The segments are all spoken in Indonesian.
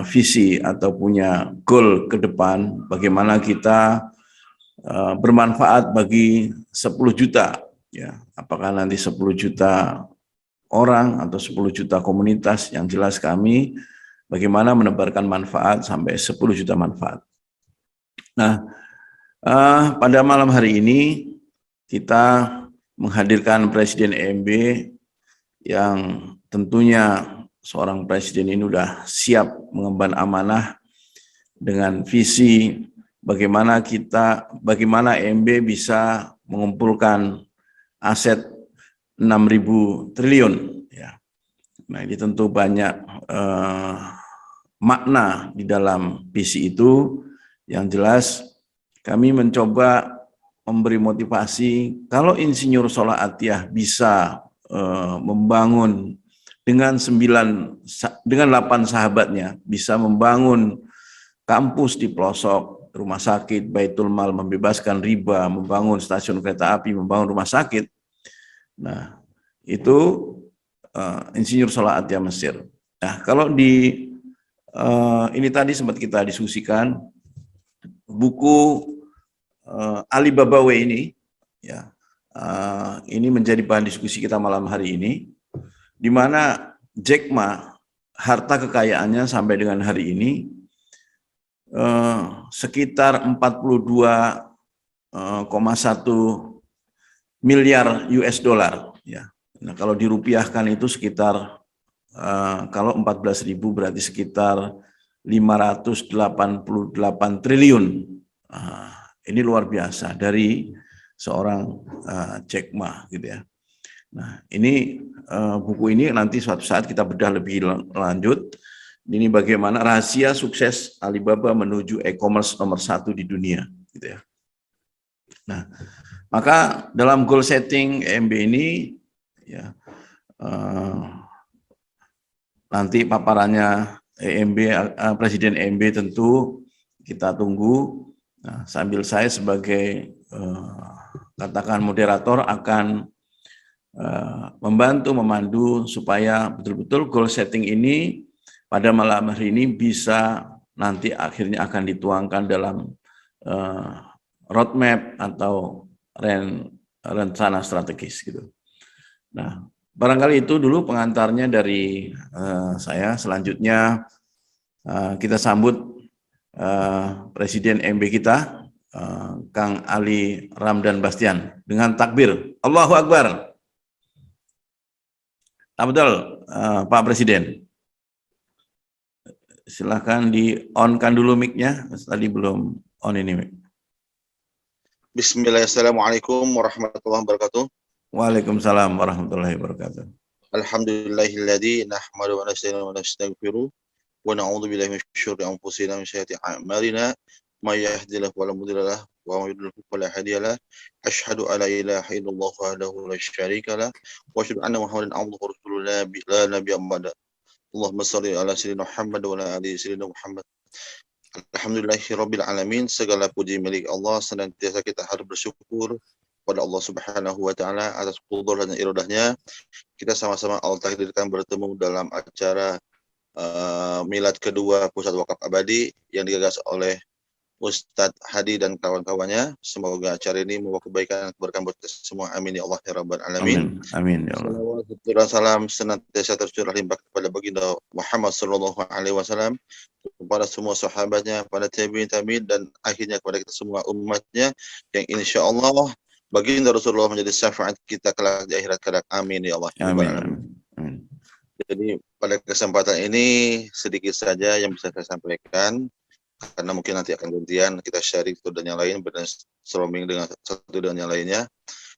visi atau punya goal ke depan, bagaimana kita bermanfaat bagi 10 juta, ya, apakah nanti 10 juta orang atau 10 juta komunitas, yang jelas kami bagaimana menebarkan manfaat sampai 10 juta manfaat. Nah, pada malam hari ini kita menghadirkan Presiden EMB yang tentunya seorang presiden ini sudah siap mengemban amanah dengan visi bagaimana EMB bisa mengumpulkan aset 6.000 triliun. Ya. Nah, ini tentu banyak makna di dalam visi itu. Yang jelas kami mencoba memberi motivasi kalau Insinyur Solah Atiyah bisa membangun dengan 8 sahabatnya, bisa membangun kampus di pelosok, rumah sakit, Baitul Mal, membebaskan riba, membangun stasiun kereta api, membangun rumah sakit. Nah, itu Insinyur Solah Atiyah Mesir. Nah, kalau ini tadi sempat kita diskusikan buku Alibaba Way ini, ya, ini menjadi bahan diskusi kita malam hari ini, di mana Jack Ma harta kekayaannya sampai dengan hari ini sekitar 42,1 miliar US dollar. Ya. Nah, kalau dirupiahkan itu sekitar kalau 14.000 berarti sekitar 588 triliun. Ini luar biasa dari seorang Jack Ma, gitu ya. Nah, ini buku ini nanti suatu saat kita bedah lebih lanjut. Ini bagaimana rahasia sukses Alibaba menuju e-commerce nomor 1 di dunia, gitu ya. Nah, maka dalam goal setting EMB ini, ya, nanti paparannya Presiden EMB tentu kita tunggu. Nah, sambil saya sebagai katakan moderator akan membantu memandu supaya betul-betul goal setting ini pada malam hari ini bisa nanti akhirnya akan dituangkan dalam roadmap atau rencana strategis, gitu. Nah, barangkali itu dulu pengantarnya dari saya. Selanjutnya kita sambut Presiden MB kita, Kang Ali Ramdan Bastian, dengan takbir Allahu Akbar. Betul, Pak Presiden. Silakan di-on-kan dulu mic-nya, tadi belum on ini mic. Bismillahirrahmanirrahim. Assalamualaikum warahmatullahi wabarakatuh. Waalaikumsalam warahmatullahi wabarakatuh. Alhamdulillahilladzi nahmaduhu wa nasta'inuhu wa nastaghfiruh wa na'udzu billahi min syururi anfusina wa min sayyiati a'malina may yahdihillahu fala mudilla lahu wa may yudlil fala hadiya lahu. Asyhadu an la ilaha illallah wahdahu la syarika lahu wa asyhadu anna Muhammadan abduhu wa rasuluhu la nabiyya ba'da. Allahumma shalli ala sayyidina Muhammad wa ala ali sayyidina Muhammad. Alhamdulillahirabbil alamin. Segala puji milik Allah, senantiasa kita harus bersyukur pada Allah Subhanahu wa taala atas qudrat dan iradahnya. Kita sama-sama Allah takdirkan bertemu dalam acara milad kedua Pusat Wakaf Abadi yang digagas oleh Ustadz Hadi dan kawan-kawannya. Semoga acara ini membawa kebaikan dan keberkahan buat kita semua. Amin ya Allah ya rabbal alamin. Amin ya Allah. Salawat dan salam senantiasa tercurah limpah kepada baginda Muhammad sallallahu alaihi wasallam, kepada semua sahabatnya, pada tabi'in dan akhirnya kepada kita semua umatnya, yang insya Allah baginda Rasulullah menjadi syafaat kita kelak di akhirat kelak. Amin ya Allah. Amin. Jadi pada kesempatan ini sedikit saja yang bisa saya sampaikan, karena mungkin nanti akan gantian kita sharing satu dan yang lain, brainstorming dengan satu dan yang lainnya,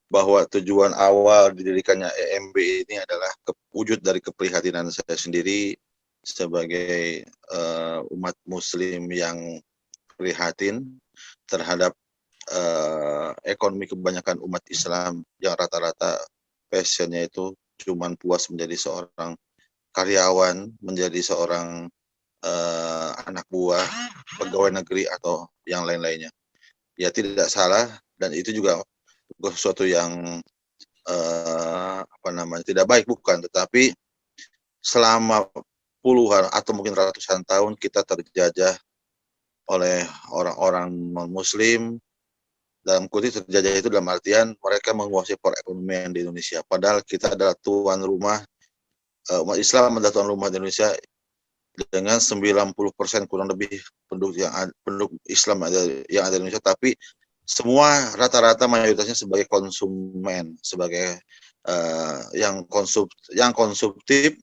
bahwa tujuan awal didirikannya EMB ini adalah wujud dari keprihatinan saya sendiri sebagai umat muslim yang prihatin terhadap ekonomi kebanyakan umat Islam yang rata-rata passionnya itu cuman puas menjadi seorang karyawan, menjadi seorang anak buah, pegawai negeri atau yang lain-lainnya. Ya tidak salah, dan itu juga sesuatu yang tidak baik, bukan, tetapi selama puluhan atau mungkin ratusan tahun kita terjajah oleh orang-orang non-muslim. Dalam kutip terjajah itu dalam artian mereka menguasai perekonomian di Indonesia. Padahal kita adalah tuan rumah, umat Islam adalah tuan rumah di Indonesia dengan 90% kurang lebih penduduk Islam yang ada di Indonesia, tapi semua rata-rata mayoritasnya sebagai konsumen, sebagai yang konsumtif,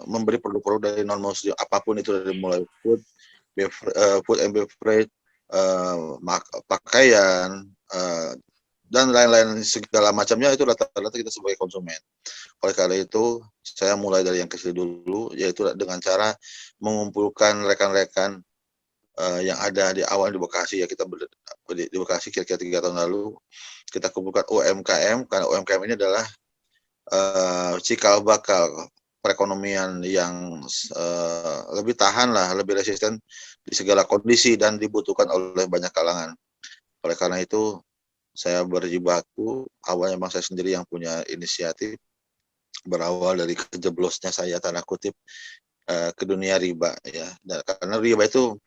memberi produk-produk dari non muslim apapun itu, dari mulai food and beverage, pakaian, dan lain-lain segala macamnya, itu rata-rata kita sebagai konsumen. Oleh karena itu saya mulai dari yang kecil dulu, yaitu dengan cara mengumpulkan rekan-rekan yang ada di awal di Bekasi, ya kita di Bekasi kira-kira 3 tahun lalu kita kumpulkan UMKM, karena UMKM ini adalah cikal bakal perekonomian yang lebih tahan lah, lebih resisten di segala kondisi dan dibutuhkan oleh banyak kalangan. Oleh karena itu saya berjibaku, awalnya memang saya sendiri yang punya inisiatif, berawal dari kejeblosnya saya tanda kutip ke dunia riba, ya. Dan karena riba itu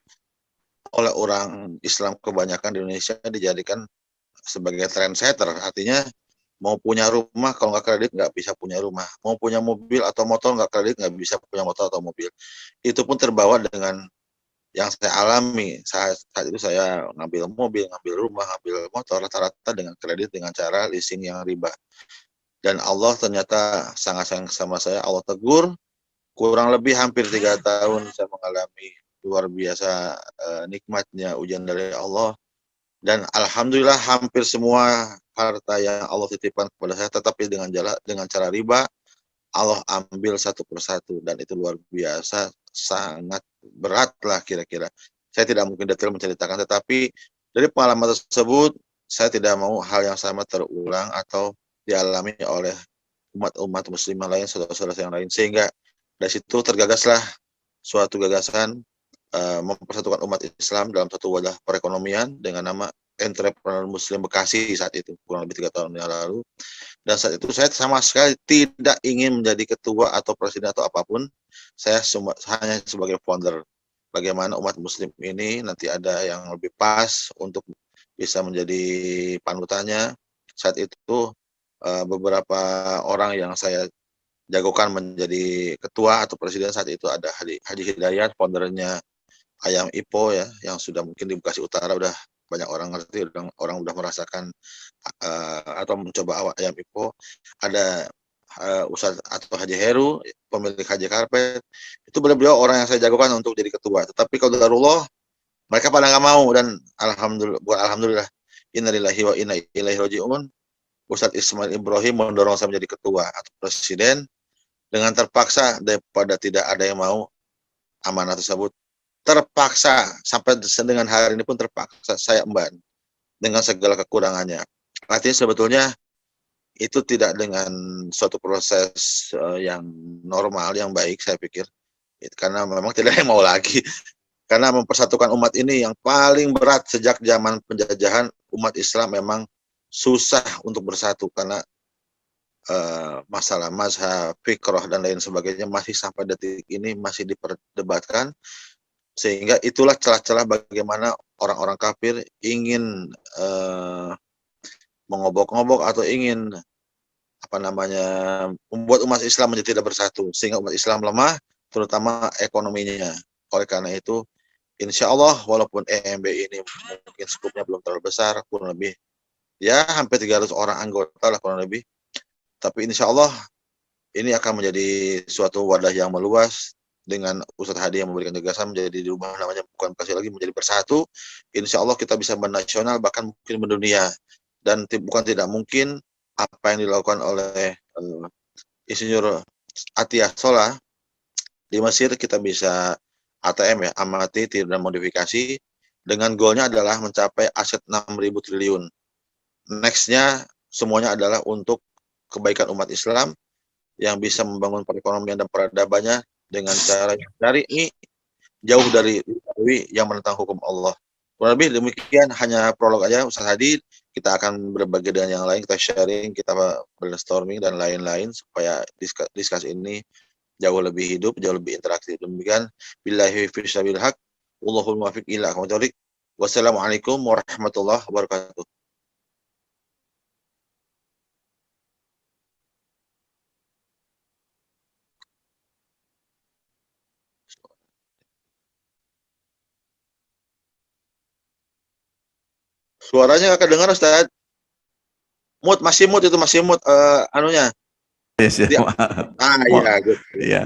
oleh orang Islam kebanyakan di Indonesia dijadikan sebagai trendsetter, artinya mau punya rumah kalau nggak kredit nggak bisa punya rumah, mau punya mobil atau motor nggak kredit nggak bisa punya motor atau mobil. Itu pun terbawa dengan yang saya alami saat itu. Saya ngambil mobil, ngambil rumah, ngambil motor rata-rata dengan kredit dengan cara leasing yang riba. Dan Allah ternyata sangat sayang sama saya, Allah tegur. Kurang lebih hampir 3 tahun saya mengalami luar biasa nikmatnya ujian dari Allah, dan alhamdulillah hampir semua harta yang Allah titipkan kepada saya, tetapi dengan cara riba, Allah ambil satu persatu, dan itu luar biasa, sangat berat lah kira-kira. Saya tidak mungkin detail menceritakan, tetapi dari pengalaman tersebut saya tidak mau hal yang sama terulang atau dialami oleh umat-umat muslimah lain, saudara-saudara yang lain. Sehingga dari situ tergagaslah suatu gagasan mempersatukan umat Islam dalam satu wadah perekonomian dengan nama Entrepreneur Muslim Bekasi saat itu, kurang lebih 3 tahun yang lalu. Dan saat itu saya sama sekali tidak ingin menjadi ketua atau presiden atau apapun. Saya hanya sebagai founder. Bagaimana umat muslim ini nanti ada yang lebih pas untuk bisa menjadi panutannya. Saat itu beberapa orang yang saya jagokan menjadi ketua atau presiden saat itu ada Haji Hidayat, foundernya Ayam Ipo, ya, yang sudah mungkin di Bekasi Utara udah banyak orang ngerti, orang udah merasakan atau mencoba Ayam Ipo. Ada Ustadz atau Haji Heru, pemilik Haji Karpet. Itu beliau orang yang saya jagokan untuk jadi ketua. Tetapi kalau darullah mereka pada nggak mau, dan alhamdulillah, innalillahi wa inna ilaihi raji'un, Ustadz Ismail Ibrahim mendorong saya menjadi ketua atau presiden. Dengan terpaksa, daripada tidak ada yang mau amanah tersebut, terpaksa sampai dengan hari ini pun terpaksa saya emban dengan segala kekurangannya. Artinya sebetulnya itu tidak dengan suatu proses yang normal, yang baik saya pikir, karena memang tidak ada yang mau lagi. Karena mempersatukan umat ini yang paling berat sejak zaman penjajahan, umat Islam memang susah untuk bersatu karena masalah mazhab, fikrah, dan lain sebagainya masih sampai detik ini masih diperdebatkan. Sehingga itulah celah-celah bagaimana orang-orang kafir ingin mengobok-ngobok atau ingin membuat umat Islam menjadi tidak bersatu, sehingga umat Islam lemah, terutama ekonominya. Oleh karena itu, insya Allah walaupun EMB ini mungkin skupnya belum terlalu besar, kurang lebih ya hampir 300 orang anggota lah kurang lebih, tapi insya Allah ini akan menjadi suatu wadah yang meluas, dengan Ustadz Hadi yang memberikan gagasan menjadi dirubah namanya bukan Bekasi lagi menjadi Bersatu. Insya Allah kita bisa bernasional, bahkan mungkin mendunia. Dan bukan tidak mungkin apa yang dilakukan oleh Insinyur Atiyah Sholah di Mesir, kita bisa ATM, ya, amati tidak modifikasi, dengan goalnya adalah mencapai aset 6.000 triliun. Nextnya semuanya adalah untuk kebaikan umat Islam yang bisa membangun perekonomian dan peradabannya dengan cara yang syar'i, jauh dari yang menentang hukum Allah. Kurang lebih demikian, hanya prolog aja Ustaz Hadi. Kita akan berbagi dengan yang lain, kita sharing, kita brainstorming dan lain-lain supaya diskusi ini jauh lebih hidup, jauh lebih interaktif. Demikian, billahi fi sabil haq, wallahul muwaffiq ila aqwamit thoriq. Wassalamualaikum warahmatullahi wabarakatuh. Suaranya nggak kedengar, Ustaz. Masih mute itu, masih mute anunya. Yes, ya, Dia, maaf. iya, good. Ya,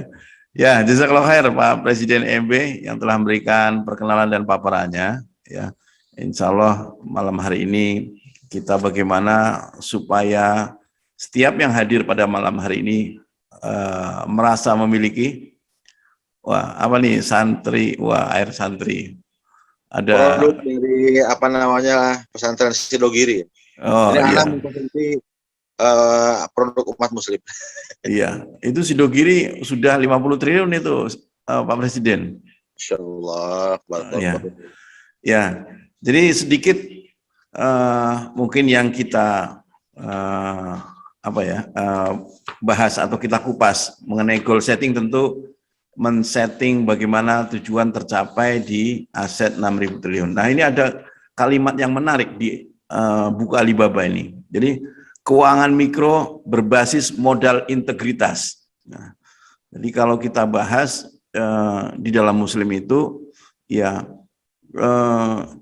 ya, jazakallahu khair Pak Presiden MB yang telah memberikan perkenalan dan paparannya. Ya, insya Allah malam hari ini kita bagaimana supaya setiap yang hadir pada malam hari ini merasa memiliki, wah apa nih santri, wah air santri. Ada, Produk dari apa namanya pesantren Sidogiri. oh Ini iya, anak mengkonsumsi produk umat muslim. iya, itu Sidogiri sudah 50 triliun itu Pak Presiden. Insyaallah, Ya, barakallahu. ya. Jadi sedikit mungkin yang kita apa ya bahas atau kita kupas mengenai goal setting, tentu men-setting bagaimana tujuan tercapai di aset 6.000 triliun. Nah, ini ada kalimat yang menarik di buku Alibaba ini. Jadi keuangan mikro berbasis modal integritas. Nah, jadi kalau kita bahas di dalam Muslim itu, ya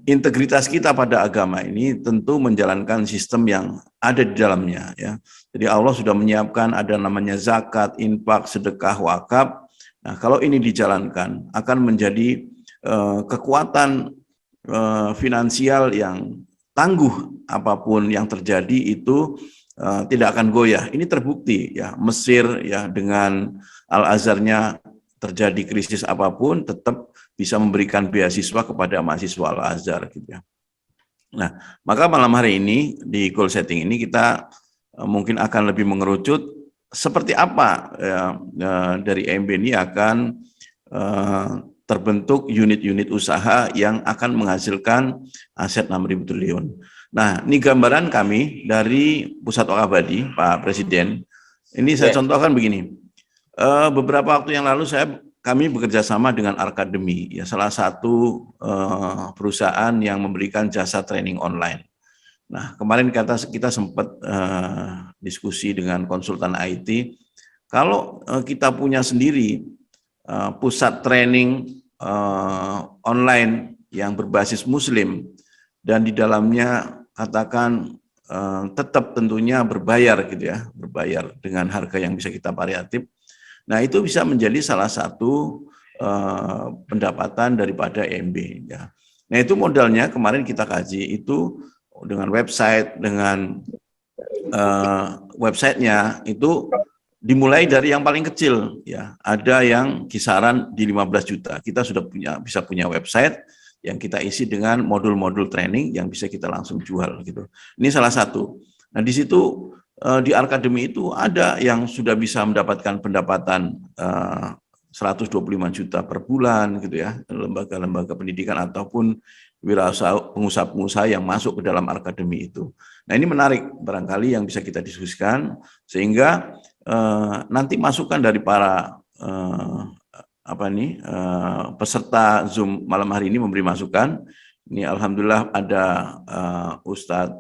integritas kita pada agama ini tentu menjalankan sistem yang ada di dalamnya, ya. Jadi Allah sudah menyiapkan ada namanya zakat, infak, sedekah, wakaf. Nah, kalau ini dijalankan akan menjadi kekuatan finansial yang tangguh, apapun yang terjadi itu tidak akan goyah. Ini terbukti, ya. Mesir, ya, dengan Al-Azharnya terjadi krisis apapun tetap bisa memberikan beasiswa kepada mahasiswa Al-Azhar gitu ya. Nah, maka malam hari ini di goal setting ini kita mungkin akan lebih mengerucut seperti apa dari MB ini akan terbentuk unit-unit usaha yang akan menghasilkan aset 6.000 triliun. Nah, ini gambaran kami dari Pusat Wakaf Abadi, Pak Presiden. Ini saya contohkan begini. Beberapa waktu yang lalu kami bekerja sama dengan Arkademi, ya, salah satu perusahaan yang memberikan jasa training online. Nah, kemarin kita sempat diskusi dengan konsultan IT, kalau kita punya sendiri pusat training online yang berbasis Muslim dan di dalamnya katakan tetap tentunya berbayar gitu ya, berbayar dengan harga yang bisa kita variatif. Nah, itu bisa menjadi salah satu pendapatan daripada MB. Ya. Nah, itu modalnya kemarin kita kaji itu dengan website, dengan websitenya itu dimulai dari yang paling kecil, ya. Ada yang kisaran di 15 juta. Kita sudah bisa punya website yang kita isi dengan modul-modul training yang bisa kita langsung jual gitu. Ini salah satu. Nah, di situ di Arkademi itu ada yang sudah bisa mendapatkan pendapatan 125 juta per bulan gitu ya, lembaga-lembaga pendidikan ataupun pengusaha-pengusaha yang masuk ke dalam Arkademi itu. Nah, ini menarik barangkali yang bisa kita diskusikan sehingga nanti masukan dari para peserta Zoom malam hari ini memberi masukan. Ini alhamdulillah ada Ustadz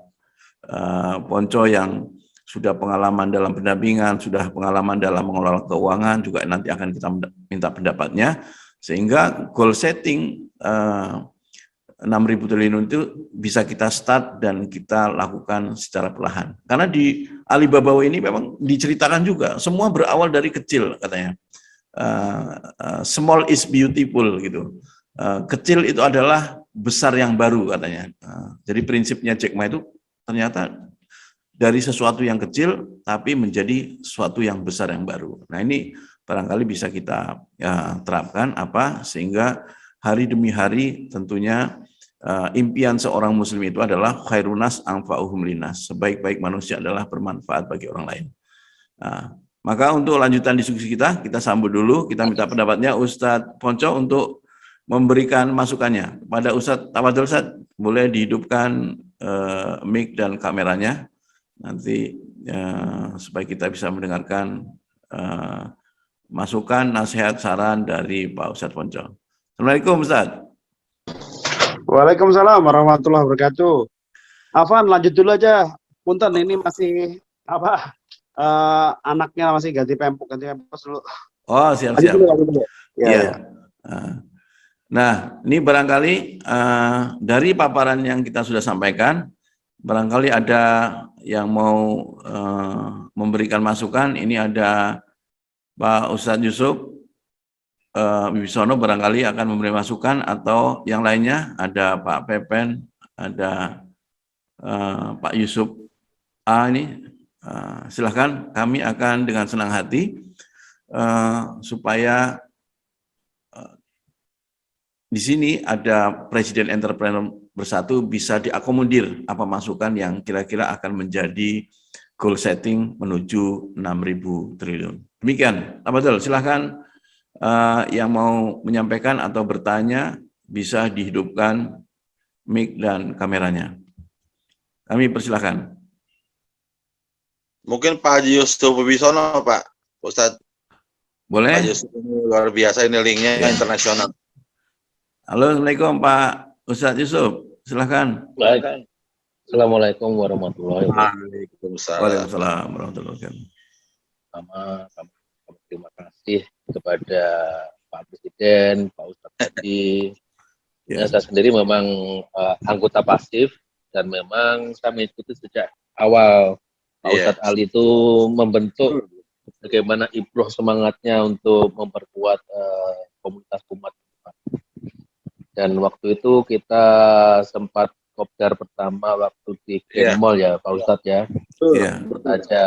Ponco yang sudah pengalaman dalam pendampingan, sudah pengalaman dalam mengelola keuangan, juga nanti akan kita minta pendapatnya, sehingga goal setting 6.000 triliun itu bisa kita start dan kita lakukan secara perlahan. Karena di Alibaba ini memang diceritakan juga, semua berawal dari kecil katanya. Small is beautiful gitu. Kecil itu adalah besar yang baru katanya. Jadi prinsipnya Jack Ma itu ternyata dari sesuatu yang kecil tapi menjadi sesuatu yang besar yang baru. Nah, ini barangkali bisa kita terapkan sehingga hari demi hari tentunya impian seorang muslim itu adalah khairunas anfa'uhum linas. Sebaik-baik manusia adalah bermanfaat bagi orang lain. Nah, maka untuk lanjutan diskusi kita sambut dulu, kita minta pendapatnya Ustadz Ponco untuk memberikan masukannya. Pada Ustadz Tafadhol, Ustadz, boleh dihidupkan mic dan kameranya nanti supaya kita bisa mendengarkan masukan, nasihat, saran dari Pak Ustadz Poncol. Assalamualaikum Ustadz. Waalaikumsalam warahmatullahi wabarakatuh. Afan, lanjut dulu aja. Punten, ini masih apa? Anaknya masih ganti pempek dulu. Oh, Lanjut siap-siap. dulu, lanjut dulu. Ya, Iya. ya. Nah, ini barangkali dari paparan yang kita sudah sampaikan, barangkali ada yang mau memberikan masukan. Ini ada Pak Ustadz Yusuf Wibisono barangkali akan memberi masukan, atau yang lainnya ada Pak Pepen, ada Pak Yusuf ini. Silahkan, kami akan dengan senang hati supaya di sini ada Presiden Entrepreneur Bersatu bisa diakomodir apa masukan yang kira-kira akan menjadi goal setting menuju 6.000 triliun. Demikian, Pak Badul, silahkan yang mau menyampaikan atau bertanya bisa dihidupkan mic dan kameranya. Kami persilahkan. Mungkin Pak Haji Yusuf Wibisono, Pak Ustadz. Boleh? Pak Yusuf ini luar biasa, ini linknya Ya. internasional. Halo, Assalamualaikum Pak Ustadz Yusuf, silahkan. Baik. Assalamualaikum warahmatullahi wabarakatuh. Waalaikumsalam. Waalaikumsalam warahmatullahi wabarakatuh. Kami terima kasih kepada Pak Presiden, Pak Ustadz tadi. Ya. Saya sendiri memang anggota pasif dan memang saya mengikuti sejak awal. Pak Ustadz Ali itu membentuk bagaimana ibroh semangatnya untuk memperkuat komunitas umat. Dan waktu itu kita sempat kopdar pertama waktu di Grand Mall ya Pak Ustadz ya. Iya. Ada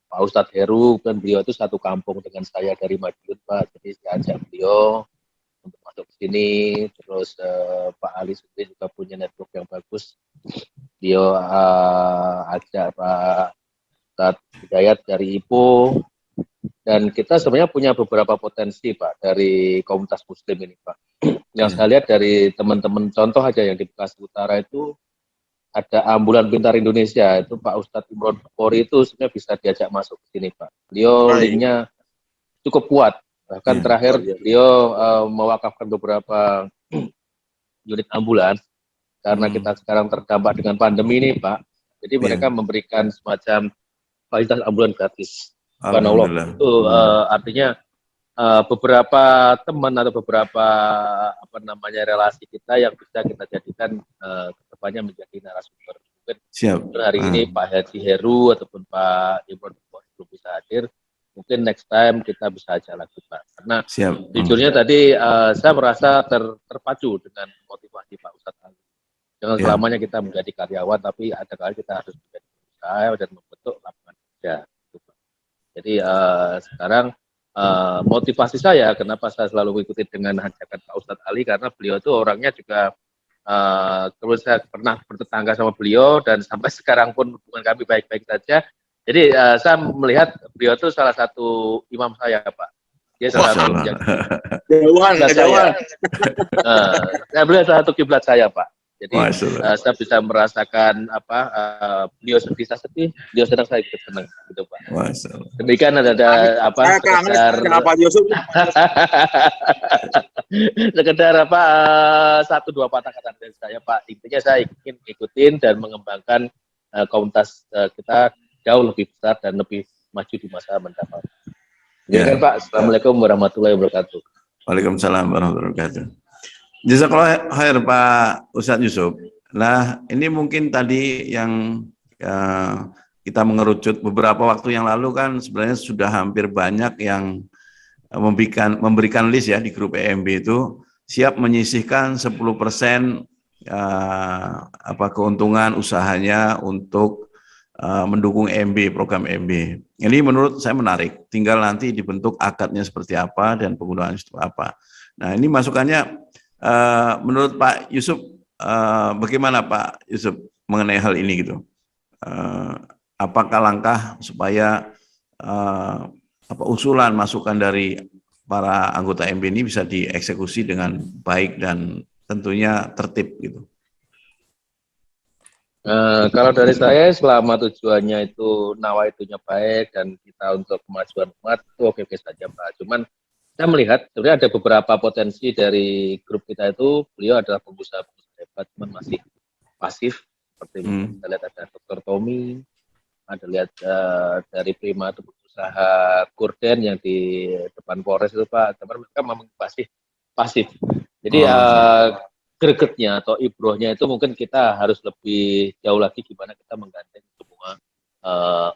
Pak Ustadz Heru, kan beliau itu satu kampung dengan saya dari Madiun Pak. Jadi saya ajak beliau untuk masuk ke sini. Terus Pak Ali sendiri juga punya network yang bagus. Beliau ajak Pak Ustadz Hidayat dari IPO. Dan kita sebenarnya punya beberapa potensi Pak dari komunitas muslim ini Pak. Yang saya lihat dari teman-teman, contoh aja yang di Bekasi Utara itu ada Ambulan Pintar Indonesia, itu Pak Ustadz Imron Pori itu sebenarnya bisa diajak masuk ke sini Pak. Beliau linknya cukup kuat. Bahkan terakhir beliau mewakafkan beberapa unit ambulans karena kita sekarang terdampak dengan pandemi ini Pak. Jadi mereka memberikan semacam fasilitas ambulans gratis. Alhamdulillah. Itu artinya beberapa teman atau beberapa relasi kita yang bisa kita jadikan kedepannya menjadi narasumber. Mungkin Siap. Hari ini Pak Haji Heru ataupun Pak Imron belum bisa hadir. Mungkin next time kita bisa ajak lagi Pak. Karena jujurnya tadi saya merasa terpacu dengan motivasi Pak Ustadz Ali. Jangan selamanya kita menjadi karyawan, tapi ada kali kita harus menjadi pengusaha dan membentuk lapangan kerja. Jadi sekarang motivasi saya kenapa saya selalu mengikuti dengan ajakan Pak Ustadz Ali, karena beliau itu orangnya juga terus saya pernah bertetangga sama beliau dan sampai sekarang pun hubungan kami baik-baik saja. Jadi saya melihat beliau itu salah satu imam saya Pak. Dia salah satu kiblat saya. Saya beliau salah satu kiblat saya Pak. Jadi saya bisa merasakan beliau sedih saya sedih, beliau senang saya ikut senang gitu Pak. Demikian ada sekedar satu dua patah kata dari saya Pak. Intinya saya ingin ikutin dan mengembangkan komunitas kita jauh lebih besar dan lebih maju di masa mendatang. Demikian Pak. Assalamualaikum warahmatullahi wabarakatuh. Waalaikumsalam warahmatullahi wabarakatuh. Jazakallah khair Pak Ustadz Yusuf. Nah, ini mungkin tadi yang kita mengerucut beberapa waktu yang lalu kan sebenarnya sudah hampir banyak yang memberikan list ya di grup EMB itu siap menyisihkan 10% keuntungan usahanya untuk mendukung EMB, program EMB. Ini menurut saya menarik. Tinggal nanti dibentuk akadnya seperti apa dan penggunaannya seperti apa. Nah, ini masukannya menurut Pak Yusuf, bagaimana Pak Yusuf mengenai hal ini gitu? Apakah langkah supaya usulan masukan dari para anggota MB ini bisa dieksekusi dengan baik dan tentunya tertib gitu? Kalau dari saya, selama tujuannya itu nawaitunya baik dan kita untuk kemajuan umat, itu oke-oke saja Pak. Cuman saya melihat sebenarnya ada beberapa potensi dari grup kita itu, beliau adalah pengusaha-pengusaha hebat, cuman masih pasif. Seperti kita lihat ada Dr. Tommy, ada lihat dari Prima itu pengusaha gorden yang di depan Polres itu Pak, tapi mereka memang pasif. Jadi gregetnya atau ibrohnya itu mungkin kita harus lebih jauh lagi gimana kita menggandeng semua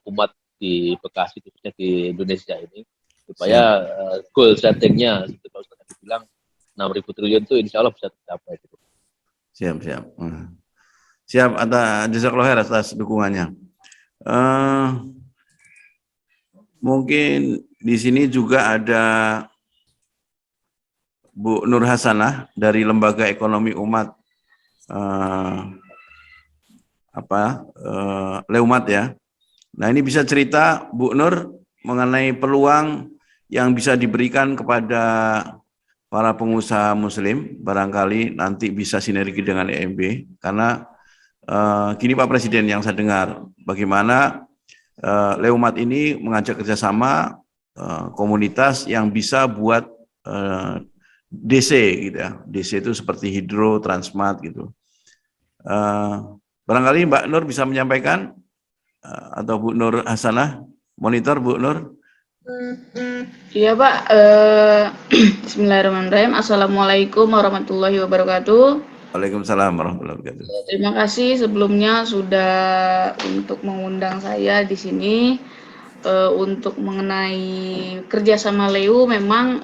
umat di Bekasi, khususnya di Indonesia ini, supaya goal settingnya seperti Pak Ustaz tadi bilang 6.000 triliun itu insya Allah bisa tercapai. Gitu. Siap. Siap, atas jazakallahu khair atas dukungannya. Mungkin di sini juga ada Bu Nur Hasanah dari Lembaga Ekonomi Umat Leumat ya. Nah, ini bisa cerita Bu Nur mengenai peluang yang bisa diberikan kepada para pengusaha muslim, barangkali nanti bisa sinergi dengan EMB, karena gini Pak Presiden yang saya dengar, bagaimana Leumat ini mengajak kerjasama komunitas yang bisa buat DC gitu ya. DC itu seperti Hidro, Transmart gitu. Barangkali Mbak Nur bisa menyampaikan atau Bu Nur Hasanah, monitor Bu Nur. Iya Pak, Bismillahirrahmanirrahim. Assalamualaikum warahmatullahi wabarakatuh. Waalaikumsalam warahmatullahi wabarakatuh. Terima kasih sebelumnya sudah untuk mengundang saya di sini untuk mengenai kerjasama Leu. Memang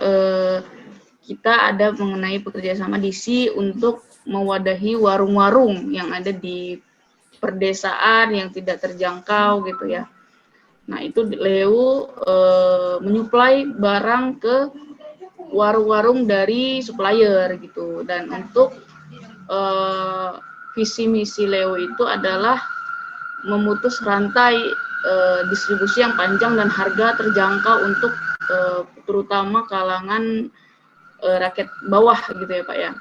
kita ada mengenai pekerjasama DC untuk mewadahi warung-warung yang ada di perdesaan yang tidak terjangkau gitu ya. Nah itu Leu menyuplai barang ke warung-warung dari supplier gitu, dan untuk visi misi Leu itu adalah memutus rantai distribusi yang panjang dan harga terjangkau untuk terutama kalangan rakyat bawah gitu ya Pak ya,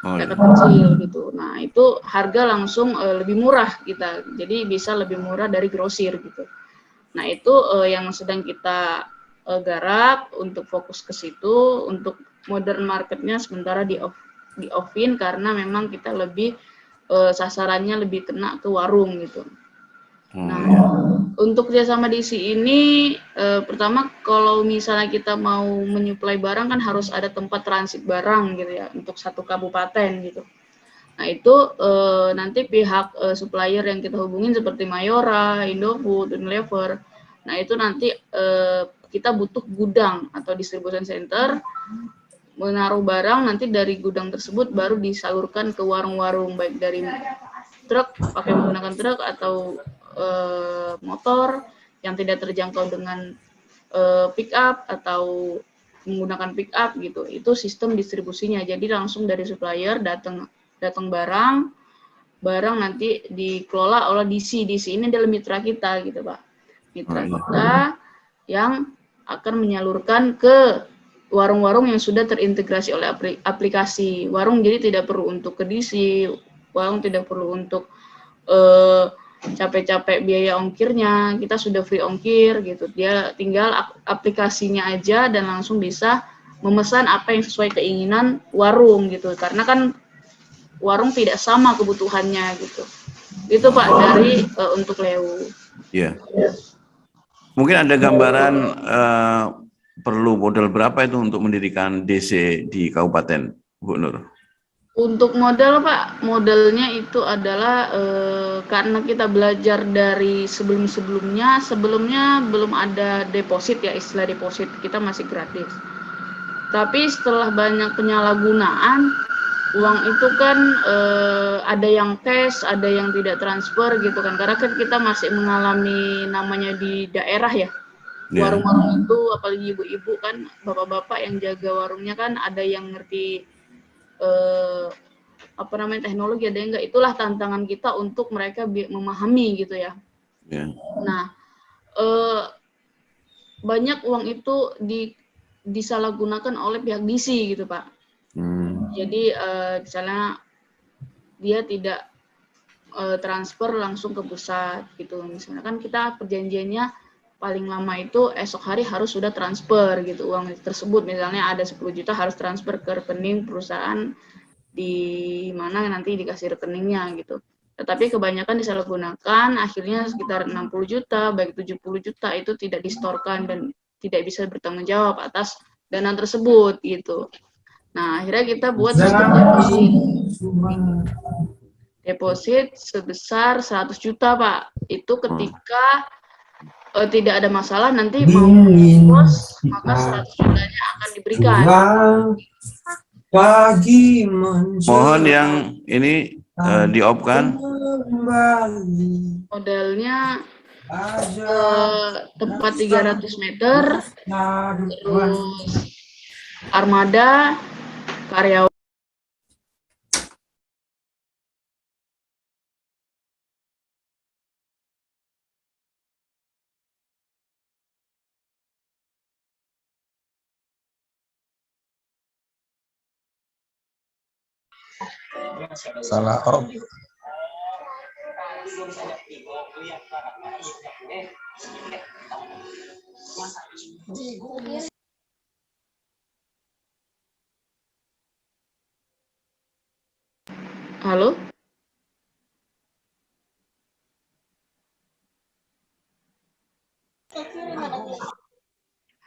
rakyat kecil gitu. Nah itu harga langsung lebih murah kita, jadi bisa lebih murah dari grosir gitu. Nah itu yang sedang kita garap untuk fokus ke situ. Untuk modern marketnya sementara di offin karena memang kita lebih sasarannya lebih kena ke warung gitu. Nah untuk kerjasama DC ini pertama kalau misalnya kita mau menyuplai barang kan harus ada tempat transit barang gitu ya untuk satu kabupaten gitu. Nah itu nanti pihak supplier yang kita hubungin seperti Mayora, Indofood, Unilever. Nah itu nanti kita butuh gudang atau distribution center, menaruh barang, nanti dari gudang tersebut baru disalurkan ke warung-warung, baik dari truk, pakai menggunakan truk atau motor yang tidak terjangkau dengan pick up atau menggunakan pick up gitu. Itu sistem distribusinya. Jadi langsung dari supplier datang barang nanti dikelola oleh DC. DC ini adalah mitra kita gitu Pak. Mitra kita yang akan menyalurkan ke warung-warung yang sudah terintegrasi oleh aplikasi. Warung jadi tidak perlu untuk ke DC, warung tidak perlu untuk capek-capek biaya ongkirnya, kita sudah free ongkir gitu. Dia tinggal aplikasinya aja dan langsung bisa memesan apa yang sesuai keinginan warung gitu. Karena kan warung tidak sama kebutuhannya gitu. Itu Pak dari untuk Leu. Iya. Mungkin ada gambaran perlu modal berapa itu untuk mendirikan DC di Kabupaten, Bu Nur? Untuk modal Pak, modalnya itu adalah karena kita belajar dari sebelumnya belum ada deposit ya, istilah deposit, kita masih gratis. Tapi setelah banyak penyalahgunaan, uang itu kan ada yang cash, ada yang tidak transfer gitu kan, karena kan kita masih mengalami namanya di daerah ya. Warung-warung itu apalagi ibu-ibu kan, bapak-bapak yang jaga warungnya kan ada yang ngerti teknologi, ada yang enggak. Itulah tantangan kita untuk mereka memahami gitu ya. Nah banyak uang itu disalahgunakan oleh pihak DC gitu Pak. Jadi misalnya dia tidak transfer langsung ke pusat gitu. Misalnya kan kita perjanjiannya paling lama itu esok hari harus sudah transfer gitu uang tersebut. Misalnya ada 10 juta harus transfer ke rekening perusahaan di mana nanti dikasih rekeningnya gitu. Tetapi kebanyakan disalahgunakan, akhirnya sekitar 60 juta, baik 70 juta itu tidak distorkan dan tidak bisa bertanggung jawab atas dana tersebut gitu. Nah, akhirnya kita buat sistem deposit sebesar 100 juta, Pak. Itu ketika tidak ada masalah nanti mau bos, maka 100 jutanya akan diberikan. Mohon yang ini di-off-kan. Modalnya tempat 300 meter, terus armada, karyawan. Salah om. Halo?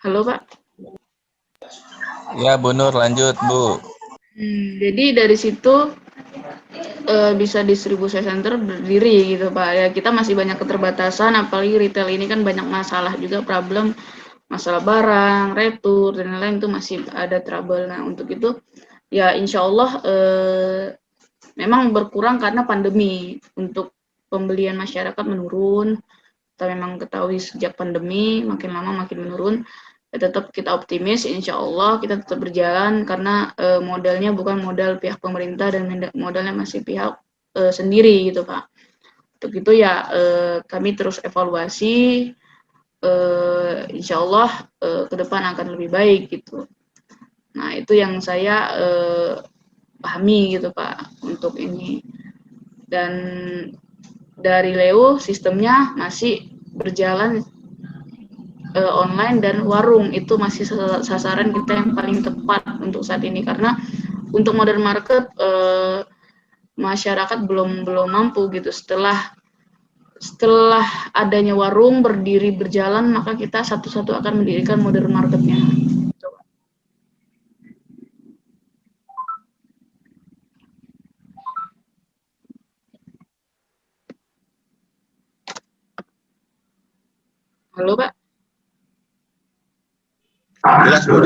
Halo, Pak. Ya, Bu Nur, lanjut, Bu. Jadi dari situ bisa distribusi center berdiri gitu, Pak. Ya, kita masih banyak keterbatasan, apalagi retail ini kan banyak masalah juga, problem masalah barang, retur, dan lain-lain itu masih ada trouble. Nah, untuk itu ya insya Allah memang berkurang karena pandemi. Untuk pembelian masyarakat menurun. Kita memang ketahui sejak pandemi makin lama makin menurun. Ya, tetap kita optimis, insya Allah kita tetap berjalan karena modalnya bukan modal pihak pemerintah dan modalnya masih pihak sendiri gitu, Pak. Untuk itu ya kami terus evaluasi, insya Allah ke depan akan lebih baik gitu. Nah, itu yang saya pahami gitu, Pak, untuk ini. Dan dari Leo sistemnya masih berjalan online dan warung, itu masih sasaran kita yang paling tepat untuk saat ini, karena untuk modern market masyarakat belum mampu gitu. Setelah adanya warung berdiri berjalan, maka kita satu-satu akan mendirikan modern marketnya. Halo, Pak. Jelas, Bu.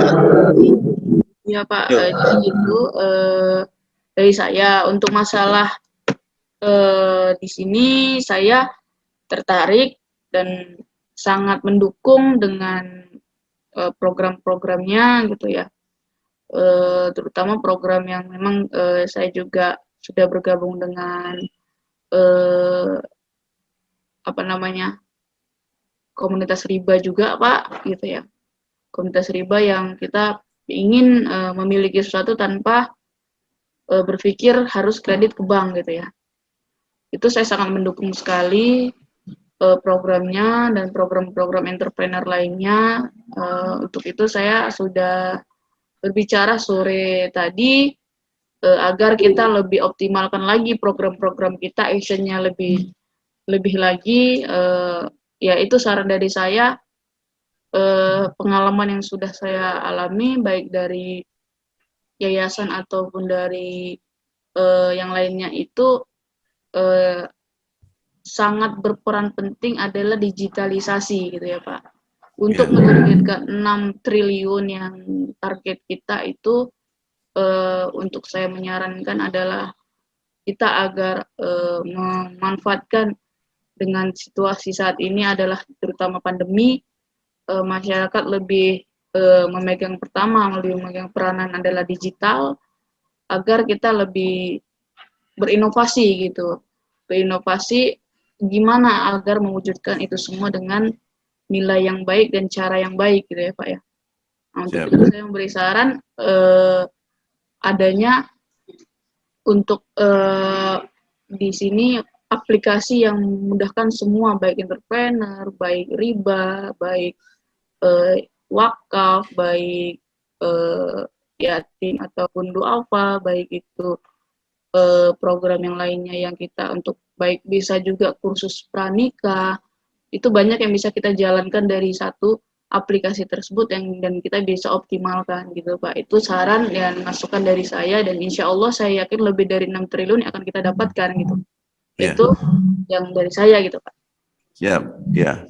Ya, Pak. Jadi itu dari saya untuk masalah di sini saya tertarik dan sangat mendukung dengan program-programnya gitu ya. Terutama program yang memang saya juga sudah bergabung dengan komunitas riba juga, Pak, gitu ya. Komunitas riba yang kita ingin memiliki sesuatu tanpa berpikir harus kredit ke bank gitu ya. Itu saya sangat mendukung sekali programnya dan program-program entrepreneur lainnya. Untuk itu saya sudah berbicara sore tadi agar kita lebih optimalkan lagi program-program kita, actionnya lebih lagi. Ya itu saran dari saya. Pengalaman yang sudah saya alami baik dari yayasan ataupun dari yang lainnya itu sangat berperan penting adalah digitalisasi gitu ya, Pak. Untuk menargetkan 6 triliun yang target kita itu untuk saya menyarankan adalah kita agar memanfaatkan dengan situasi saat ini adalah terutama pandemi, masyarakat lebih memegang peranan adalah digital, agar kita lebih berinovasi gitu. Berinovasi gimana agar mewujudkan itu semua dengan nilai yang baik dan cara yang baik gitu ya, Pak ya. Nah, untuk itu saya memberi saran adanya untuk di sini aplikasi yang memudahkan semua, baik entrepreneur, baik riba, baik wakaf, baik yatim ataupun duafa, baik itu program yang lainnya yang kita untuk baik bisa juga kursus pranikah, itu banyak yang bisa kita jalankan dari satu aplikasi tersebut dan kita bisa optimalkan gitu Pak. Itu saran dan masukan dari saya, dan insya Allah saya yakin lebih dari 6 triliun yang akan kita dapatkan gitu. Itu yang dari saya gitu Pak. Siap, ya.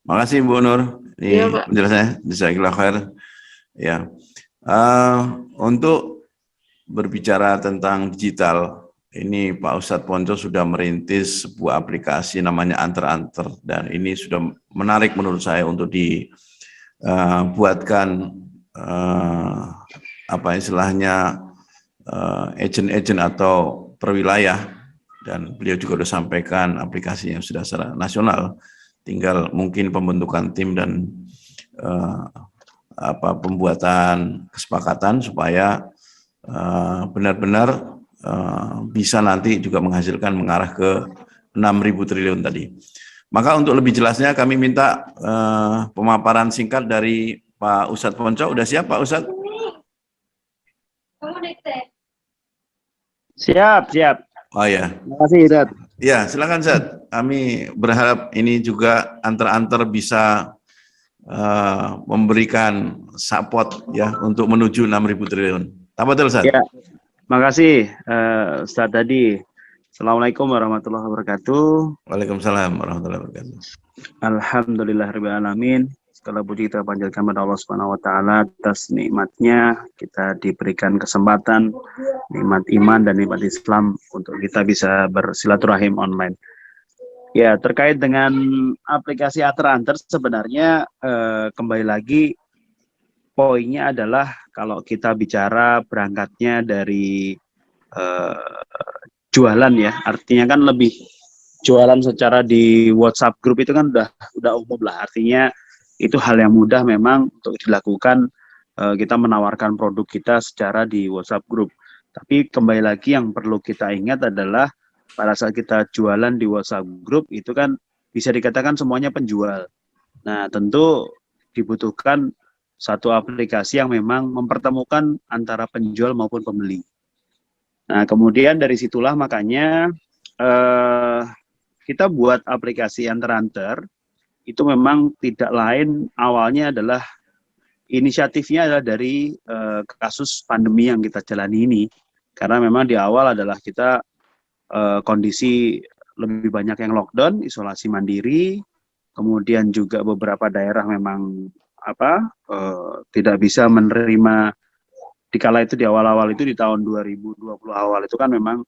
Makasih Bu Nur. Ini penjelasannya, jazakallah khair. Ya. Untuk berbicara tentang digital, ini Pak Ustadz Ponco sudah merintis sebuah aplikasi namanya Antar-Antar, dan ini sudah menarik menurut saya untuk dibuatkan apa istilahnya agent-agent atau perwilayah, dan beliau juga sudah sampaikan aplikasi yang sudah secara nasional, tinggal mungkin pembentukan tim dan pembuatan kesepakatan supaya benar-benar bisa nanti juga menghasilkan mengarah ke 6.000 triliun tadi. Maka untuk lebih jelasnya kami minta pemaparan singkat dari Pak Ustadz Ponco. Udah siap Pak Ustadz? Siap. Oh ya. Terima kasih Ustadz. Ya, silakan Ustadz. Kami berharap ini juga Antar-Antar bisa memberikan support ya untuk menuju 6.000 triliun. Tafadhol Ustadz. Ya. Makasih Ustadz tadi. Assalamualaikum warahmatullahi wabarakatuh. Waalaikumsalam warahmatullahi wabarakatuh. Alhamdulillahirabbil alamin. Segala puji kita panjatkan kepada Allah Subhanahu wa taala atas nikmatnya kita diberikan kesempatan, nikmat iman dan nikmat Islam untuk kita bisa bersilaturahim online. Ya, terkait dengan aplikasi Antar-Antar sebenarnya kembali lagi poinnya adalah kalau kita bicara berangkatnya dari jualan ya, artinya kan lebih jualan secara di WhatsApp grup itu kan udah umum lah, artinya itu hal yang mudah memang untuk dilakukan, kita menawarkan produk kita secara di WhatsApp grup. Tapi kembali lagi yang perlu kita ingat adalah pada saat kita jualan di WhatsApp grup itu kan bisa dikatakan semuanya penjual. Nah, tentu dibutuhkan satu aplikasi yang memang mempertemukan antara penjual maupun pembeli. Nah, kemudian dari situlah makanya kita buat aplikasi Antar-Antar itu memang tidak lain awalnya adalah inisiatifnya adalah dari kasus pandemi yang kita jalani ini. Karena memang di awal adalah kita kondisi lebih banyak yang lockdown, isolasi mandiri, kemudian juga beberapa daerah memang tidak bisa menerima. Dikala itu di awal-awal itu di tahun 2020 awal itu kan memang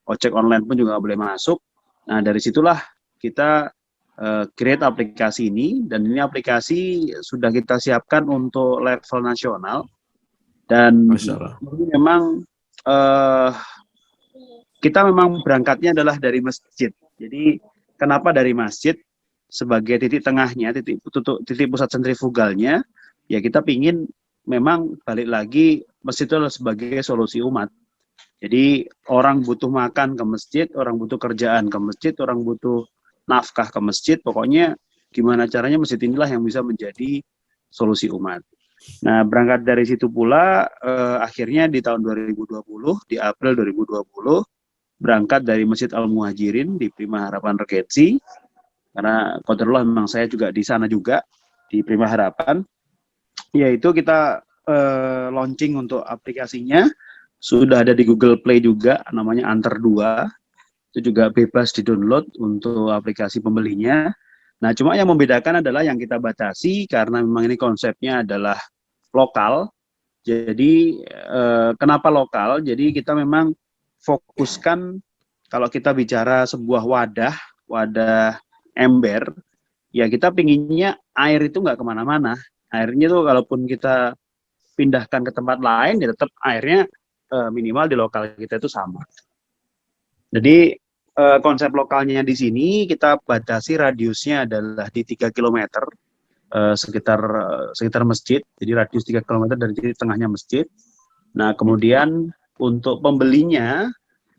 ojek online pun juga nggak boleh masuk. Nah dari situlah kita create aplikasi ini, dan ini aplikasi sudah kita siapkan untuk level nasional, dan ini memang kita memang berangkatnya adalah dari masjid. Jadi kenapa dari masjid sebagai titik tengahnya, titik pusat sentrifugalnya, ya kita pingin memang balik lagi masjid itu adalah sebagai solusi umat. Jadi orang butuh makan ke masjid, orang butuh kerjaan ke masjid, orang butuh nafkah ke masjid, pokoknya gimana caranya masjid inilah yang bisa menjadi solusi umat. Nah, berangkat dari situ pula akhirnya di tahun 2020, di April 2020, berangkat dari Masjid Al-Muhajirin di Prima Harapan Regensi, karena qadarullah memang saya juga di sana juga, di Prima Harapan, yaitu kita launching untuk aplikasinya, sudah ada di Google Play juga, namanya Antar 2, itu juga bebas di-download untuk aplikasi pembelinya. Nah, cuma yang membedakan adalah yang kita batasi, karena memang ini konsepnya adalah lokal. Jadi, kenapa lokal? Jadi kita memang fokuskan, kalau kita bicara sebuah wadah ember, ya kita pinginnya air itu nggak kemana-mana. Airnya tuh kalaupun kita pindahkan ke tempat lain, ya tetap airnya minimal di lokal kita itu sama. Jadi konsep lokalnya di sini kita batasi radiusnya adalah di 3 km sekitar masjid. Jadi radius 3 km dari tengahnya masjid. Nah, kemudian untuk pembelinya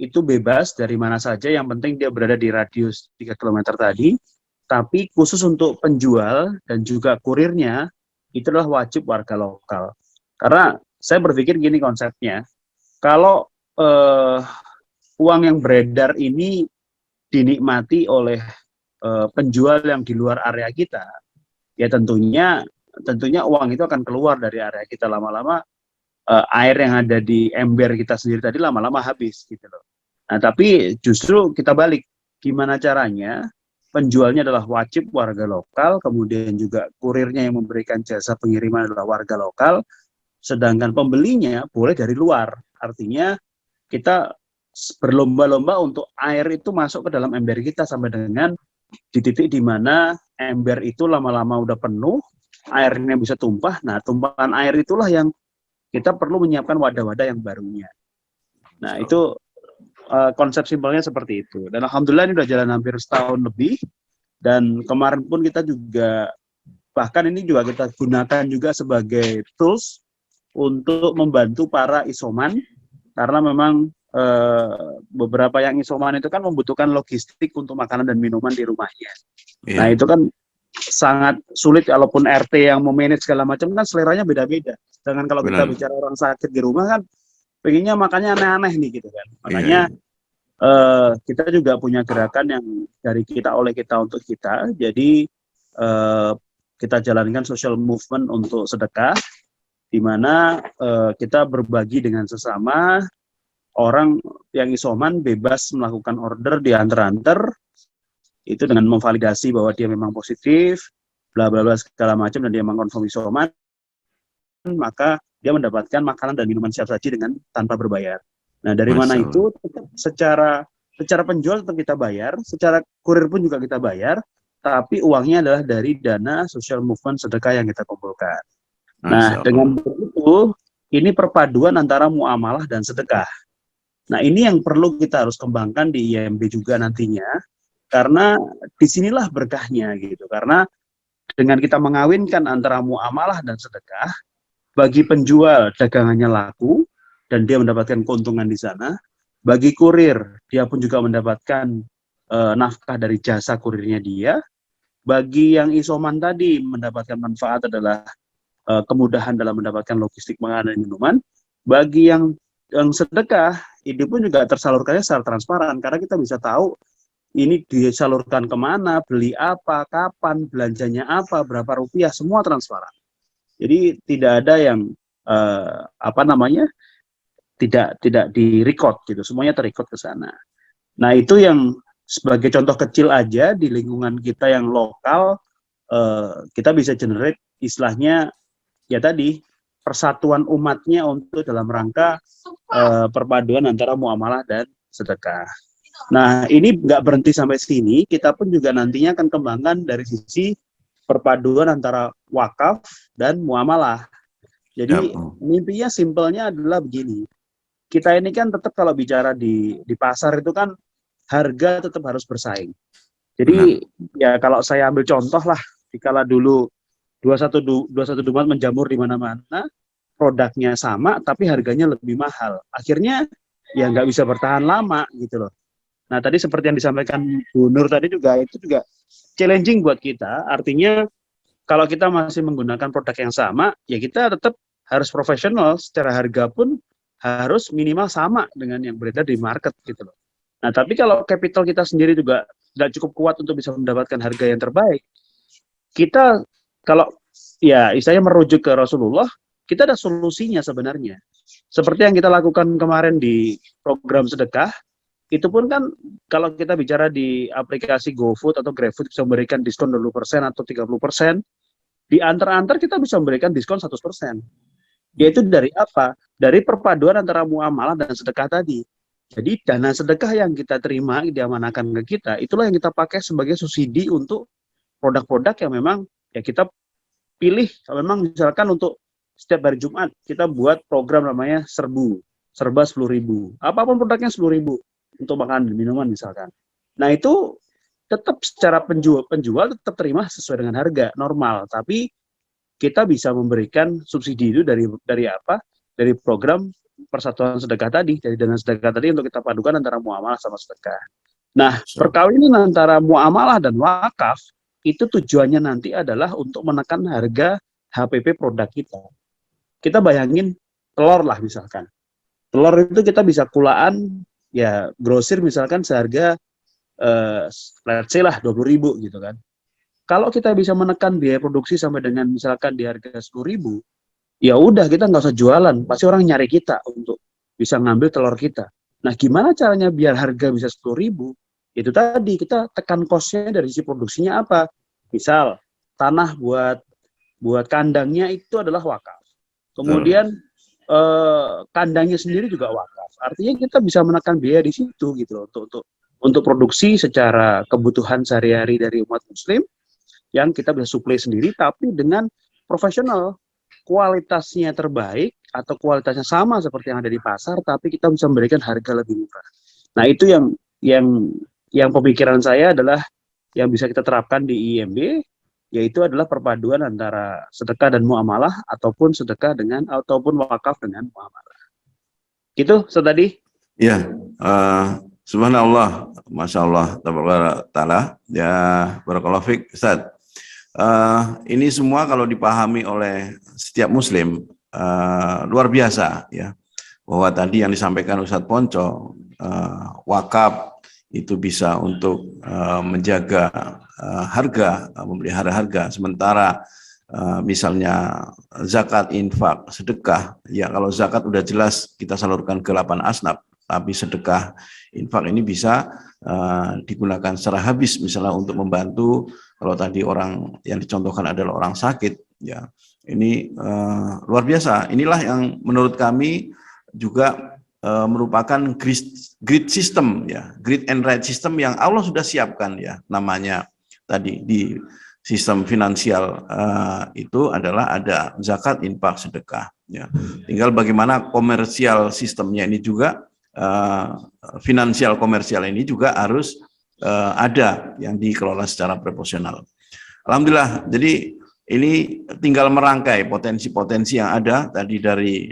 itu bebas dari mana saja, yang penting dia berada di radius 3 km tadi. Tapi khusus untuk penjual dan juga kurirnya, itu adalah wajib warga lokal. Karena saya berpikir gini konsepnya, kalau uang yang beredar ini dinikmati oleh penjual yang di luar area kita, ya tentunya uang itu akan keluar dari area kita lama-lama. Air yang ada di ember kita sendiri tadi lama-lama habis gitu loh. Nah, tapi justru kita balik, gimana caranya penjualnya adalah wajib warga lokal, kemudian juga kurirnya yang memberikan jasa pengiriman adalah warga lokal, sedangkan pembelinya boleh dari luar. Artinya kita berlomba-lomba untuk air itu masuk ke dalam ember kita sampai dengan di titik di mana ember itu lama-lama udah penuh, airnya bisa tumpah. Nah, tumpahan air itulah yang kita perlu menyiapkan wadah-wadah yang barunya. Nah, itu konsep simpelnya seperti itu. Dan alhamdulillah ini udah jalan hampir setahun lebih. Dan kemarin pun kita juga, bahkan ini juga kita gunakan juga sebagai tools untuk membantu para isoman. Karena memang beberapa yang isoman itu kan membutuhkan logistik untuk makanan dan minuman di rumahnya. Yeah. Nah, itu kan sangat sulit, walaupun RT yang memanage segala macam kan seleranya beda-beda. Sedangkan kalau kita bicara orang sakit di rumah kan pengennya makannya aneh-aneh nih gitu kan. Makanya kita juga punya gerakan yang dari kita oleh kita untuk kita. Jadi kita jalankan social movement untuk sedekah, di mana kita berbagi dengan sesama orang yang isoman, bebas melakukan order di antar-antar. Itu dengan memvalidasi bahwa dia memang positif, bla bla bla segala macam, dan dia memang konfirm isoman, maka dia mendapatkan makanan dan minuman siap saji dengan tanpa berbayar. Nah, dari mana itu secara penjual tetap kita bayar, secara kurir pun juga kita bayar, tapi uangnya adalah dari dana social movement sedekah yang kita kumpulkan. Nah, dengan begitu ini perpaduan antara muamalah dan sedekah. Nah, ini yang perlu kita harus kembangkan di IMB juga nantinya. Karena disinilah berkahnya gitu. Karena dengan kita mengawinkan antara muamalah dan sedekah, bagi penjual dagangannya laku dan dia mendapatkan keuntungan di sana. Bagi kurir, dia pun juga mendapatkan nafkah dari jasa kurirnya dia. Bagi yang isoman tadi mendapatkan manfaat adalah kemudahan dalam mendapatkan logistik makanan dan minuman. Bagi yang sedekah, ini pun juga tersalurkannya secara transparan karena kita bisa tahu ini disalurkan kemana, beli apa, kapan, belanjanya apa, berapa rupiah, semua transparan. Jadi tidak ada yang tidak di-record gitu, semuanya ter-record ke sana. Nah, itu yang sebagai contoh kecil aja di lingkungan kita yang lokal, kita bisa generate istilahnya ya tadi persatuan umatnya untuk dalam rangka perpaduan antara muamalah dan sedekah. Nah, ini nggak berhenti sampai sini, kita pun juga nantinya akan kembangkan dari sisi perpaduan antara wakaf dan muamalah. Jadi mimpinya simpelnya adalah begini, kita ini kan tetap kalau bicara di pasar itu kan harga tetap harus bersaing. Jadi ya kalau saya ambil contoh lah, dikala dulu 21 Dumat menjamur di mana-mana, produknya sama tapi harganya lebih mahal. Akhirnya ya nggak bisa bertahan lama gitu loh. Nah, tadi seperti yang disampaikan Bu Nur tadi juga, itu juga challenging buat kita. Artinya, kalau kita masih menggunakan produk yang sama, ya kita tetap harus profesional, secara harga pun harus minimal sama dengan yang beredar di market gitu loh. Nah, tapi kalau capital kita sendiri juga tidak cukup kuat untuk bisa mendapatkan harga yang terbaik, kita kalau ya istilahnya merujuk ke Rasulullah, kita ada solusinya sebenarnya. Seperti yang kita lakukan kemarin di program sedekah, itu pun kan kalau kita bicara di aplikasi GoFood atau GrabFood bisa memberikan diskon 20% atau 30%, di antar-antar kita bisa memberikan diskon 100%. Yaitu dari apa? Dari perpaduan antara muamalah dan sedekah tadi. Jadi dana sedekah yang kita terima, diamanahkan ke kita, itulah yang kita pakai sebagai subsidi untuk produk-produk yang memang ya kita pilih. Memang misalkan untuk setiap hari Jumat kita buat program namanya serba 10.000. Apapun produknya 10.000 untuk makanan dan minuman misalkan. Nah, itu tetap secara penjual tetap terima sesuai dengan harga normal, tapi kita bisa memberikan subsidi itu dari apa? Dari program persatuan sedekah tadi, dari dana sedekah tadi untuk kita padukan antara muamalah sama sedekah. Nah, perkawinan antara muamalah dan wakaf itu tujuannya nanti adalah untuk menekan harga HPP produk kita. Kita bayangin telur lah misalkan. Telur itu kita bisa kulaan, ya grosir misalkan seharga let's say lah 20.000 gitu kan. Kalau kita bisa menekan biaya produksi sampai dengan misalkan di harga 10.000, ya udah kita nggak usah jualan, pasti orang nyari kita untuk bisa ngambil telur kita. Nah, gimana caranya biar harga bisa 10.000? Itu tadi kita tekan cost-nya dari sisi produksinya apa? Misal tanah buat kandangnya itu adalah wakaf. Kemudian kandangnya sendiri juga wakaf. Artinya kita bisa menekan biaya di situ gitu loh untuk produksi secara kebutuhan sehari-hari dari umat muslim yang kita bisa suplai sendiri tapi dengan profesional, kualitasnya terbaik atau kualitasnya sama seperti yang ada di pasar tapi kita bisa memberikan harga lebih murah. Nah, itu yang pemikiran saya adalah yang bisa kita terapkan di IMB, yaitu adalah perpaduan antara sedekah dan muamalah ataupun sedekah dengan ataupun wakaf dengan muamalah. Gitu tadi. Ya, subhanallah, masya Allah, taala, ya, barakallahu fiik, Ustaz. Ini semua kalau dipahami oleh setiap Muslim luar biasa, ya. Bahwa tadi yang disampaikan Ustaz Ponco, wakaf itu bisa untuk menjaga harga, memelihara harga. Sementara misalnya zakat, infak, sedekah, ya kalau zakat udah jelas kita salurkan ke 8 asnaf. Tapi sedekah, infak ini bisa digunakan secara habis, misalnya untuk membantu. Kalau tadi orang yang dicontohkan adalah orang sakit, ya ini luar biasa. Inilah yang menurut kami juga merupakan grid system, ya, grid and right system yang Allah sudah siapkan, ya, namanya tadi di sistem finansial itu adalah ada zakat, infak, sedekah. Ya. Tinggal bagaimana komersial sistemnya ini juga. Finansial komersial ini juga harus ada yang dikelola secara proporsional. Alhamdulillah, jadi ini tinggal merangkai potensi-potensi yang ada tadi dari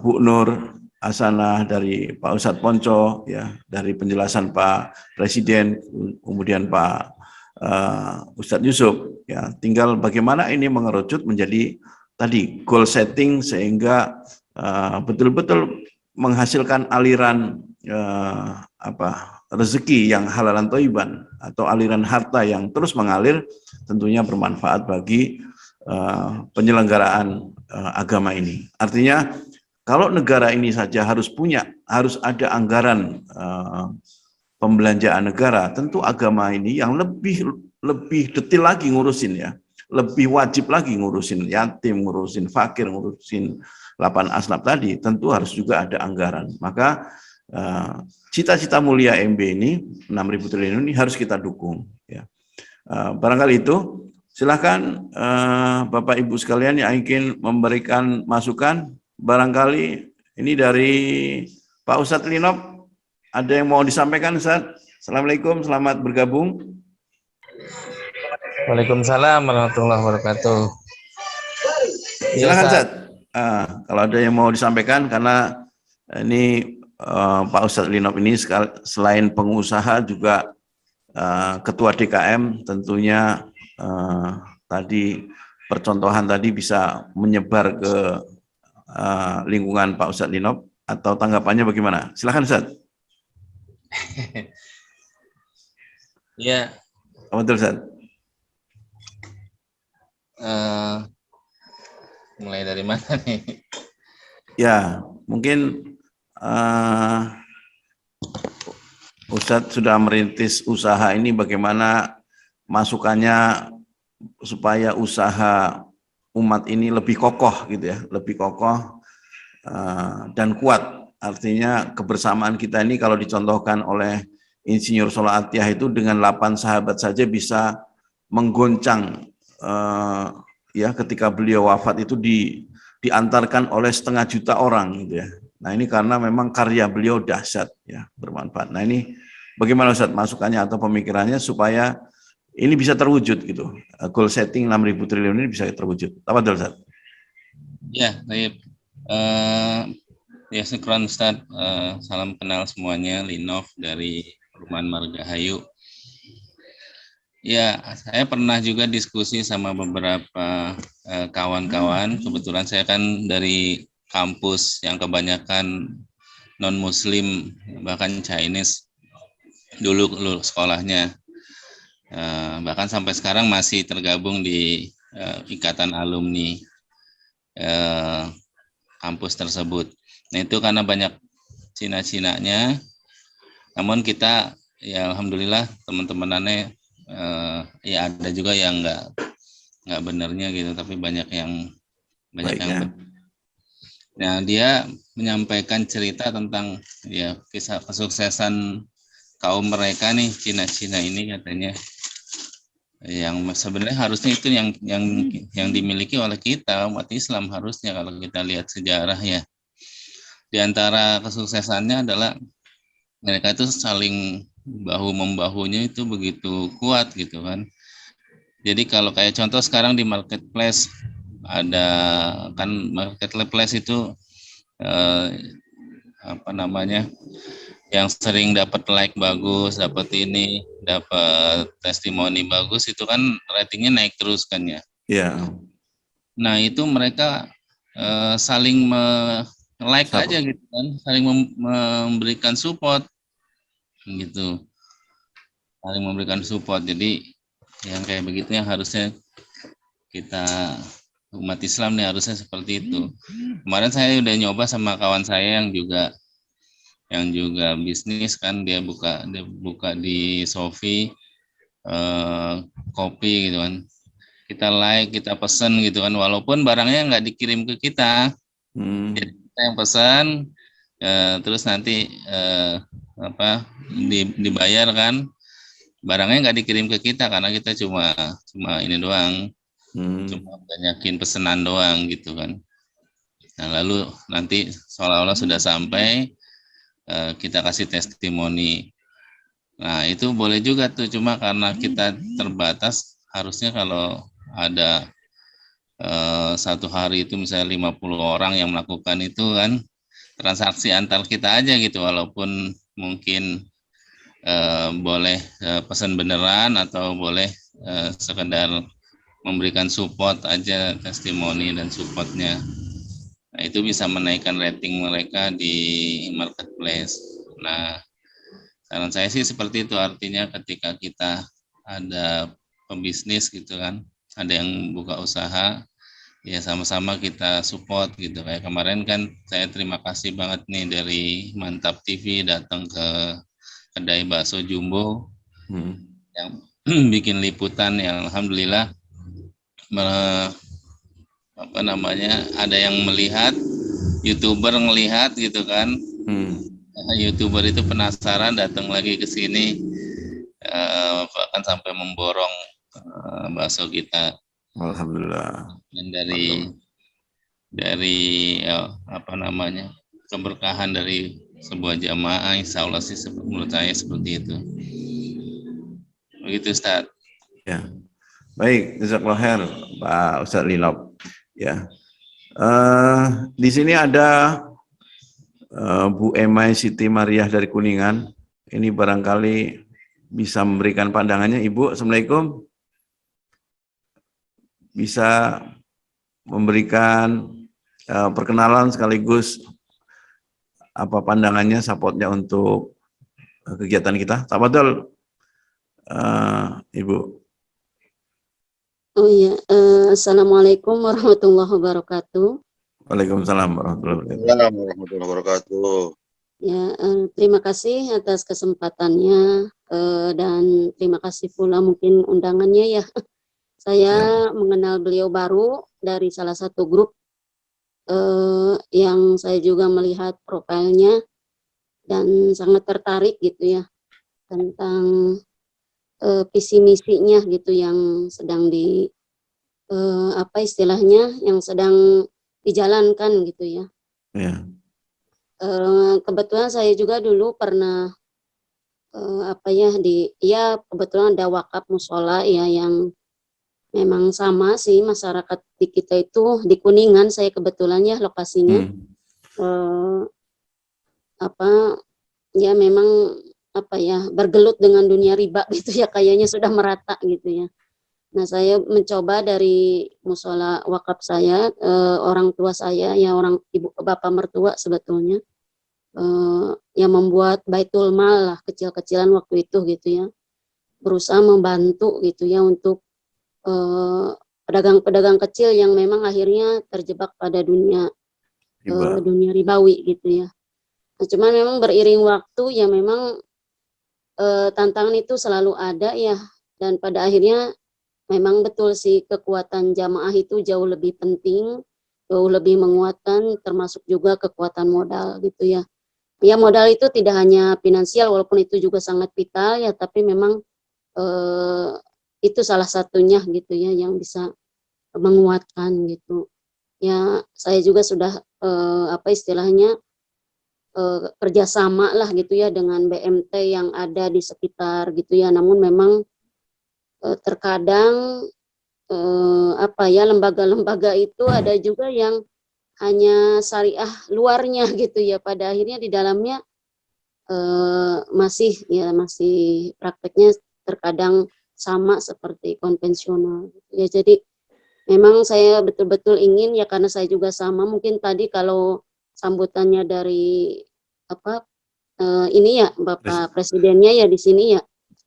Bu Nur Hasanah, dari Pak Ustadz Ponco, ya, dari penjelasan Pak Presiden, kemudian Pak Ustadz Yusuf, ya, tinggal bagaimana ini mengerucut menjadi tadi goal setting sehingga betul-betul menghasilkan aliran rezeki yang halalan thayyiban atau aliran harta yang terus mengalir, tentunya bermanfaat bagi penyelenggaraan agama ini. Artinya kalau negara ini saja harus ada anggaran pembelanjaan negara, tentu agama ini yang lebih detail lagi ngurusin, ya, lebih wajib lagi ngurusin yatim, ngurusin fakir, ngurusin 8 asnaf tadi, tentu harus juga ada anggaran. Maka cita-cita mulia MB ini 6.000 triliun ini harus kita dukung, ya. Barangkali itu, silakan Bapak Ibu sekalian yang ingin memberikan masukan. Barangkali ini dari Pak Ustadz Linop, ada yang mau disampaikan, Ustadz? Assalamualaikum, selamat bergabung. Waalaikumsalam warahmatullahi wabarakatuh. Silakan, Ustadz. Kalau ada yang mau disampaikan, karena ini Pak Ustadz Linop ini selain pengusaha juga ketua DKM, tentunya tadi percontohan tadi bisa menyebar ke lingkungan Pak Ustadz Linop, atau tanggapannya bagaimana? Silakan, Ustadz. Ya. Betul, Ustadz. Mulai dari mana nih? Ya, mungkin Ustadz sudah merintis usaha ini, bagaimana masukannya supaya usaha umat ini lebih kokoh, gitu ya, lebih kokoh dan kuat. Artinya kebersamaan kita ini kalau dicontohkan oleh Insinyur Sholah Atiyah itu dengan 8 sahabat saja bisa menggoncang, ya, ketika beliau wafat itu diantarkan oleh 500 juta orang, gitu ya. Nah, ini karena memang karya beliau dahsyat, ya, bermanfaat. Nah, ini bagaimana Ustadz masukannya atau pemikirannya supaya ini bisa terwujud, gitu. Goal setting 6.000 triliun ini bisa terwujud. Tafadhol, Ustadz. Ya, baik. Ya, syukron Ustaz. Salam kenal semuanya, Linov dari Perumahan Margahayu. Ya, saya pernah juga diskusi sama beberapa kawan-kawan. Kebetulan saya kan dari kampus yang kebanyakan non-Muslim, bahkan Chinese dulu sekolahnya. Bahkan sampai sekarang masih tergabung di ikatan alumni kampus tersebut. Nah, itu karena banyak Cina-Cinanya. Namun kita, ya alhamdulillah teman-temanannya ya ada juga yang nggak benernya gitu, tapi banyak yang benar. Nah, dia menyampaikan cerita tentang ya kisah kesuksesan kaum mereka nih, Cina-Cina ini katanya, yang sebenarnya harusnya itu yang dimiliki oleh kita umat Islam harusnya, kalau kita lihat sejarah ya. Di antara kesuksesannya adalah mereka itu saling bahu membahunya itu begitu kuat gitu kan. Jadi kalau kayak contoh sekarang di marketplace, ada kan marketplace itu apa namanya, yang sering dapat like bagus, dapat testimoni bagus, itu kan ratingnya naik terus kan ya. Iya. Nah, itu mereka saling like aja gitu kan, saling memberikan support gitu, saling memberikan support. Jadi yang kayak begitu yang harusnya kita umat Islam nih harusnya seperti itu. Kemarin saya udah nyoba sama kawan saya yang juga bisnis kan, dia buka di Shopee kopi gitu kan. Kita like, kita pesen gitu kan, walaupun barangnya nggak dikirim ke kita. Jadi kita yang pesan, terus nanti dibayar kan, barangnya nggak dikirim ke kita karena kita cuma ini doang, cuma banyakin pesanan doang gitu kan. Nah, lalu nanti seolah-olah sudah sampai, kita kasih testimoni. Nah, itu boleh juga tuh, cuma karena kita terbatas, harusnya kalau ada satu hari itu misalnya 50 orang yang melakukan itu kan, transaksi antar kita aja gitu, walaupun mungkin boleh pesan beneran atau boleh sekedar memberikan support aja, testimoni dan supportnya. Nah, itu bisa menaikkan rating mereka di marketplace. Nah, saran saya sih seperti itu, artinya ketika kita ada pembisnis gitu kan, ada yang buka usaha, ya sama-sama kita support gitu. Kayak kemarin kan saya terima kasih banget nih dari Mantap TV datang ke kedai bakso Jumbo yang bikin liputan, yang alhamdulillah ada yang melihat, YouTuber ngelihat gitu kan. YouTuber itu penasaran, datang lagi ke sini, bahkan sampai memborong bakso kita. Alhamdulillah. Dan dari keberkahan dari sebuah jamaah, insya Allah sih menurut saya seperti itu. Begitu Ustaz. Ya. Baik, jazakallahu khair Pak Ustaz Linov. Ya. Di sini ada Bu Emai Siti Mariah dari Kuningan. Ini barangkali bisa memberikan pandangannya. Ibu, Assalamualaikum. Bisa memberikan perkenalan sekaligus apa pandangannya, supportnya untuk kegiatan kita. Tafadhol, Ibu. Oh iya, Assalamualaikum warahmatullahi wabarakatuh. Waalaikumsalam warahmatullahi wabarakatuh. Ya, terima kasih atas kesempatannya dan terima kasih pula mungkin undangannya ya. Saya mengenal beliau baru dari salah satu grup yang saya juga melihat profilnya dan sangat tertarik gitu ya tentang visi misinya gitu yang sedang apa istilahnya yang sedang dijalankan gitu ya. Kebetulan saya juga dulu pernah kebetulan ada wakaf musola ya yang memang sama sih masyarakat di kita itu di Kuningan, saya kebetulan ya lokasinya. Ya memang bergelut dengan dunia riba gitu ya, kayaknya sudah merata gitu ya. Nah, saya mencoba dari musola wakaf saya, orang tua saya ya, orang ibu bapak mertua sebetulnya, yang membuat baitul mal lah kecil-kecilan waktu itu gitu ya, berusaha membantu gitu ya untuk pedagang-pedagang kecil yang memang akhirnya terjebak pada dunia dunia ribawi gitu ya. Nah, cuman memang beriring waktu ya memang tantangan itu selalu ada ya, dan pada akhirnya memang betul sih kekuatan jamaah itu jauh lebih penting, jauh lebih menguatkan, termasuk juga kekuatan modal gitu ya. Ya modal itu tidak hanya finansial walaupun itu juga sangat vital ya, tapi memang itu salah satunya gitu ya yang bisa menguatkan gitu. Ya saya juga sudah istilahnya kerjasama lah gitu ya dengan BMT yang ada di sekitar gitu ya, namun memang terkadang lembaga-lembaga itu ada juga yang hanya syariah luarnya gitu ya, pada akhirnya di dalamnya masih prakteknya terkadang sama seperti konvensional gitu ya. Jadi memang saya betul-betul ingin ya, karena saya juga sama, mungkin tadi kalau sambutannya dari ini ya Bapak Presidennya ya di sini ya,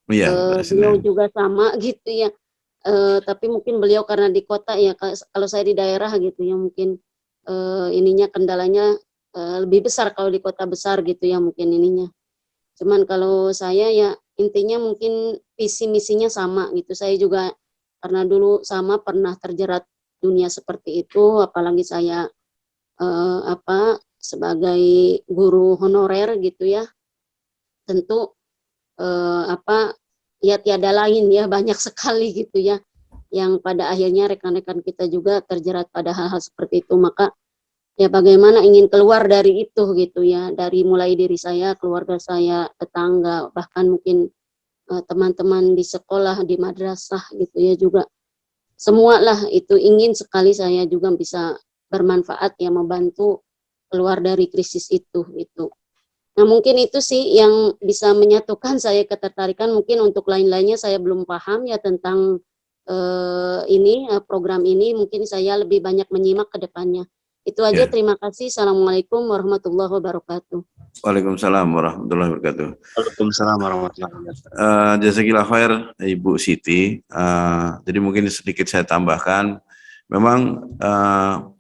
beliau juga sama gitu ya. Tapi mungkin beliau karena di kota ya, kalau saya di daerah gitu ya, mungkin ininya kendalanya lebih besar kalau di kota besar gitu ya mungkin ininya. Cuman kalau saya ya intinya mungkin visi misinya sama gitu. Saya juga karena dulu sama pernah terjerat dunia seperti itu, apalagi saya sebagai guru honorer gitu ya, tentu ya tiada lain ya, banyak sekali gitu ya yang pada akhirnya rekan-rekan kita juga terjerat pada hal-hal seperti itu. Maka ya bagaimana ingin keluar dari itu gitu ya, dari mulai diri saya, keluarga saya, tetangga, bahkan mungkin teman-teman di sekolah, di madrasah gitu ya juga, semua lah itu ingin sekali saya juga bisa bermanfaat ya, membantu keluar dari krisis itu gitu. Nah mungkin itu sih yang bisa menyatukan saya ketertarikan. Mungkin untuk lain-lainnya saya belum paham ya tentang program ini, mungkin saya lebih banyak menyimak ke depannya. Itu aja, terima kasih. Assalamualaikum warahmatullahi wabarakatuh. Waalaikumsalam warahmatullahi wabarakatuh. Waalaikumsalam warahmatullahi wabarakatuh. Jazakillah khair Ibu Siti. Jadi mungkin sedikit saya tambahkan, memang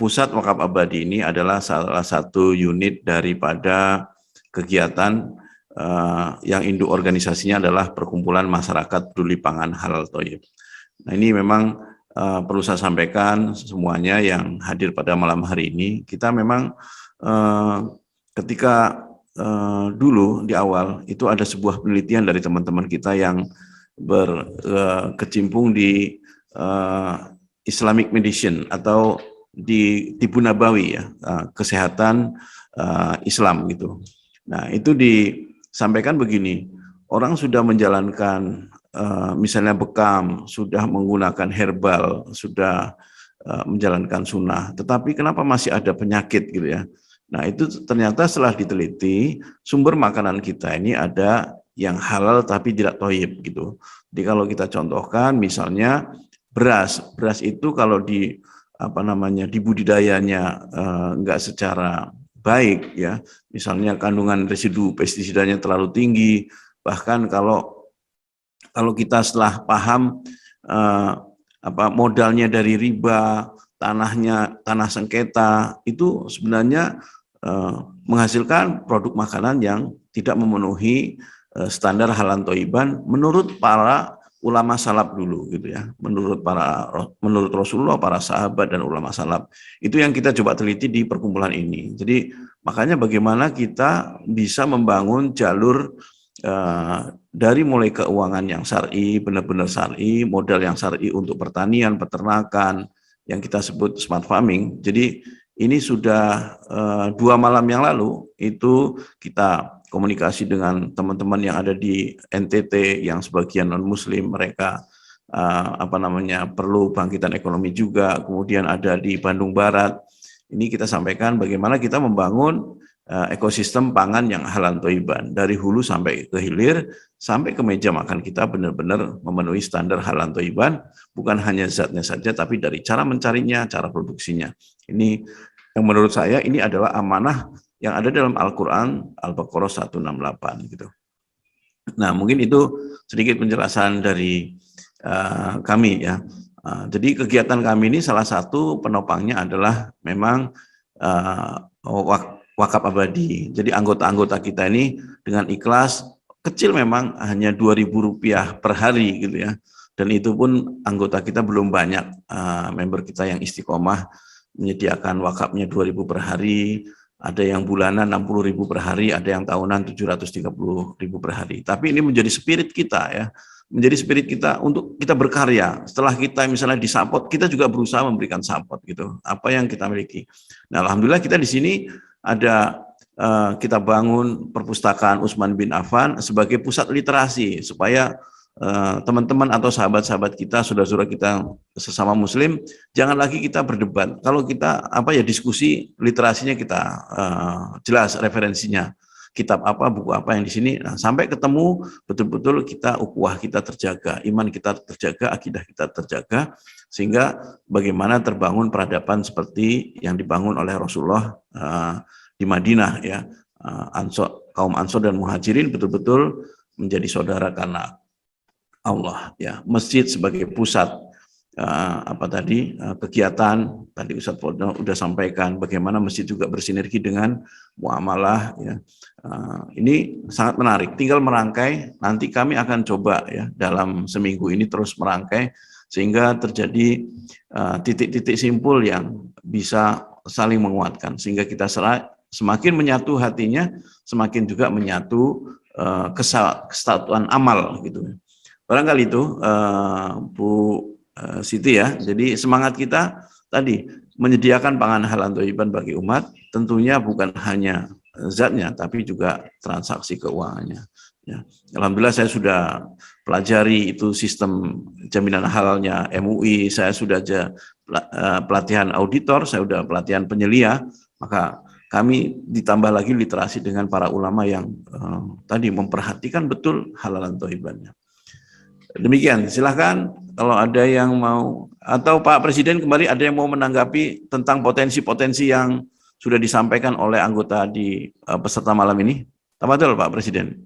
Pusat Wakaf Abadi ini adalah salah satu unit daripada kegiatan yang induk organisasinya adalah Perkumpulan Masyarakat Peduli Pangan Halal Thayyib. Nah ini memang perlu saya sampaikan semuanya yang hadir pada malam hari ini. Kita memang ketika dulu di awal itu ada sebuah penelitian dari teman-teman kita yang berkecimpung di Islamic Medicine atau di Tibu Nabawi ya, kesehatan Islam gitu. Nah itu disampaikan begini, orang sudah menjalankan misalnya bekam, sudah menggunakan herbal, sudah menjalankan sunnah, tetapi kenapa masih ada penyakit gitu ya. Nah itu ternyata setelah diteliti, sumber makanan kita ini ada yang halal tapi tidak thayyib gitu. Jadi kalau kita contohkan misalnya beras itu kalau di budidayanya enggak secara baik ya, misalnya kandungan residu pestisidanya terlalu tinggi, bahkan kalau kita setelah paham modalnya dari riba, tanah sengketa, itu sebenarnya menghasilkan produk makanan yang tidak memenuhi standar halal thayyiban menurut para ulama salaf dulu gitu ya, menurut Rasulullah, para sahabat dan ulama salaf. Itu yang kita coba teliti di perkumpulan ini. Jadi makanya bagaimana kita bisa membangun jalur dari mulai keuangan yang syar'i, benar-benar syar'i, modal yang syar'i untuk pertanian, peternakan, yang kita sebut smart farming. Jadi ini sudah 2 malam yang lalu itu kita komunikasi dengan teman-teman yang ada di NTT yang sebagian non-muslim, mereka perlu bangkitan ekonomi juga, kemudian ada di Bandung Barat. Ini kita sampaikan bagaimana kita membangun ekosistem pangan yang halal thayyiban dari hulu sampai ke hilir, sampai ke meja makan kita benar-benar memenuhi standar halal thayyiban, bukan hanya zatnya saja, tapi dari cara mencarinya, cara produksinya. Ini yang menurut saya ini adalah amanah yang ada dalam Al-Quran, Al-Baqarah 168 gitu. Nah, mungkin itu sedikit penjelasan dari kami ya. Jadi kegiatan kami ini salah satu penopangnya adalah memang wakaf abadi. Jadi anggota-anggota kita ini dengan ikhlas, kecil memang hanya Rp2.000 per hari gitu ya. Dan itu pun anggota kita belum banyak, member kita yang istiqomah menyediakan wakafnya 2.000 per hari, ada yang bulanan 60.000 per hari, ada yang tahunan 730.000 per hari. Tapi ini menjadi spirit kita ya, menjadi spirit kita untuk kita berkarya. Setelah kita misalnya disupport, kita juga berusaha memberikan support gitu, apa yang kita miliki. Nah, alhamdulillah kita di sini ada kita bangun perpustakaan Utsman bin Affan sebagai pusat literasi supaya teman-teman atau sahabat-sahabat kita, saudara-saudara kita sesama muslim, jangan lagi kita berdebat. Kalau kita diskusi, literasinya kita jelas referensinya, kitab apa, buku apa yang di sini. Nah, sampai ketemu betul-betul kita ukhuwah kita terjaga, iman kita terjaga, akidah kita terjaga, sehingga bagaimana terbangun peradaban seperti yang dibangun oleh Rasulullah di Madinah ya. Kaum Ansor dan Muhajirin betul-betul menjadi saudara karena Allah ya. Masjid sebagai pusat kegiatan, tadi Ustadz Fadl sudah sampaikan bagaimana masjid juga bersinergi dengan muamalah ya. Ini sangat menarik, tinggal merangkai. Nanti kami akan coba ya dalam seminggu ini terus merangkai sehingga terjadi titik-titik simpul yang bisa saling menguatkan, sehingga kita semakin menyatu hatinya, semakin juga menyatu kesatuan amal gitu. Barangkali itu Bu Siti ya. Jadi semangat kita tadi menyediakan pangan halal thayyiban bagi umat, tentunya bukan hanya zatnya tapi juga transaksi keuangannya. Ya. Alhamdulillah saya sudah pelajari itu sistem jaminan halalnya MUI, saya sudah pelatihan auditor, saya sudah pelatihan penyelia, maka kami ditambah lagi literasi dengan para ulama yang tadi memperhatikan betul halalan thayyibannya. Demikian, silahkan kalau ada yang mau, atau Pak Presiden kembali ada yang mau menanggapi tentang potensi-potensi yang sudah disampaikan oleh anggota di peserta malam ini. Tafadhol Pak Presiden.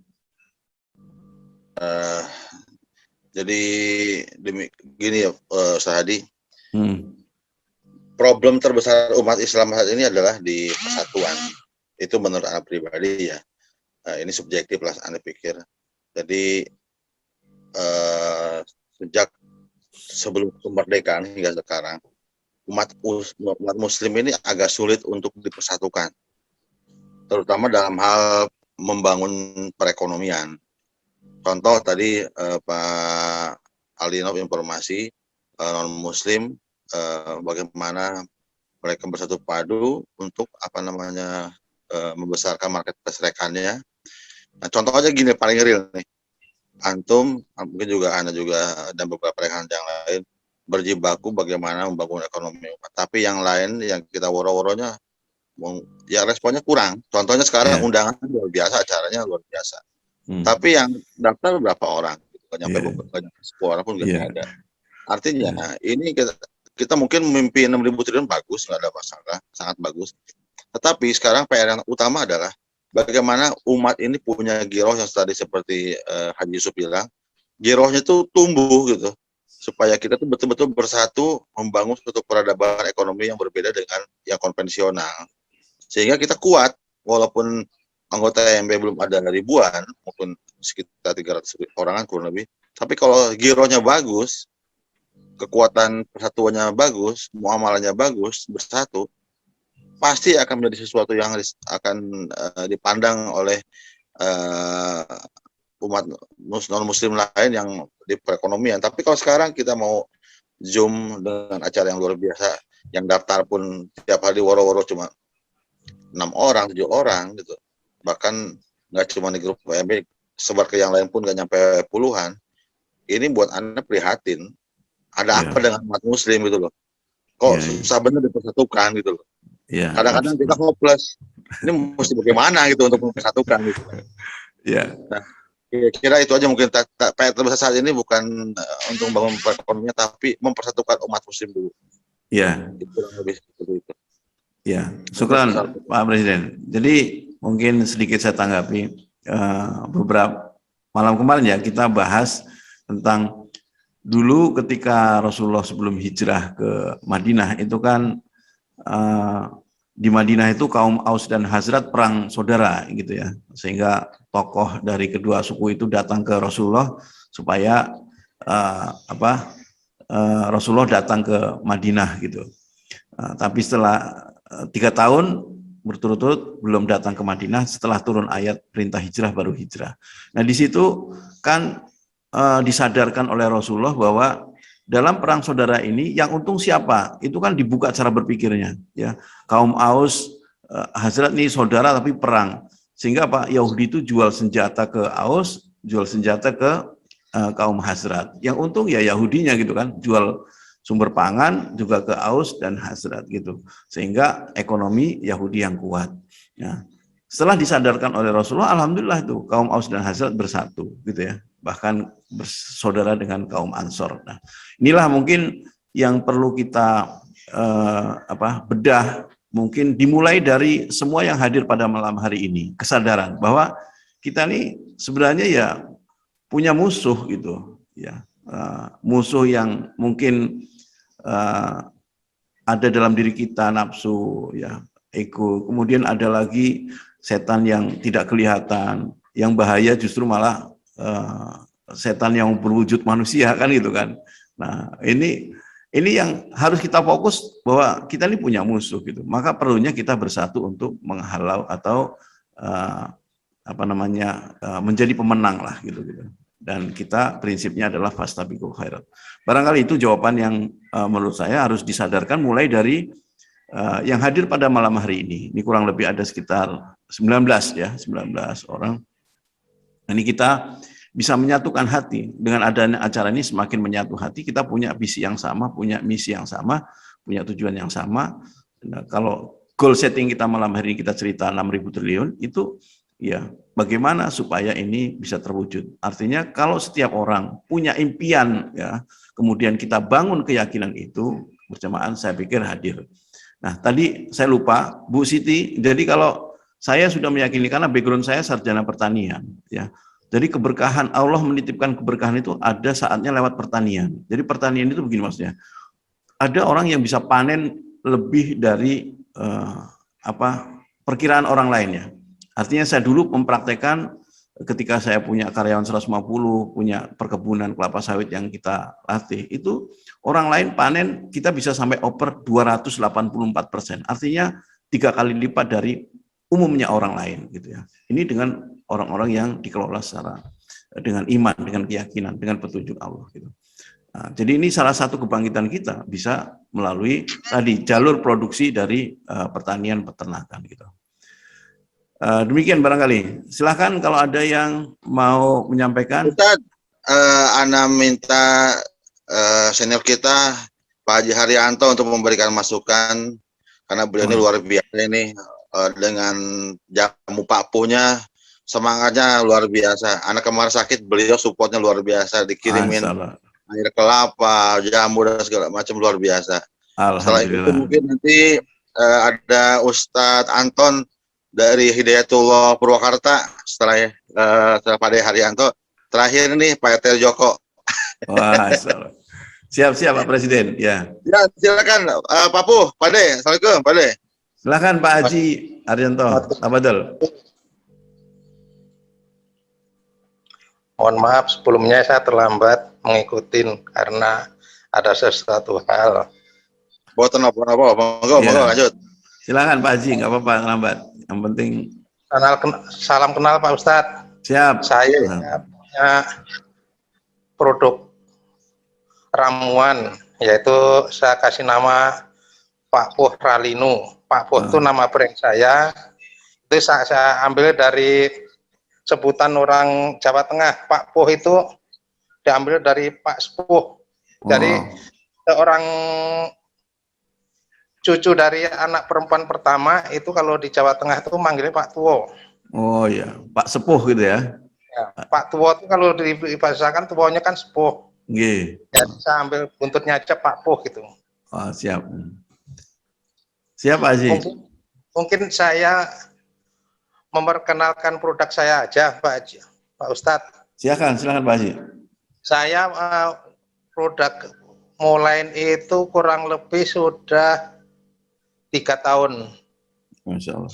Jadi gini ya Ustaz Hadi, problem terbesar umat Islam saat ini adalah di persatuan. Itu menurut Anda pribadi ya. Ini subjektif lah Anda pikir. Jadi sejak sebelum kemerdekaan hingga sekarang, umat muslim ini agak sulit untuk dipersatukan, terutama dalam hal membangun perekonomian. Contoh tadi Pak Aldinov informasi non muslim bagaimana mereka bersatu padu untuk membesarkan market rekannya. Nah, contoh aja gini paling real nih. Antum, mungkin juga Anda juga dan beberapa rekan yang lain berjibaku bagaimana membangun ekonomi umat. Tapi yang lain yang kita woro-woronya, ya responnya kurang. Contohnya sekarang undangan luar biasa, acaranya luar biasa. Tapi yang daftar berapa orang? Gak nyampe 10 orang pun nggak ada. Artinya ini kita mungkin mimpi 6.000 triliun bagus, nggak ada masalah, sangat bagus. Tetapi sekarang PR yang utama adalah bagaimana umat ini punya giroh yang tadi seperti Haji Yusuf bilang, girohnya itu tumbuh gitu, supaya kita tuh betul-betul bersatu membangun suatu peradaban ekonomi yang berbeda dengan yang konvensional, sehingga kita kuat walaupun anggota EMB belum ada ribuan, mungkin sekitar 300 orangan kurang lebih, tapi kalau girohnya bagus, kekuatan persatuannya bagus, muamalahnya bagus, bersatu, pasti akan menjadi sesuatu yang akan dipandang oleh umat non-muslim lain yang di perekonomian. Tapi kalau sekarang kita mau Zoom dengan acara yang luar biasa, yang daftar pun tiap hari woro-woro cuma 6 orang, 7 orang gitu. Bahkan nggak cuma di grup PMB, sebar ke yang lain pun nggak nyampe puluhan. ini buat Anda prihatin. Ada Iya. apa dengan umat muslim gitu loh. Kok Iya, iya. susah benar dipersatukan gitu loh. Iya, Kadang-kadang kita hopeless. Ini mesti bagaimana gitu untuk mempersatukan gitu. Iya. Nah, kira-kira itu aja mungkin PR terbesar saat ini bukan untuk membangun perekonomian tapi mempersatukan umat muslim dulu. Iya. Itu kurang lebih seperti itu. Ya, syukran Pak Presiden. Jadi mungkin sedikit saya tanggapi beberapa malam kemarin ya kita bahas tentang dulu ketika Rasulullah sebelum hijrah ke Madinah itu kan di Madinah itu kaum Aus dan Hazrat perang saudara gitu ya, sehingga tokoh dari kedua suku itu datang ke Rasulullah supaya Rasulullah datang ke Madinah gitu. Tapi setelah 3 tahun berturut-turut belum datang ke Madinah, setelah turun ayat perintah hijrah baru hijrah. Nah di situ kan disadarkan oleh Rasulullah bahwa dalam perang saudara ini yang untung siapa? Itu kan dibuka cara berpikirnya. Ya, kaum Aus, Hazrat nih saudara tapi perang, sehingga Pak Yahudi itu jual senjata ke Aus, jual senjata ke kaum Hazrat. Yang untung ya Yahudinya gitu kan, jual sumber pangan juga ke Aus dan Hazrat gitu, sehingga ekonomi Yahudi yang kuat. Ya. Setelah disadarkan oleh Rasulullah, alhamdulillah itu kaum Aus dan Hazrat bersatu gitu ya, bahkan bersaudara dengan kaum Ansor. Nah, inilah mungkin yang perlu kita bedah, mungkin dimulai dari semua yang hadir pada malam hari ini, kesadaran bahwa kita nih sebenarnya ya punya musuh gitu ya, musuh yang mungkin ada dalam diri kita, nafsu ya, ego, kemudian ada lagi setan yang tidak kelihatan, yang bahaya justru malah setan yang berwujud manusia kan gitu kan. Nah ini yang harus kita fokus bahwa kita ini punya musuh gitu, maka perlunya kita bersatu untuk menghalau atau menjadi pemenang lah gitu. Dan kita prinsipnya adalah fastabiqul khairat. Barangkali itu jawaban yang menurut saya harus disadarkan mulai dari yang hadir pada malam hari ini. Ini kurang lebih ada sekitar 19 orang. Ini kita bisa menyatukan hati. Dengan adanya acara ini semakin menyatu hati, kita punya visi yang sama, punya misi yang sama, punya tujuan yang sama. Nah, kalau goal setting kita malam hari ini kita cerita 6.000 triliun, itu ya bagaimana supaya ini bisa terwujud. Artinya kalau setiap orang punya impian ya, kemudian kita bangun keyakinan itu bersamaan, saya pikir hadir. Nah, tadi saya lupa Bu Siti, jadi kalau saya sudah meyakini karena background saya sarjana pertanian ya. Jadi keberkahan Allah menitipkan keberkahan itu ada saatnya lewat pertanian. Jadi pertanian itu begini maksudnya. Ada orang yang bisa panen lebih dari perkiraan orang lainnya. Artinya saya dulu mempraktekkan ketika saya punya karyawan 150, punya perkebunan kelapa sawit yang kita latih, itu orang lain panen kita bisa sampai oper 284%. Artinya 3 kali lipat dari umumnya orang lain gitu ya. Ini dengan orang-orang yang dikelola secara dengan iman, dengan keyakinan, dengan petunjuk Allah gitu. Nah, jadi ini salah satu kebangkitan kita bisa melalui tadi jalur produksi dari pertanian peternakan gitu. Demikian barangkali. Silahkan kalau ada yang mau menyampaikan. Ustaz, Ana minta senior kita Pak Haji Haryanto untuk memberikan masukan karena beliau ini luar biasa ini dengan jamu Pak Punya, semangatnya luar biasa. Anak kemarin sakit, beliau supportnya luar biasa, dikirimin air kelapa, jamu dan segala macam, luar biasa. Setelah itu mungkin nanti ada Ustadz Anton dari Hidayatullah Purwakarta setelah Pak Haji Haryanto. Terakhir nih Pak RT Joko. Wah, siap Pak Presiden ya. Ya silakan Pak Pu, Pak De, assalamualaikum Pak De. Silakan Pak Haji Haryanto. Tafadhol. Mohon maaf sebelumnya saya terlambat mengikuti karena ada sesuatu hal. Boten apa-apa, monggo lanjut. Silakan Pak Haji, nggak apa-apa terlambat. Yang penting salam kenal Pak Ustadz. Siap. Saya punya produk ramuan, yaitu saya kasih nama Pak Puh Ralinu. Pak Puh itu nama brand saya. Itu saya ambil dari sebutan orang Jawa Tengah. Pak Puh itu diambil dari Pak Sepuh. Jadi seorang cucu dari anak perempuan pertama itu kalau di Jawa Tengah itu manggilnya Pak Tuwo. Oh ya, Pak Sepuh gitu ya. Ya, Pak Tuwo itu kalau dibahasakan tuwonya kan sepuh. Nggih. Jadi saya ambil buntutnya aja Pak Puh gitu. Oh, siap. Siap, Pak Haji. Mungkin saya memperkenalkan produk saya aja, Pak Haji, Pak Ustadz. Silakan Pak Haji. Saya produk mulai itu kurang lebih sudah 3 tahun. Masya Allah.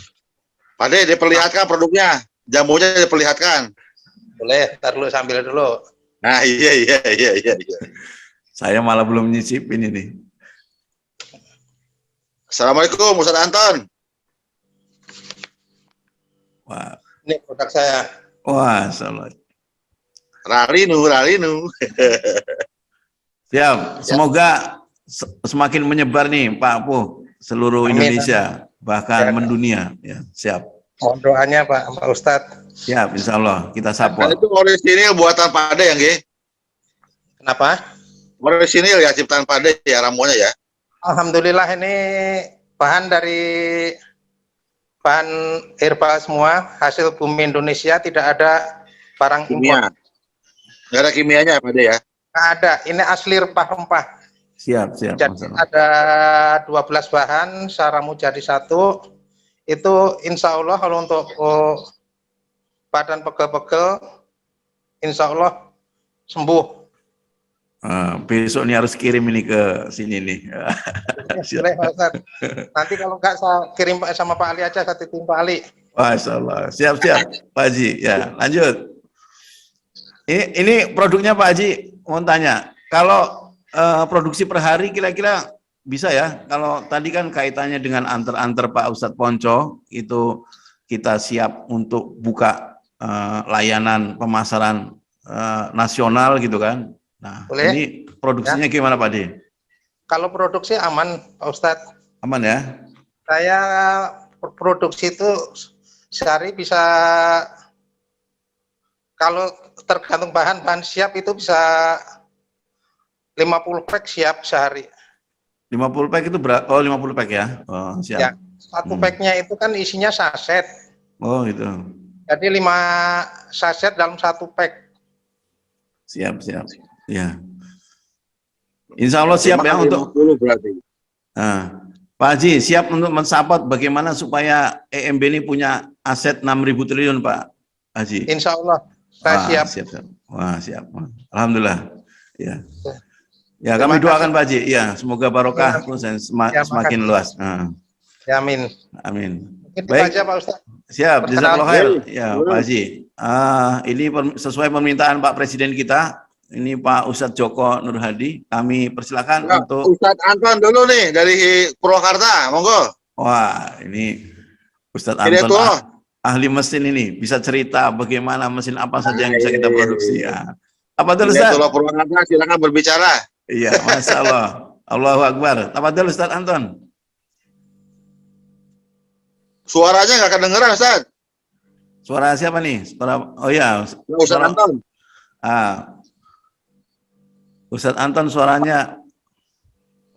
Pak De, diperlihatkan produknya, jamunya diperlihatkan. Boleh, ntar dulu sambil dulu. Nah, iya. Saya malah belum nyicipin ini. Assalamualaikum, Ustaz Anton. Wah. Ini produk saya. Wah, salah. Ralinu. Siap. Semoga semakin menyebar nih Pak Puh seluruh Indonesia, bahkan mendunia. Ya, siap. Mohon doanya Pak Ustadz. Siap, insya Allah kita support. Itu orisinil buatan Pak De yang nggih. Kenapa? Orisinil ya ciptaan Pak De ya ramuannya ya. Alhamdulillah ini bahan herbal semua, hasil bumi Indonesia, tidak ada barang kimia. impor. Nggak ada kimianya Pak De ya? Nggak ada, ini asli rempah-rempah. Siap. Jadi ada 12 bahan, saya ramu jadi 1. Itu insya Allah kalau untuk badan pegel-pegel, insya Allah sembuh. Besok nih harus kirim ini ke sini nih. Boleh, Pak Ustadz. Nanti kalau enggak saya kirim sama Pak Ali aja, saya titipin Pak Ali. Masya Allah. Siap Pak Haji. Ya, lanjut. Ini produknya Pak Haji, mau tanya. Kalau produksi per hari kira-kira bisa ya? Kalau tadi kan kaitannya dengan antar Pak Ustadz Ponco, itu kita siap untuk buka layanan pemasaran nasional gitu kan. Nah, boleh? Ini produksinya ya. Gimana Pak De? Kalau produksi aman Pak Ustadz. Aman ya? Saya produksi itu sehari bisa, kalau tergantung bahan siap itu bisa 50 pack siap sehari. 50 pack itu berapa? Oh, 50 pack ya? Oh, siap. Ya, 1 packnya itu kan isinya saset. Oh, gitu. Jadi 5 saset dalam 1 pack. Siap. Ya. Insya Allah siap ya untuk. Berarti. Nah, Pak Haji siap untuk mensupport bagaimana supaya EMB ini punya aset 6.000 triliun Pak Haji. Insya Allah saya siap. Siap. Wah, siap. Alhamdulillah. Ya. Ya, kami doakan Pak Haji. Ya, semoga barokah terus dan semakin luas. Ya, amin. Baik. Aja, Pak Ustaz. Siap. Jazakallahu khair. Ya, Pak Haji. Ini sesuai permintaan Pak Presiden kita. Ini Pak Ustadz Joko Nur Hadi. Kami persilakan untuk Ustadz Anton dulu nih dari Purwakarta. Monggo. Wah, ini Ustadz Anton ahli mesin ini, bisa cerita bagaimana mesin apa saja yang bisa kita produksi. Ya. Apa dulu Ustaz? Purwakarta, silakan berbicara. Iya, Masya Allah. Allahu Akbar. Apa dulu Ustadz Anton? Suaranya nggak kedengeran Ustaz. Suara siapa nih? Oh ya, Ustadz Anton. Ustadz Anton suaranya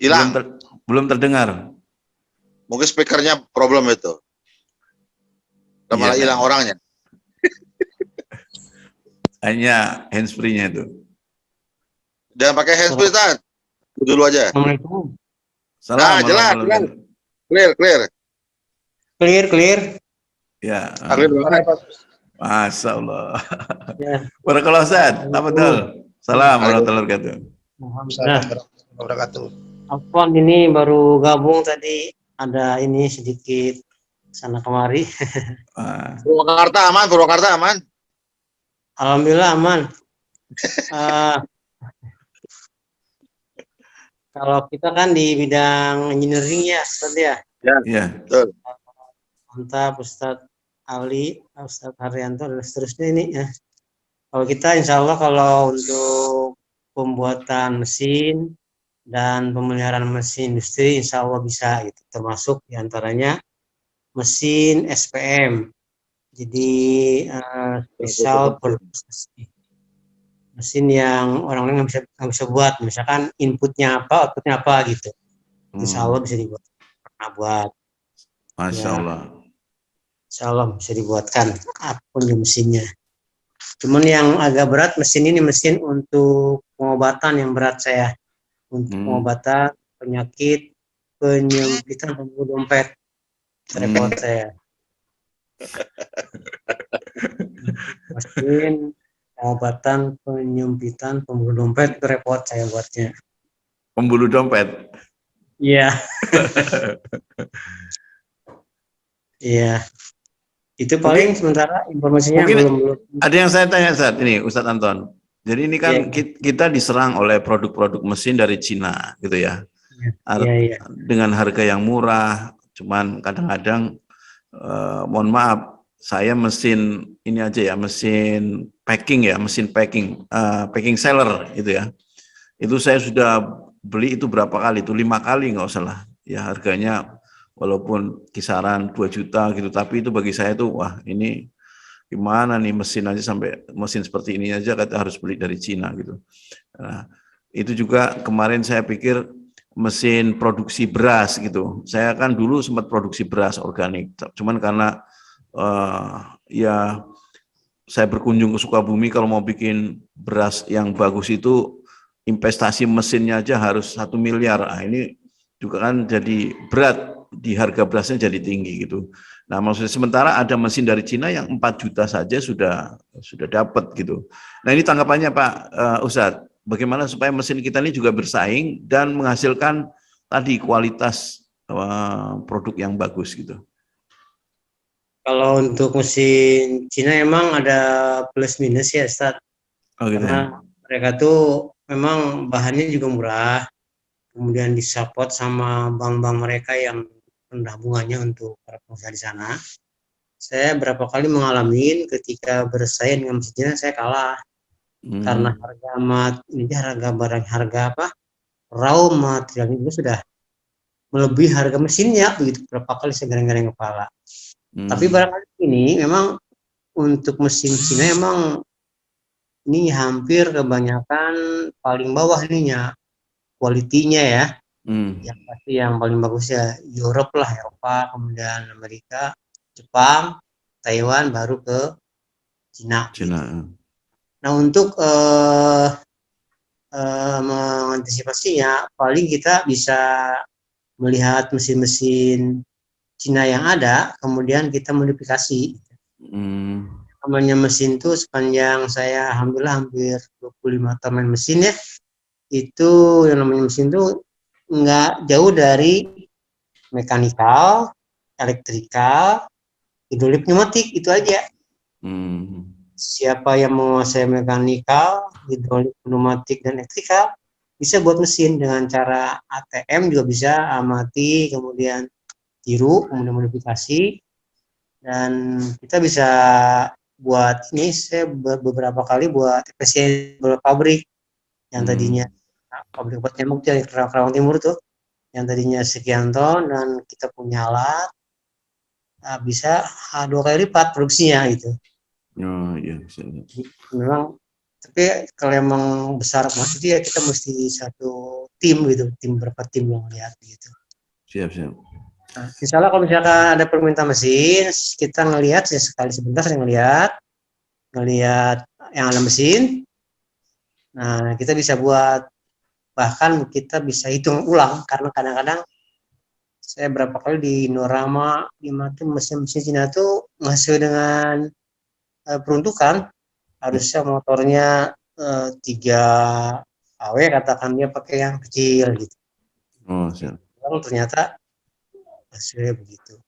hilang. Belum terdengar. Mungkin speakernya problem itu. Malah hilang orangnya. Hanya handsfree-nya itu. Jangan pakai handsfree, Ustaz. Dulu aja. Assalamualaikum. Nah, jelas. Clear. Ya. Masya Allah. Barakallahu Ustaz. Tafadhol. Salam warahmatullahi wabarakatuh. Afwan, ini baru gabung tadi, ada ini sedikit sana kemari. Purwakarta aman? Alhamdulillah aman. Kalau kita kan di bidang engineering ya, Ustaz ya. Ya. Betul. Mantap Ustadz Ali, Ustadz Haryanto dan seterusnya ini ya. Kalau kita insya Allah kalau untuk pembuatan mesin dan pemeliharaan mesin industri insya Allah bisa gitu. Termasuk diantaranya mesin SPM. Jadi spesial produksi mesin yang orang lain nggak bisa buat, misalkan inputnya apa, outputnya apa gitu. Insya Allah bisa dibuat. Pernah buat. Masya Ya, Allah. Insya Allah bisa dibuatkan apapun di mesinnya. Cuman yang agak berat mesin ini mesin untuk pengobatan yang berat saya. Untuk pengobatan penyakit penyempitan pembuluh dompet. Repot saya. Mesin pengobatan penyempitan pembuluh dompet itu repot saya buatnya. Pembuluh dompet? Iya. Iya. Itu paling sementara informasinya belum. Ada yang saya tanya saat ini, Ustadz Anton. Jadi ini kan kita diserang oleh produk-produk mesin dari Cina, gitu ya. Dengan harga yang murah, cuman kadang-kadang, mohon maaf, saya mesin ini aja ya, mesin packing ya, packing seller gitu ya. Itu saya sudah beli itu berapa kali? Itu 5 kali nggak usah lah. Ya harganya walaupun kisaran 2 juta gitu, tapi itu bagi saya tuh wah ini gimana nih mesin aja sampai mesin seperti ini aja kita harus beli dari Cina gitu. Nah, itu juga kemarin saya pikir mesin produksi beras gitu. Saya kan dulu sempat produksi beras organik, cuman karena ya saya berkunjung ke Sukabumi, kalau mau bikin beras yang bagus itu investasi mesinnya aja harus 1 miliar. Nah, ini juga kan jadi berat, di harga berasnya jadi tinggi gitu. Nah, maksudnya sementara ada mesin dari Cina yang 4 juta saja sudah dapat gitu. Nah, ini tanggapannya Pak Ustadz, bagaimana supaya mesin kita ini juga bersaing dan menghasilkan tadi kualitas produk yang bagus gitu. Kalau untuk mesin Cina emang ada plus minus ya Ustadz. Oh, gitu karena mereka tuh memang bahannya juga murah, kemudian disupport sama bank-bank mereka yang rendah bunganya untuk para pengusaha di sana. Saya berapa kali mengalami ketika bersaing dengan mesin Cina saya kalah. Karena harga raw materialnya itu sudah melebihi harga mesinnya begitu. Berapa kali saya gereng-gereng kepala. Tapi barangkali ini memang untuk mesin Cina emang ini hampir kebanyakan paling bawah ininya kualitinya ya. Yang pasti yang paling bagus ya Eropa, kemudian Amerika, Jepang, Taiwan, baru ke Cina. Gitu. Nah untuk mengantisipasinya paling kita bisa melihat mesin-mesin Cina yang ada, kemudian kita modifikasi. Namanya mesin itu sepanjang saya alhamdulillah hampir 25 tahun main mesin ya, itu yang namanya mesin itu nggak jauh dari mekanikal, elektrikal, hidrolik, pneumatik, itu aja. Siapa yang menguasai mekanikal, hidrolik, pneumatik, dan elektrikal bisa buat mesin dengan cara ATM juga bisa, amati, kemudian tiru, kemudian modifikasi, dan kita bisa buat ini. Saya beberapa kali buat efisiensi pabrik yang tadinya pabrik buat nyamuk di Kerawang Timur tuh, yang tadinya sekian ton dan kita punya alat bisa 2 kali lipat produksinya gitu. Oh iya. Memang, tapi kalau emang besar maksudnya kita mesti satu tim gitu, berapa tim yang lihat gitu. Siap. Nah, insya Allah kalau misalkan ada permintaan mesin, kita ngelihat sekali sebentar saya ngelihat yang ada mesin. Nah, kita bisa buat, bahkan kita bisa hitung ulang karena kadang-kadang saya berapa kali di Norama mesin Cina itu ngasih dengan peruntukan harusnya motornya 3 kW, katakan dia pakai yang kecil gitu. Oh, siap. Ternyata hasilnya begitu.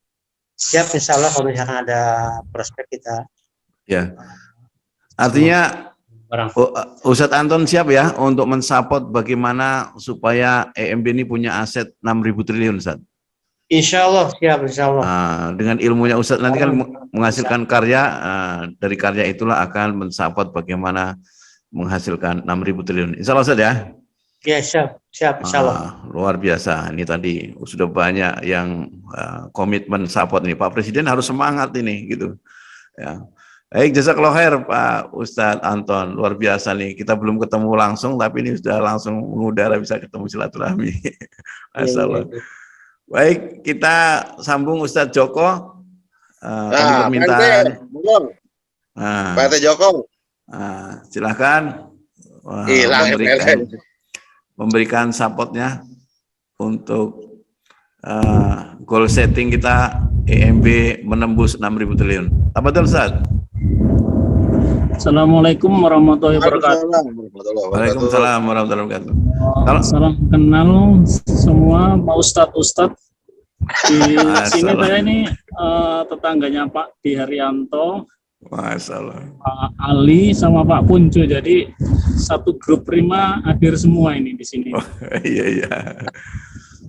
Siap, insya Allah kalau misalkan ada prospek kita. Ya. Artinya Ustadz Anton siap ya untuk mensupport bagaimana supaya EMB ini punya aset 6.000 triliun, Ustadz? Insya Allah siap, insya Allah. Dengan ilmunya Ustadz nanti kan menghasilkan karya, dari karya itulah akan mensupport bagaimana menghasilkan 6.000 triliun. Insya Allah Ustadz ya? Ya, siap, insya Allah. Luar biasa, ini tadi sudah banyak yang komitmen support ini. Pak Presiden harus semangat ini gitu. Ya. Baik, jazakallah khair Pak Ustadz Anton. Luar biasa nih. Kita belum ketemu langsung, tapi ini sudah langsung mengudara bisa ketemu silaturahmi. Masya Allah. Baik, kita sambung Ustadz Joko. Tadi permintaan. Pak Teh Joko. Silakan memberikan supportnya untuk goal setting kita EMB menembus 6.000 triliun. Tafadhol Ustaz. Assalamualaikum warahmatullahi wabarakatuh. Waalaikumsalam warahmatullahi wabarakatuh. Salam kenal semua Pak Ustadz. Di sini saya ini tetangganya Pak Di Haryanto, Pak Ali sama Pak Punjo. Jadi satu grup prima hadir semua ini di sini. Oh, iya.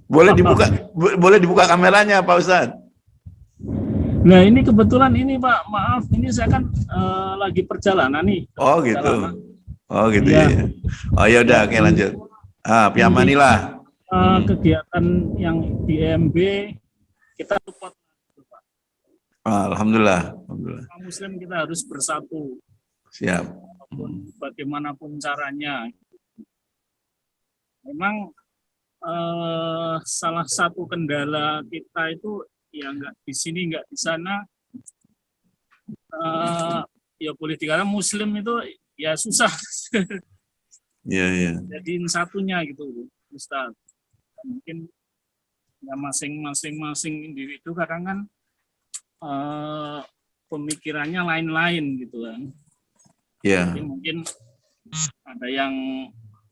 Boleh dibuka kameranya Pak Ustadz. Nah ini kebetulan ini Pak, maaf ini saya kan lagi perjalanan nih. Oh gitu. Oh gitu ya. Oh ya udah, oke lanjut. Piamanilah. Kegiatan yang di EMB kita support Pak. Alhamdulillah. Muslim kita harus bersatu. Siap. Bagaimanapun caranya. Memang salah satu kendala kita itu ya nggak di sini nggak di sana, ya boleh dikatakan Muslim itu ya susah. Iya. Jadiin satunya gitu Ustaz. Mungkin ya masing-masing individu kadang kan pemikirannya lain-lain gitu kan. Iya. Jadi mungkin ada yang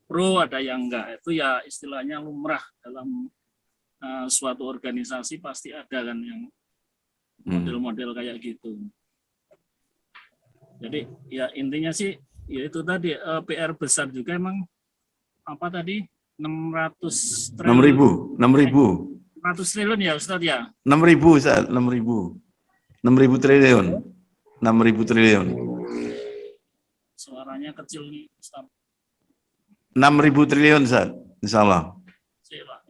pro, ada yang enggak. Itu ya istilahnya lumrah dalam suatu organisasi, pasti ada kan yang model-model kayak gitu. Jadi ya intinya sih ya itu tadi PR besar juga emang apa tadi 600 triliun. 600 triliun ya Ustaz ya. 6.000 Ustaz, 6.000 triliun. 6.000 triliun. Suaranya kecil nih Ustaz. 6.000 triliun Ustaz, insyaallah.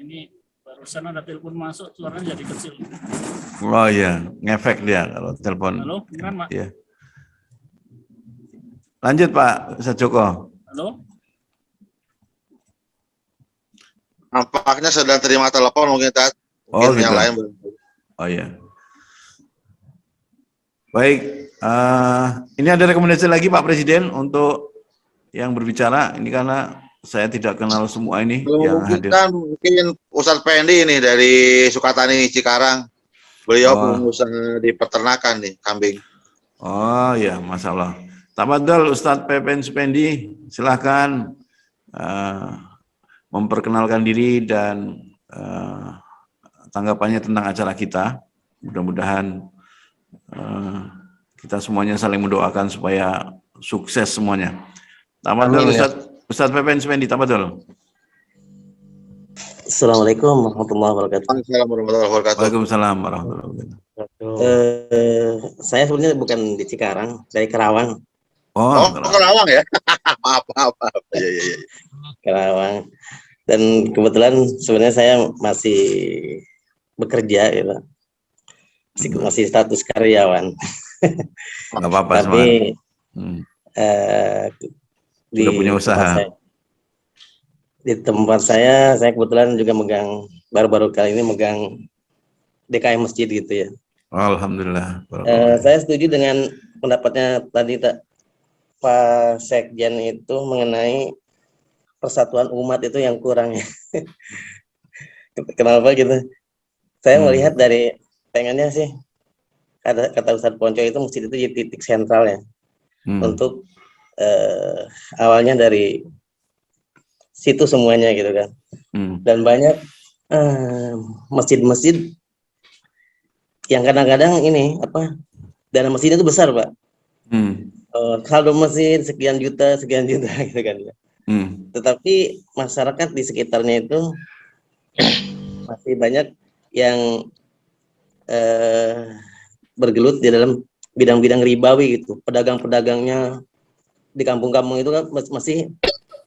Ini barusan ada telepon masuk, suaranya jadi kecil. Oh iya, ngefek dia kalau telepon. Halo, beneran Pak? Iya. Lanjut Pak Ustaz Joko. Halo. Nampaknya sedang terima telepon mungkin Tat. Mungkin gitu. Yang lain. Oh iya. Baik, ini ada rekomendasi lagi Pak Presiden untuk yang berbicara. Ini karena saya tidak kenal semua ini yang hadir. Mungkin Ustadz Pendi ini dari Sukatani Cikarang. Beliau pengusaha di peternakan nih, kambing. Oh ya, masalah. Tafadhol Ustadz Pepen Supendi, silahkan memperkenalkan diri dan tanggapannya tentang acara kita. Mudah-mudahan kita semuanya saling mendoakan supaya sukses semuanya. Tafadhol Ustadz Pepen Supendi, tafadhol. Assalamualaikum warahmatullahi wabarakatuh. Waalaikumsalam warahmatullahi wabarakatuh. Saya sebenarnya bukan di Cikarang, dari Kerawang. Oh Kerawang ya? maaf. Ya. Kerawang. Dan kebetulan sebenarnya saya masih bekerja gitu. Masih status karyawan. Nggak apa-apa. Tapi sudah punya usaha. Di tempat saya kebetulan juga megang, baru-baru kali ini megang DKM masjid gitu ya. Alhamdulillah. Saya setuju dengan pendapatnya tadi Pak Sekjen itu mengenai persatuan umat itu yang kurang ya. Kenapa gitu? Saya melihat dari pengennya sih kata Ustadz Ponco itu masjid itu jadi titik sentral ya untuk awalnya dari situ semuanya gitu kan. Dan banyak masjid-masjid yang kadang-kadang ini dana masjid itu besar Pak. Saldo masjid sekian juta gitu kan. Tetapi masyarakat di sekitarnya itu masih banyak yang bergelut di dalam bidang-bidang ribawi gitu. Pedagang-pedagangnya di kampung-kampung itu kan masih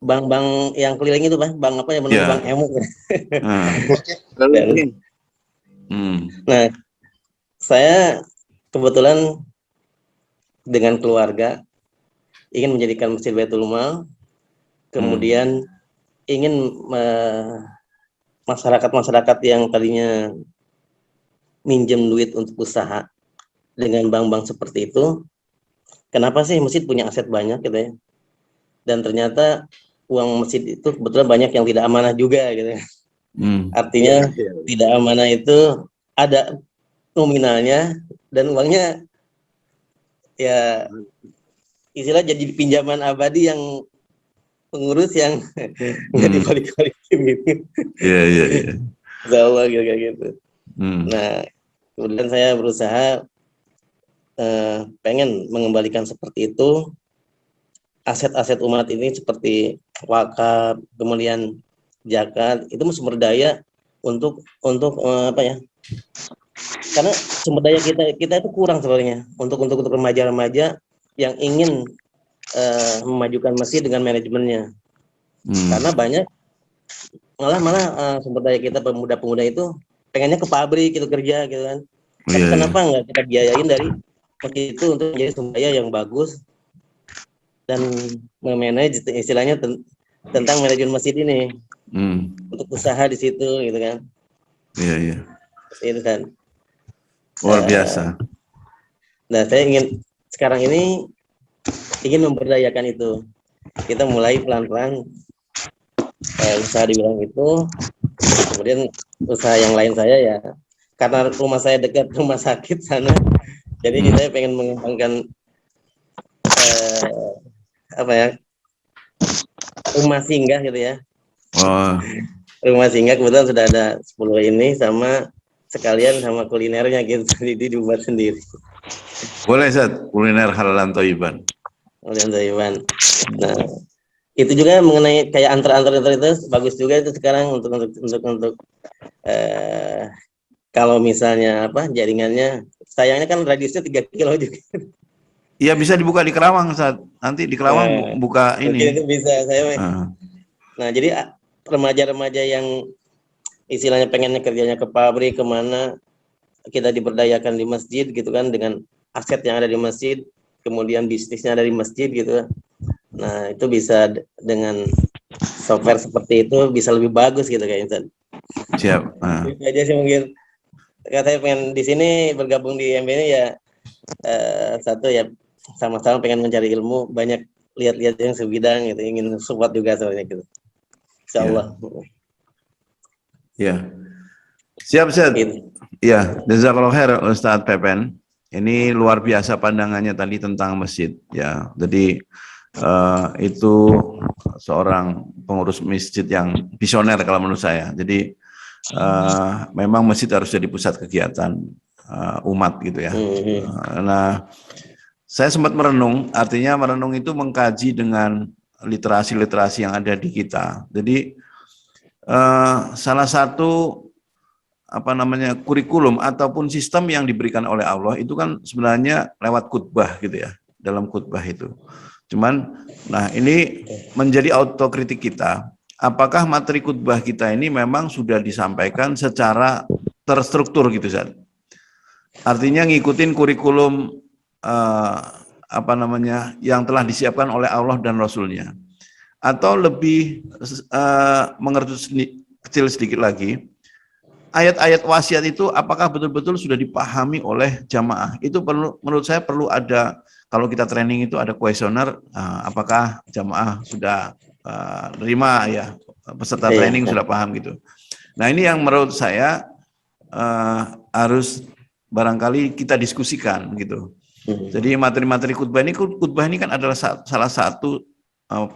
bank-bank yang keliling itu Pak, bank apa ya, bank emo. Nah, saya kebetulan dengan keluarga ingin menjadikan Masjid Baitul Mal, kemudian ingin masyarakat-masyarakat yang tadinya minjem duit untuk usaha dengan bank-bank seperti itu, kenapa sih masjid punya aset banyak gitu ya, dan ternyata uang masjid itu kebetulan banyak yang tidak amanah juga gitu ya. Artinya tidak amanah itu ada nominalnya dan uangnya ya istilah jadi pinjaman abadi yang pengurus yang nggak dibalik-balikin gitu. Iya. Insya Allah gitu. Nah, kemudian saya berusaha pengen mengembalikan seperti itu aset-aset umat ini seperti wakaf, kemudian zakat, itu sumber daya untuk apa ya? Karena sumber daya kita itu kurang sebenarnya untuk remaja-remaja yang ingin memajukan masjid dengan manajemennya. Karena banyak malah sumber daya kita pemuda-pemuda itu pengennya ke pabrik gitu kerja gitu kan. Tapi kenapa nggak kita biayain dari masjid itu untuk menjadi sumber daya yang bagus dan memanage istilahnya tentang manajemen masjid ini untuk usaha di situ gitu kan. Iya. Itu kan luar biasa. Nah, saya sekarang ini ingin memberdayakan itu. Kita mulai pelan-pelan usaha di bidang itu. Kemudian usaha yang lain saya ya karena rumah saya dekat rumah sakit sana, jadi saya pengen mengembangkan rumah singgah gitu ya. Rumah singgah kebetulan sudah ada 10 ini sama sekalian sama kulinernya gitu, jadi dibuat sendiri. Boleh Zat, kuliner halalan Thayyiban. Nah, itu juga mengenai kayak antar itu bagus juga itu sekarang untuk kalau misalnya jaringannya, sayangnya kan radiusnya 3 kilo juga. Iya, bisa dibuka di Kerawang saat nanti di Kerawang buka ini. Itu bisa saya. Nah, jadi remaja-remaja yang istilahnya pengennya kerjanya ke pabrik kemana, kita diberdayakan di masjid gitu kan, dengan aset yang ada di masjid, kemudian bisnisnya ada di masjid gitu. Nah, itu bisa dengan software seperti itu bisa lebih bagus gitu kayaknya. Siap. Itu aja sih mungkin. Katanya pengen di sini bergabung di MB ini ya satu ya sama-sama pengen mencari ilmu, banyak lihat-lihat yang sebidang gitu, ingin support juga soalnya gitu. Insyaallah. Ya. Siap. Ya, jazakallahu khair Ustadz Pepen. Ini luar biasa pandangannya tadi tentang masjid ya. Jadi itu seorang pengurus masjid yang visioner kalau menurut saya. Jadi memang masjid harus jadi pusat kegiatan umat gitu ya. Nah, saya sempat merenung, artinya merenung itu mengkaji dengan literasi-literasi yang ada di kita. Jadi salah satu kurikulum ataupun sistem yang diberikan oleh Allah itu kan sebenarnya lewat khutbah gitu ya, dalam khutbah itu. Cuman, nah ini menjadi autokritik kita. Apakah materi khutbah kita ini memang sudah disampaikan secara terstruktur gitu, Zat? Artinya ngikutin kurikulum yang telah disiapkan oleh Allah dan Rasulnya. Atau lebih mengerti kecil sedikit lagi, ayat-ayat wasiat itu apakah betul-betul sudah dipahami oleh jamaah? Itu menurut saya perlu ada, kalau kita training itu ada kuesioner, apakah jamaah sudah terima ya, peserta training sudah paham gitu. Nah, ini yang menurut saya harus barangkali kita diskusikan gitu. Jadi materi-materi khutbah ini kan adalah salah satu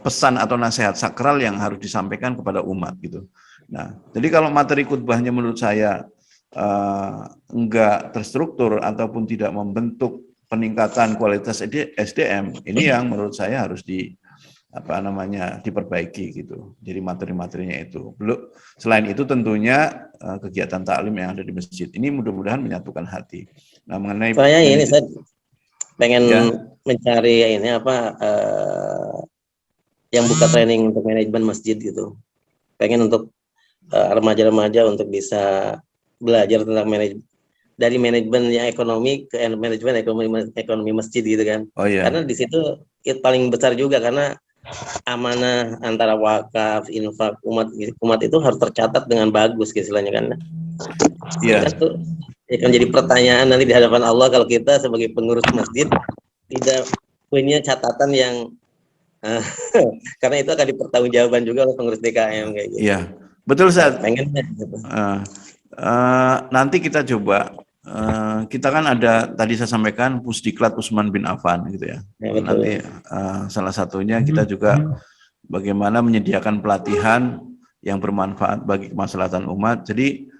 pesan atau nasihat sakral yang harus disampaikan kepada umat gitu. Nah, jadi kalau materi khutbahnya menurut saya enggak terstruktur ataupun tidak membentuk peningkatan kualitas SDM, ini yang menurut saya harus diperbaiki gitu. Jadi materi-materinya itu. Belum, selain itu tentunya kegiatan taklim yang ada di masjid ini mudah-mudahan menyatukan hati. Nah, mengenai saya pengen mencari yang buka training untuk manajemen masjid gitu. Pengen untuk remaja-remaja untuk bisa belajar tentang dari manajemen yang ekonomi ke manajemen ekonomi masjid gitu kan. Oh iya. Karena di situ paling besar juga, karena amanah antara wakaf, infak, umat itu harus tercatat dengan bagus istilahnya kan. Iya. Itu akan jadi pertanyaan nanti di hadapan Allah kalau kita sebagai pengurus masjid tidak punya catatan yang karena itu akan dipertanggungjawabkan juga oleh pengurus DKM kayak gitu. Iya, betul Ustaz. Pengennya gitu. Nanti kita coba, kita kan ada tadi saya sampaikan Pusdiklat Utsman bin Affan gitu ya. Nanti salah satunya kita juga bagaimana menyediakan pelatihan yang bermanfaat bagi kemaslahatan umat. Jadi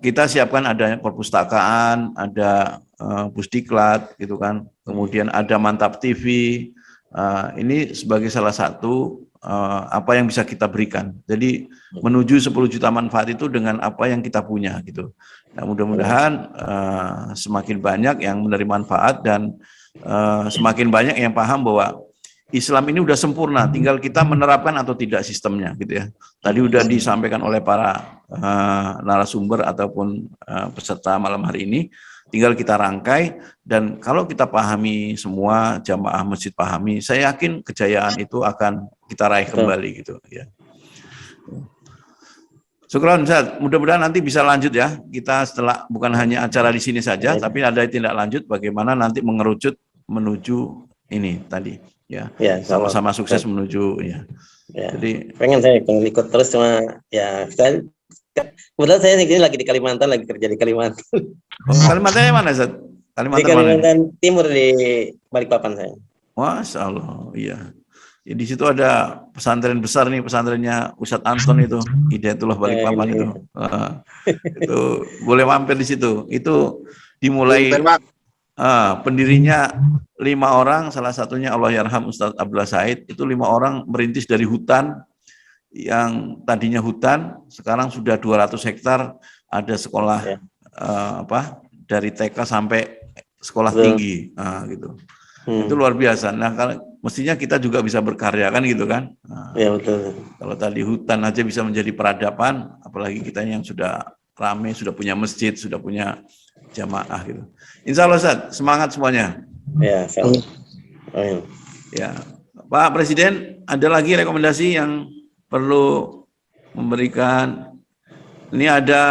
kita siapkan ada perpustakaan, ada Pusdiklat gitu kan. Kemudian ada Mantap TV. Ini sebagai salah satu apa yang bisa kita berikan. Jadi menuju 10 juta manfaat itu dengan apa yang kita punya gitu. Nah, mudah-mudahan semakin banyak yang menerima manfaat dan semakin banyak yang paham bahwa Islam ini udah sempurna, tinggal kita menerapkan atau tidak sistemnya gitu ya. Tadi udah disampaikan oleh para narasumber ataupun peserta malam hari ini. Tinggal kita rangkai, dan kalau kita pahami semua, jamaah masjid pahami, saya yakin kejayaan itu akan kita raih kembali gitu ya. Syukran Ustaz, mudah-mudahan nanti bisa lanjut ya. Kita setelah bukan hanya acara di sini saja, tapi ada tindak lanjut bagaimana nanti mengerucut menuju ini tadi ya. Sama-sama sukses menuju ya. Jadi pengen saya ikut terus, cuma ya saya kebetulan saya ini lagi di Kalimantan, lagi kerja di Kalimantan. Kalimantannya mana, Zat? Di Kalimantan Timur, di Balikpapan saya. Masya Allah, iya. Ya, di situ ada pesantren besar nih, pesantrennya Ustadz Anton itu, Hidayatullah Balikpapan itu. Itu boleh mampir di situ. Itu dimulai pendirinya 5 orang, salah satunya Allahyarham Ustadz Abdullah Said. Itu 5 orang merintis dari hutan. Yang tadinya hutan sekarang sudah 200 hektar, ada sekolah dari TK sampai sekolah tinggi gitu. Itu luar biasa. Nah, kalau mestinya kita juga bisa berkarya kan gitu kan. Ya betul. Kalau tadi hutan aja bisa menjadi peradaban, apalagi kita yang sudah ramai, sudah punya masjid, sudah punya jamaah gitu. Insya Allah Ustaz, semangat semuanya. Ya, amin. Ya, Pak Presiden, ada lagi rekomendasi yang perlu memberikan? Ini ada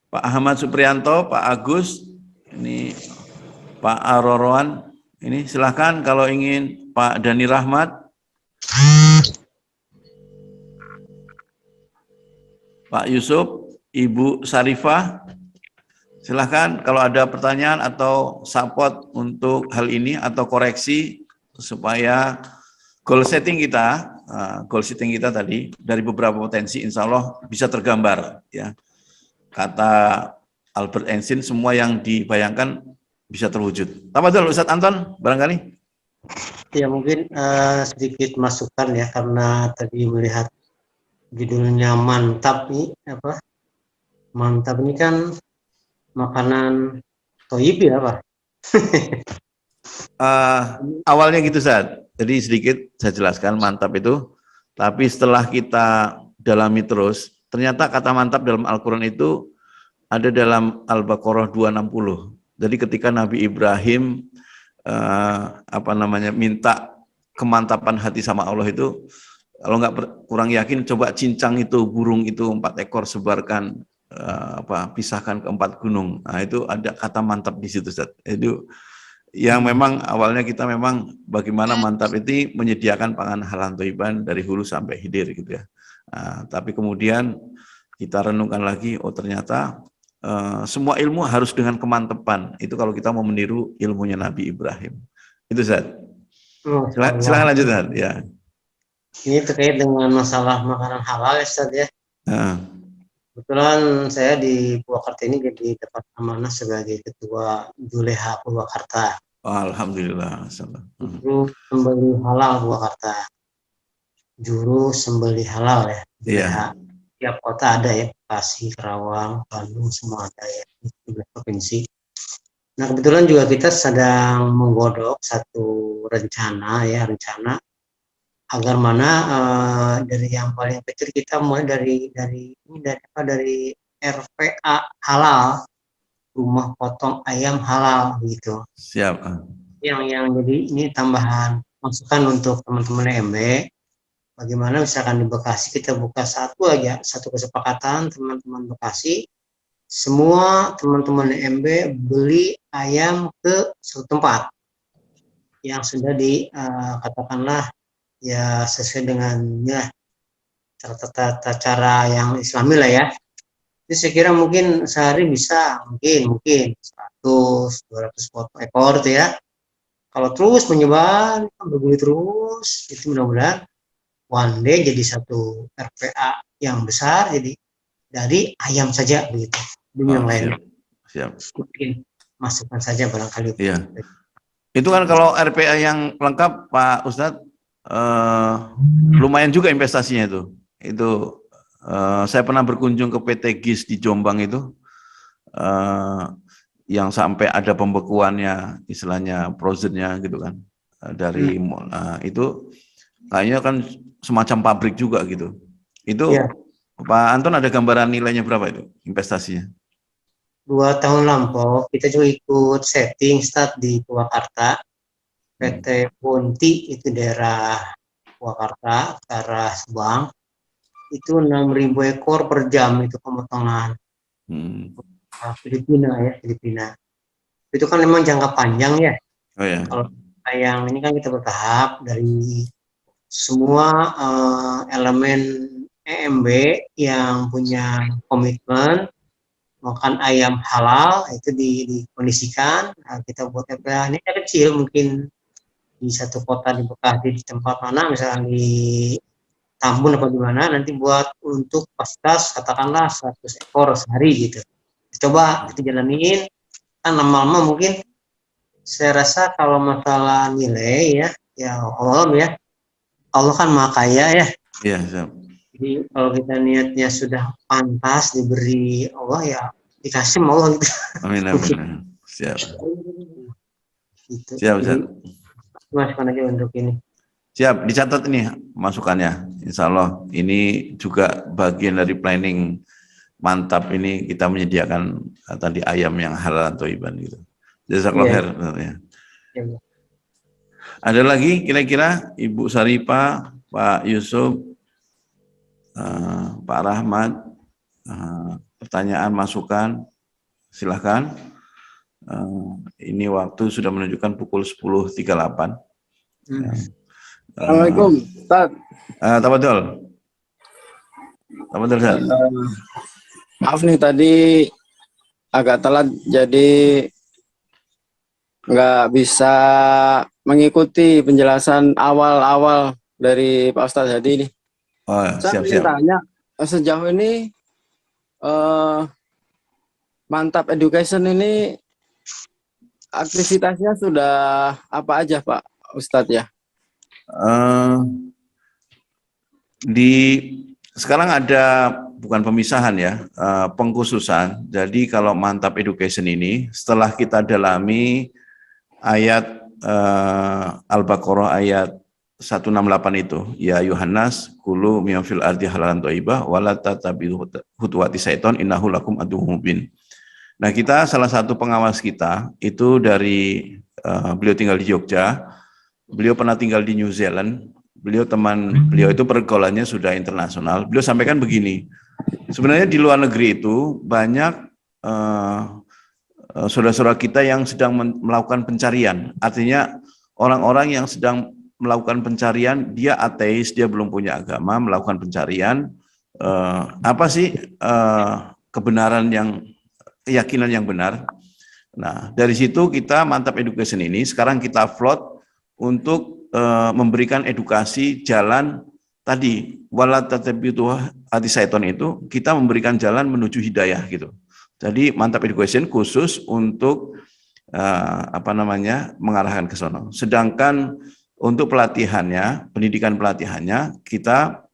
Pak Ahmad Suprianto, Pak Agus, ini Pak Aroroan, ini silahkan kalau ingin Pak Dani Rahmat, Pak Yusuf, Ibu Sarifah, silahkan kalau ada pertanyaan atau support untuk hal ini atau koreksi supaya goal setting kita tadi dari beberapa potensi insya Allah bisa tergambar ya. Kata Albert Einstein, semua yang dibayangkan bisa terwujud. Tafadhol Ustadz Anton barangkali. Ya mungkin sedikit masukan ya, karena tadi melihat judulnya mantap nih, apa? Mantap ini kan makanan toyib ya Pak? Awalnya gitu Ustadz. Jadi sedikit saya jelaskan mantap itu, tapi setelah kita dalami terus, ternyata kata mantap dalam Al-Quran itu ada dalam Al-Baqarah 260. Jadi ketika Nabi Ibrahim minta kemantapan hati sama Allah itu, kalau nggak kurang yakin, coba cincang itu, burung itu 4 ekor, sebarkan, pisahkan ke 4 gunung. Nah itu ada kata mantap di situ Ustaz. Itu yang memang awalnya kita memang bagaimana mantap itu menyediakan pangan halal thayyiban dari hulu sampai hilir gitu ya. Tapi kemudian kita renungkan lagi, oh ternyata semua ilmu harus dengan kemantapan. Itu kalau kita mau meniru ilmunya Nabi Ibrahim. Itu Zat. Silakan lanjut Zat ya. Ini terkait dengan masalah makanan halal ya Ustaz ya. Kebetulan saya di Purwakarta ini jadi dapat amanah sebagai ketua Juleha Purwakarta. Alhamdulillah. Juru sembelih halal Purwakarta. Juru sembelih halal ya. Juleha. Tiap kota ada ya, Bekasi, Karawang, Bandung, semua ada ya, di provinsi. Nah kebetulan juga kita sedang menggodok satu rencana agar mana dari yang paling kecil kita mulai dari RPA halal rumah potong ayam halal gitu. Siap. Yang jadi ini tambahan masukan untuk teman-teman EMB. Bagaimana misalkan di Bekasi kita buka satu kesepakatan teman-teman Bekasi, semua teman-teman EMB beli ayam ke suatu tempat yang sudah katakanlah ya sesuai dengan ya tata cara yang Islami lah ya. Jadi saya kira mungkin sehari bisa mungkin 100-200 ekor itu ya. Kalau terus menyebar berburu terus, itu mudah-mudahan one day jadi satu RPA yang besar, jadi dari ayam saja begitu. Yang lain. Siap. Mungkin masukkan saja barangkali. Iya. Itu kan kalau RPA yang lengkap Pak Ustadz, lumayan juga investasinya itu. Itu saya pernah berkunjung ke PT GIS di Jombang itu, yang sampai ada pembekuannya, istilahnya frozennya gitu kan, dari itu kayaknya kan semacam pabrik juga gitu. Itu ya. Pak Anton ada gambaran nilainya berapa itu investasinya? 2 tahun lampau kita juga ikut setting start di Purwakarta, PT Ponti itu daerah Purwakarta ke arah Subang, itu 6.000 ekor per jam itu pemotongan. Filipina. Itu kan memang jangka panjang ya. Oh ya. Kalau yang ini kan kita bertahap dari semua elemen EMB yang punya komitmen makan ayam halal itu dikondisikan. Nah, kita buat RPA ini kecil mungkin di satu kota di Bekasi di tempat mana misalnya di Tambun apa gimana, nanti buat untuk kapasitas katakanlah 100 ekor sehari gitu. Coba kita jalanin, kan lama-lama mungkin saya rasa kalau masalah nilai ya Allah kan maha kaya ya. Iya, siap. Jadi kalau kita niatnya sudah pantas diberi Allah ya dikasih sama Allah gitu. Amin. Siap. Gitu. Siap. Masukkan aja untuk ini. Siap, dicatat ini masukannya. Insya Allah ini juga bagian dari planning mantap ini, kita menyediakan tadi ayam yang halal atau iban gitu. Jazakallah khair. Ya. Ada lagi kira-kira Ibu Saripah, Pak Yusuf, Pak Rahmat, pertanyaan, masukan, silahkan. Ini waktu sudah menunjukkan pukul 10.38. Assalamualaikum, Ustaz. Tafadhol. Ustaz. Maaf nih tadi agak telat jadi nggak bisa mengikuti penjelasan awal-awal dari Pak Ustadz Hadi ini. Oh, saya ingin tanya, sejauh ini Mantap Education ini aktivitasnya sudah apa aja Pak Ustadz ya? Sekarang ada bukan pemisahan ya, pengkhususan. Jadi kalau Mantap Education ini setelah kita dalami ayat Al-Baqarah ayat 168 itu, ya Yohanes kulu miyafil ardi halalan thayyibah wala tatabi'u khutuwati syaiton innahu lakum aduwwum mubin. Nah, kita salah satu pengawas kita itu dari beliau tinggal di Jogja, beliau pernah tinggal di New Zealand. Beliau itu pergaulannya sudah internasional. Beliau sampaikan begini, sebenarnya di luar negeri itu banyak saudara-saudara kita yang sedang melakukan pencarian. Artinya orang-orang yang sedang melakukan pencarian, dia ateis, dia belum punya agama, melakukan pencarian, apa sih kebenaran keyakinan yang benar. Nah, dari situ kita Mantap Education ini sekarang kita float untuk memberikan edukasi jalan tadi wala tatabi'u hati syaiton itu, kita memberikan jalan menuju hidayah gitu. Jadi Mantap Education khusus untuk mengarahkan ke sana. Sedangkan untuk pelatihannya, pendidikan pelatihannya kita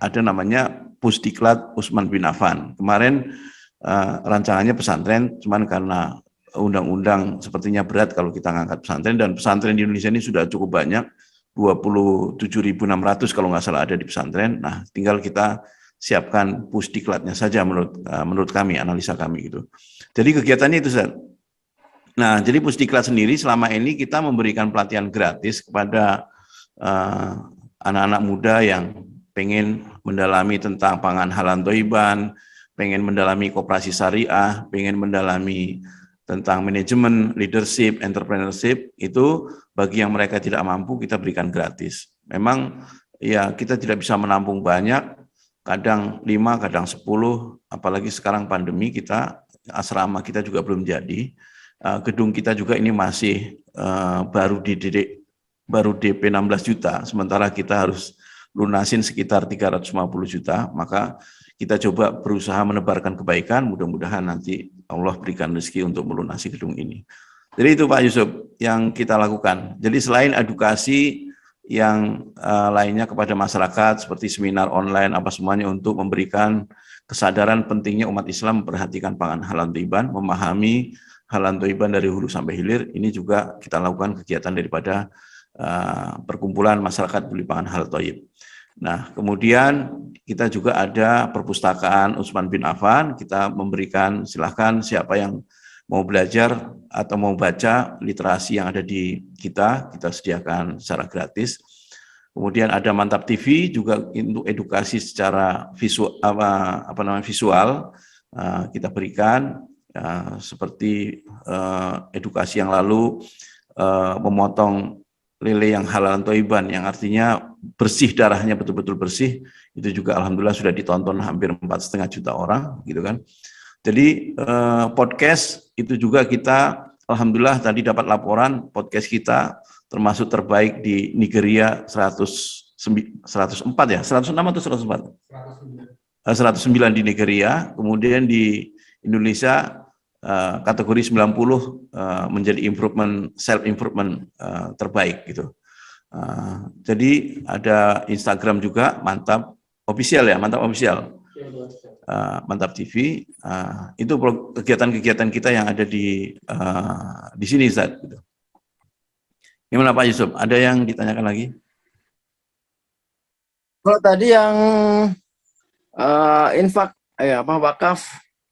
ada namanya Pusdiklat Utsman bin Affan. Kemarin rancangannya pesantren, cuman karena undang-undang sepertinya berat kalau kita ngangkat pesantren, dan pesantren di Indonesia ini sudah cukup banyak, 27.600 kalau nggak salah ada di pesantren. Nah, tinggal kita siapkan pusdiklatnya saja menurut kami, analisa kami gitu. Jadi kegiatannya itu, Ustaz. Nah, jadi pusdiklat sendiri selama ini kita memberikan pelatihan gratis kepada anak-anak muda yang pengen mendalami tentang pangan halal thayyibah, pengen mendalami koperasi syariah, pengen mendalami tentang manajemen, leadership, entrepreneurship, itu bagi yang mereka tidak mampu kita berikan gratis. Memang ya kita tidak bisa menampung banyak, kadang 5, kadang 10, apalagi sekarang pandemi kita, asrama kita juga belum jadi. Gedung kita juga ini masih baru DP 16 juta, sementara kita harus lunasin sekitar 350 juta, maka kita coba berusaha menebarkan kebaikan, mudah-mudahan nanti Allah berikan rezeki untuk melunasi gedung ini. Jadi itu Pak Yusuf yang kita lakukan. Jadi selain edukasi yang lainnya kepada masyarakat, seperti seminar online, apa semuanya untuk memberikan kesadaran pentingnya umat Islam memperhatikan pangan halal thayyibah, memahami halal thayyibah dari hulu sampai hilir, ini juga kita lakukan kegiatan daripada perkumpulan masyarakat peduli pangan halal thayyib. Nah, kemudian kita juga ada perpustakaan Utsman bin Affan, kita memberikan silahkan siapa yang mau belajar atau mau baca literasi yang ada di kita sediakan secara gratis. Kemudian ada Mantap TV juga untuk edukasi secara visual, visual kita berikan seperti edukasi yang lalu memotong lele yang halal thayyibah, yang artinya bersih, darahnya betul-betul bersih, itu juga alhamdulillah sudah ditonton hampir 4,5 juta orang gitu kan. Jadi podcast itu juga kita alhamdulillah tadi dapat laporan podcast kita termasuk terbaik di Nigeria 104 ya, 106 atau 104? 109 di Nigeria, kemudian di Indonesia kategori 90 menjadi self improvement terbaik gitu. Jadi ada Instagram juga Mantap Official ya, Mantap Official. Mantap TV, itu kegiatan-kegiatan kita yang ada di sini, Ustaz. Gimana Pak Yusuf? Ada yang ditanyakan lagi? Kalau tadi yang infak, wakaf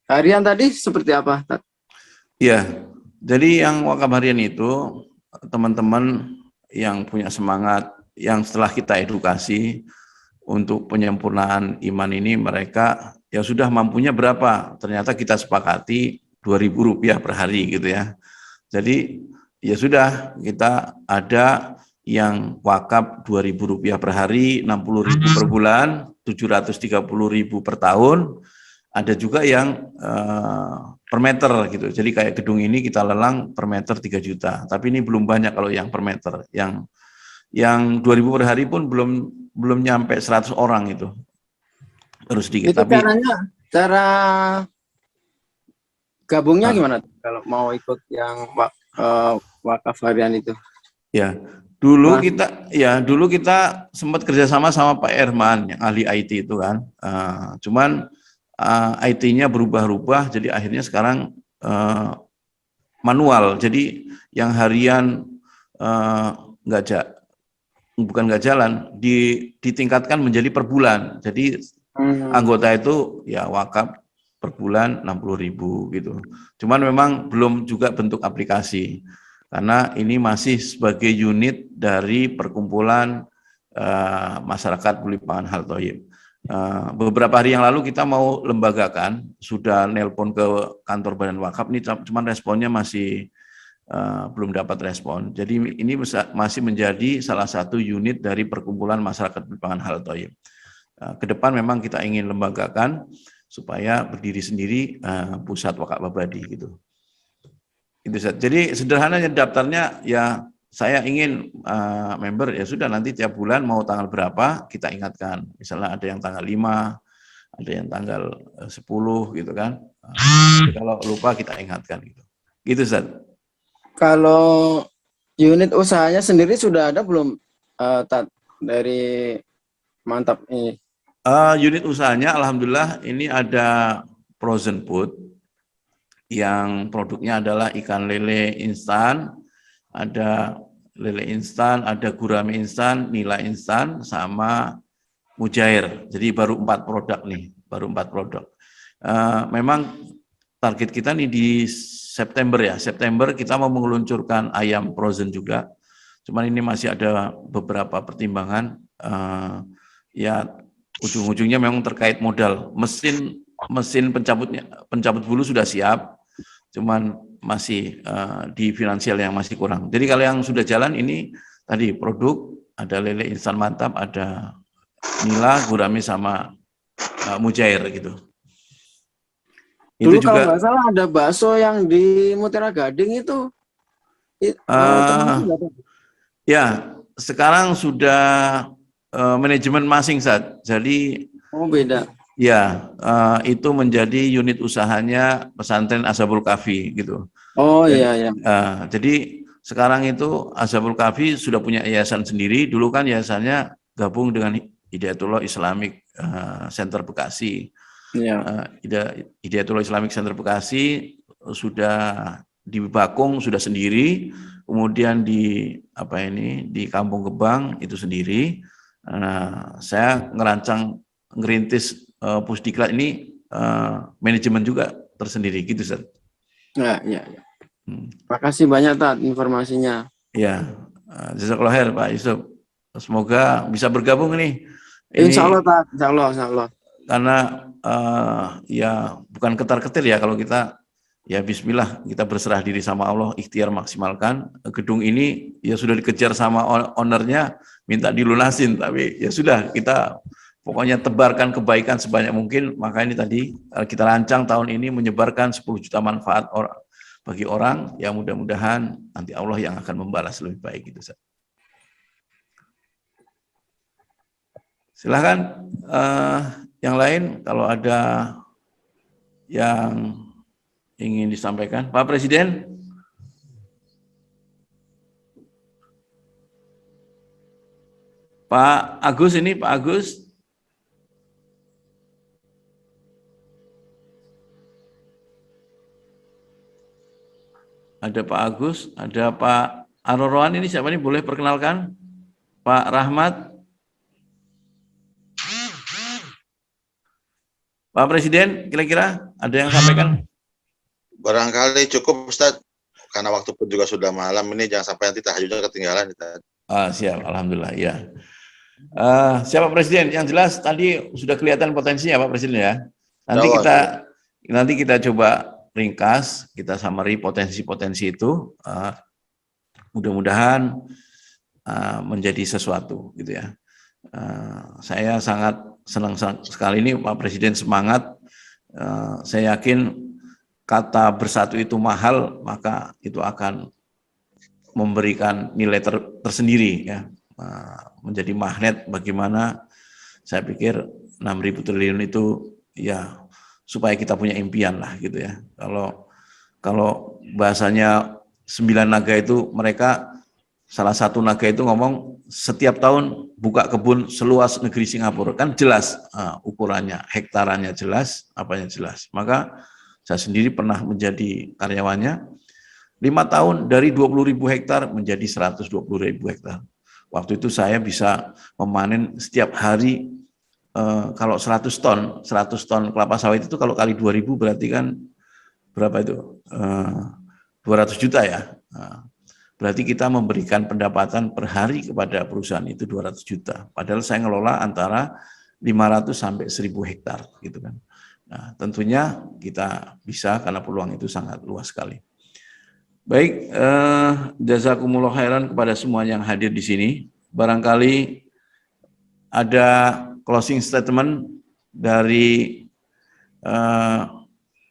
harian tadi seperti apa? Iya, jadi yang wakaf harian itu teman-teman yang punya semangat, yang setelah kita edukasi untuk penyempurnaan iman ini, mereka ya sudah mampunya berapa, ternyata kita sepakati Rp2.000 per hari gitu ya. Jadi ya sudah, kita ada yang wakaf Rp2.000 per hari, 60.000 per bulan, 730.000 per tahun. Ada juga yang per meter gitu. Jadi kayak gedung ini kita lelang per meter 3 juta. Tapi ini belum banyak kalau yang per meter. Yang 2.000 per hari pun belum nyampe 100 orang itu. Terus sedikit. Itu tapi cara gabungnya gimana kalau mau ikut yang wakaf harian itu? Ya, dulu kita sempat kerjasama sama Pak Erman yang ahli IT itu kan. Cuman IT-nya berubah-ubah, jadi akhirnya sekarang manual. Jadi yang harian bukan nggak jalan, ditingkatkan menjadi per bulan. Jadi anggota itu ya wakaf per bulan 60.000 gitu. Cuman memang belum juga bentuk aplikasi, karena ini masih sebagai unit dari perkumpulan masyarakat peduli pangan halal thayyib. Beberapa hari yang lalu kita mau lembagakan, sudah nelpon ke kantor Badan Wakaf, ini cuman responnya masih belum dapat respon. Jadi ini masih menjadi salah satu unit dari perkumpulan masyarakat peduli pangan halal thayyib. Ke depan memang kita ingin lembagakan supaya berdiri sendiri pusat wakaf abadi gitu. Jadi sederhananya daftarnya ya, saya ingin member, ya sudah nanti tiap bulan mau tanggal berapa kita ingatkan. Misalnya ada yang tanggal 5, ada yang tanggal 10 gitu kan. Kalau lupa kita ingatkan gitu. Gitu Ustaz. Kalau unit usahanya sendiri sudah ada belum dari Mantap ini? Unit usahanya alhamdulillah ini ada frozen food yang produknya adalah ikan lele instan, ada lele instan, ada gurame instan, nila instan, sama mujair. Jadi baru 4 produk nih, baru 4 produk. Memang target kita nih di September ya. September kita mau meluncurkan ayam frozen juga. Cuman ini masih ada beberapa pertimbangan. Ya ujung-ujungnya memang terkait modal. Mesin pencabut bulu sudah siap, cuman masih di finansial yang masih kurang. Jadi kalau yang sudah jalan ini tadi produk, ada lele instan mantap, ada nila, gurame sama mujair gitu. Dulu Itu kalau juga nggak salah ada bakso yang di Mutiara Gading itu. Ya, sekarang sudah manajemen masing saat. Jadi beda. Ya, itu menjadi unit usahanya pesantren Ashabul Kahfi gitu. Oh iya iya. Jadi sekarang itu Ashabul Kahfi sudah punya yayasan sendiri. Dulu kan yayasannya gabung dengan Hidayatullah Islamic Center Bekasi. Iya. Hidayatullah Islamic Center Bekasi sudah di Bakung sudah sendiri, kemudian di di Kampung Gebang itu sendiri. Saya ngerintis Pusdiklat ini manajemen juga tersendiri gitu, Ustaz. Ya. Makasih banyak Tat informasinya. Ya, jazakallahu khair Pak Yusuf. Semoga bisa bergabung nih. Insya Allah Tat, insya Allah. Karena ya bukan ketar-ketir ya kalau kita ya bismillah kita berserah diri sama Allah, ikhtiar maksimalkan. Gedung ini ya sudah dikejar sama ownernya minta dilunasin, tapi ya sudah kita pokoknya tebarkan kebaikan sebanyak mungkin. Maka ini tadi kita rancang tahun ini menyebarkan 10 juta manfaat bagi orang yang mudah-mudahan nanti Allah yang akan membalas lebih baik gitu. Silahkan yang lain kalau ada yang ingin disampaikan. Pak Presiden. Pak Agus ini, Pak Agus. Ada Pak Agus, ada Pak Aroroan, ini siapa nih? Boleh perkenalkan? Pak Rahmat. Pak Presiden, kira-kira ada yang sampaikan? Barangkali cukup Ustaz, karena waktu pun juga sudah malam ini, jangan sampai nanti tahajudnya ketinggalan. Siap, alhamdulillah ya. Siapa Presiden? Yang jelas tadi sudah kelihatan potensinya Pak Presiden ya. Nanti kita coba ringkas, kita summary potensi-potensi itu, mudah-mudahan menjadi sesuatu gitu ya. Saya sangat senang sekali ini Pak Presiden semangat. Saya yakin kata bersatu itu mahal, maka itu akan memberikan nilai tersendiri ya, menjadi magnet bagaimana saya pikir 6.000 triliun itu ya supaya kita punya impian lah gitu ya. Kalau bahasanya 9 naga itu, mereka salah satu naga itu ngomong setiap tahun buka kebun seluas negeri Singapura, kan jelas ukurannya, hektarannya jelas, apanya jelas. Maka saya sendiri pernah menjadi karyawannya 5 tahun dari 20.000 hektar menjadi 120.000 hektar. Waktu itu saya bisa memanen setiap hari kalau 100 ton kelapa sawit itu kalau kali 2.000 berarti kan berapa itu? 200 juta ya. Berarti kita memberikan pendapatan per hari kepada perusahaan itu 200 juta. Padahal saya ngelola antara 500 sampai 1.000 hektar gitu kan. Nah, tentunya kita bisa karena peluang itu sangat luas sekali. Baik, jazakumullah khairan kepada semua yang hadir di sini. Barangkali ada closing statement dari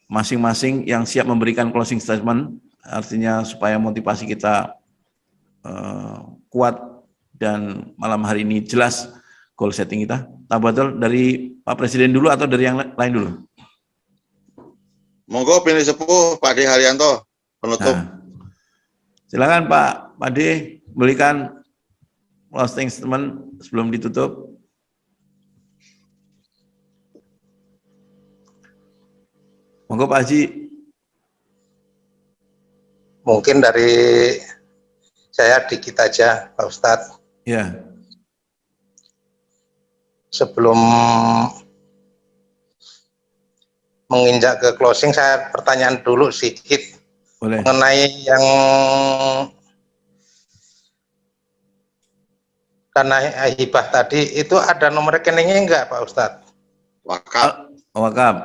masing-masing yang siap memberikan closing statement, artinya supaya motivasi kita kuat dan malam hari ini jelas goal setting kita. Tabadol dari Pak Presiden dulu atau dari yang lain dulu? Monggo pilih sepuh Pak D. Haryanto penutup. Silakan Pak D. berikan closing statement sebelum ditutup. Monggo Pak Haji. Mungkin dari saya dikit aja Pak Ustadz. Ya. sebelum menginjak ke closing, saya pertanyaan dulu sedikit. Boleh. Mengenai yang dana hibah tadi, itu ada nomor rekeningnya enggak Pak Ustadz? Wakaf. Wakaf.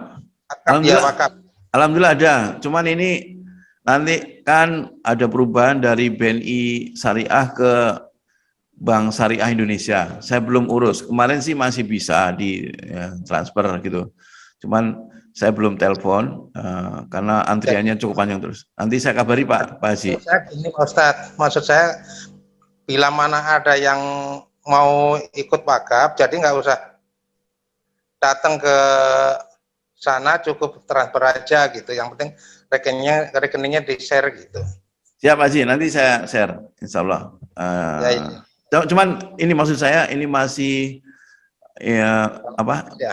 Ya, wakaf. Alhamdulillah ada. Cuman ini nanti kan ada perubahan dari BNI Syariah ke Bank Syariah Indonesia. Saya belum urus. Kemarin sih masih bisa di transfer gitu. Cuman saya belum telepon karena antriannya cukup panjang terus. Nanti saya kabari Pak Haji. Ini Pak Ustadz, maksud saya bila mana ada yang mau ikut wakaf, jadi nggak usah datang ke sana, cukup transfer aja gitu. Yang penting rekeningnya di share gitu. Siap Haji, nanti saya share, insya Allah. Cuman ini maksud saya ini masih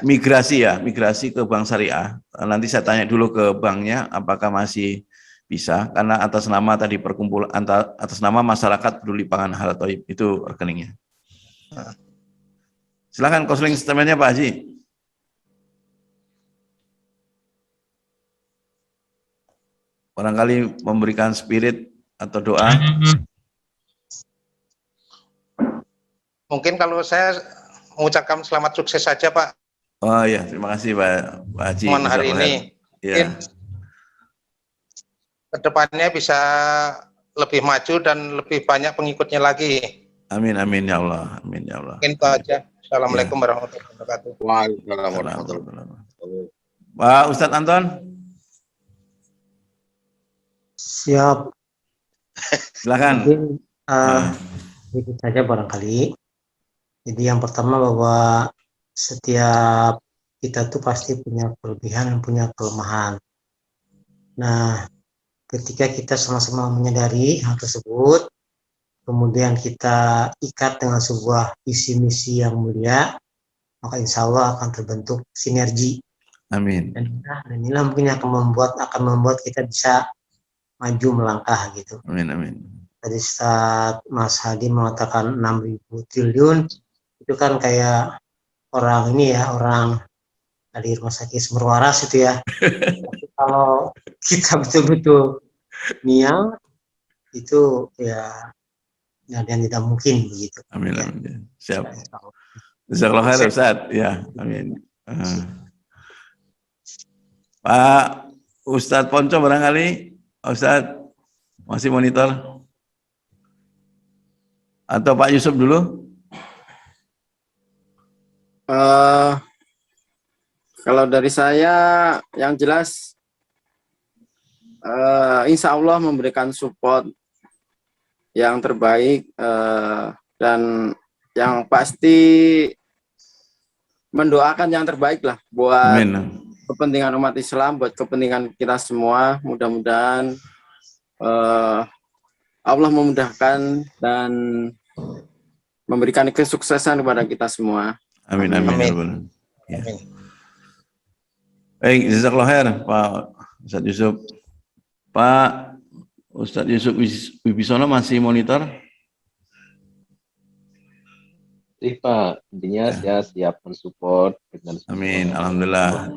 migrasi ke Bank Syariah. Nanti saya tanya dulu ke banknya apakah masih bisa, karena atas nama tadi perkumpulan atas nama masyarakat peduli pangan halal thayyib itu rekeningnya. Silakan konseling sistemnya Pak Haji. Barangkali memberikan spirit atau doa. Mungkin kalau saya mengucapkan selamat sukses saja Pak. Oh iya, terima kasih Pak Haji. Hari ini. Ya. Kedepannya bisa lebih maju dan lebih banyak pengikutnya lagi. Amin amin ya Allah, amin ya Allah. Mungkin itu aja. Assalamualaikum warahmatullahi wabarakatuh. Waalaikumsalam warahmatullahi wabarakatuh. Pak Ustadz Anton. Siap. Silakan. Mungkin itu saja barangkali. Jadi yang pertama bahwa setiap kita tuh pasti punya kelebihan dan punya kelemahan. Nah, ketika kita sama-sama menyadari hal tersebut, kemudian kita ikat dengan sebuah visi misi yang mulia, maka insya Allah akan terbentuk sinergi. Amin. Dan inilah mungkin yang akan membuat kita bisa maju melangkah gitu. Amin amin. Tadi saat Mas Hadi mengatakan 6.000 triliun, itu kan kayak orang ini ya, orang dari rumah sakit Sumber Waras itu ya. Tapi kalau kita betul-betul niat, itu ya ada yang tidak mungkin begitu. Amin amin. Siap. Jazakallahu khair Ustaz. Ya, amin. Pak Ustadz Ponco barangkali, Ustadz masih monitor? Atau Pak Yusuf dulu? Kalau dari saya yang jelas insya Allah memberikan support yang terbaik dan yang pasti mendoakan yang terbaik lah buat kepentingan umat Islam, buat kepentingan kita semua. Mudah-mudahan Allah memudahkan dan memberikan kesuksesan kepada kita semua. Amin amin. Amin. Ya. Baik, jazakallahu khair Pak Ustadz Yusuf. Pak Ustadz Yusuf Wibisono masih monitor? Iya Pak, intinya saya siap mensupport dengan amin, alhamdulillah.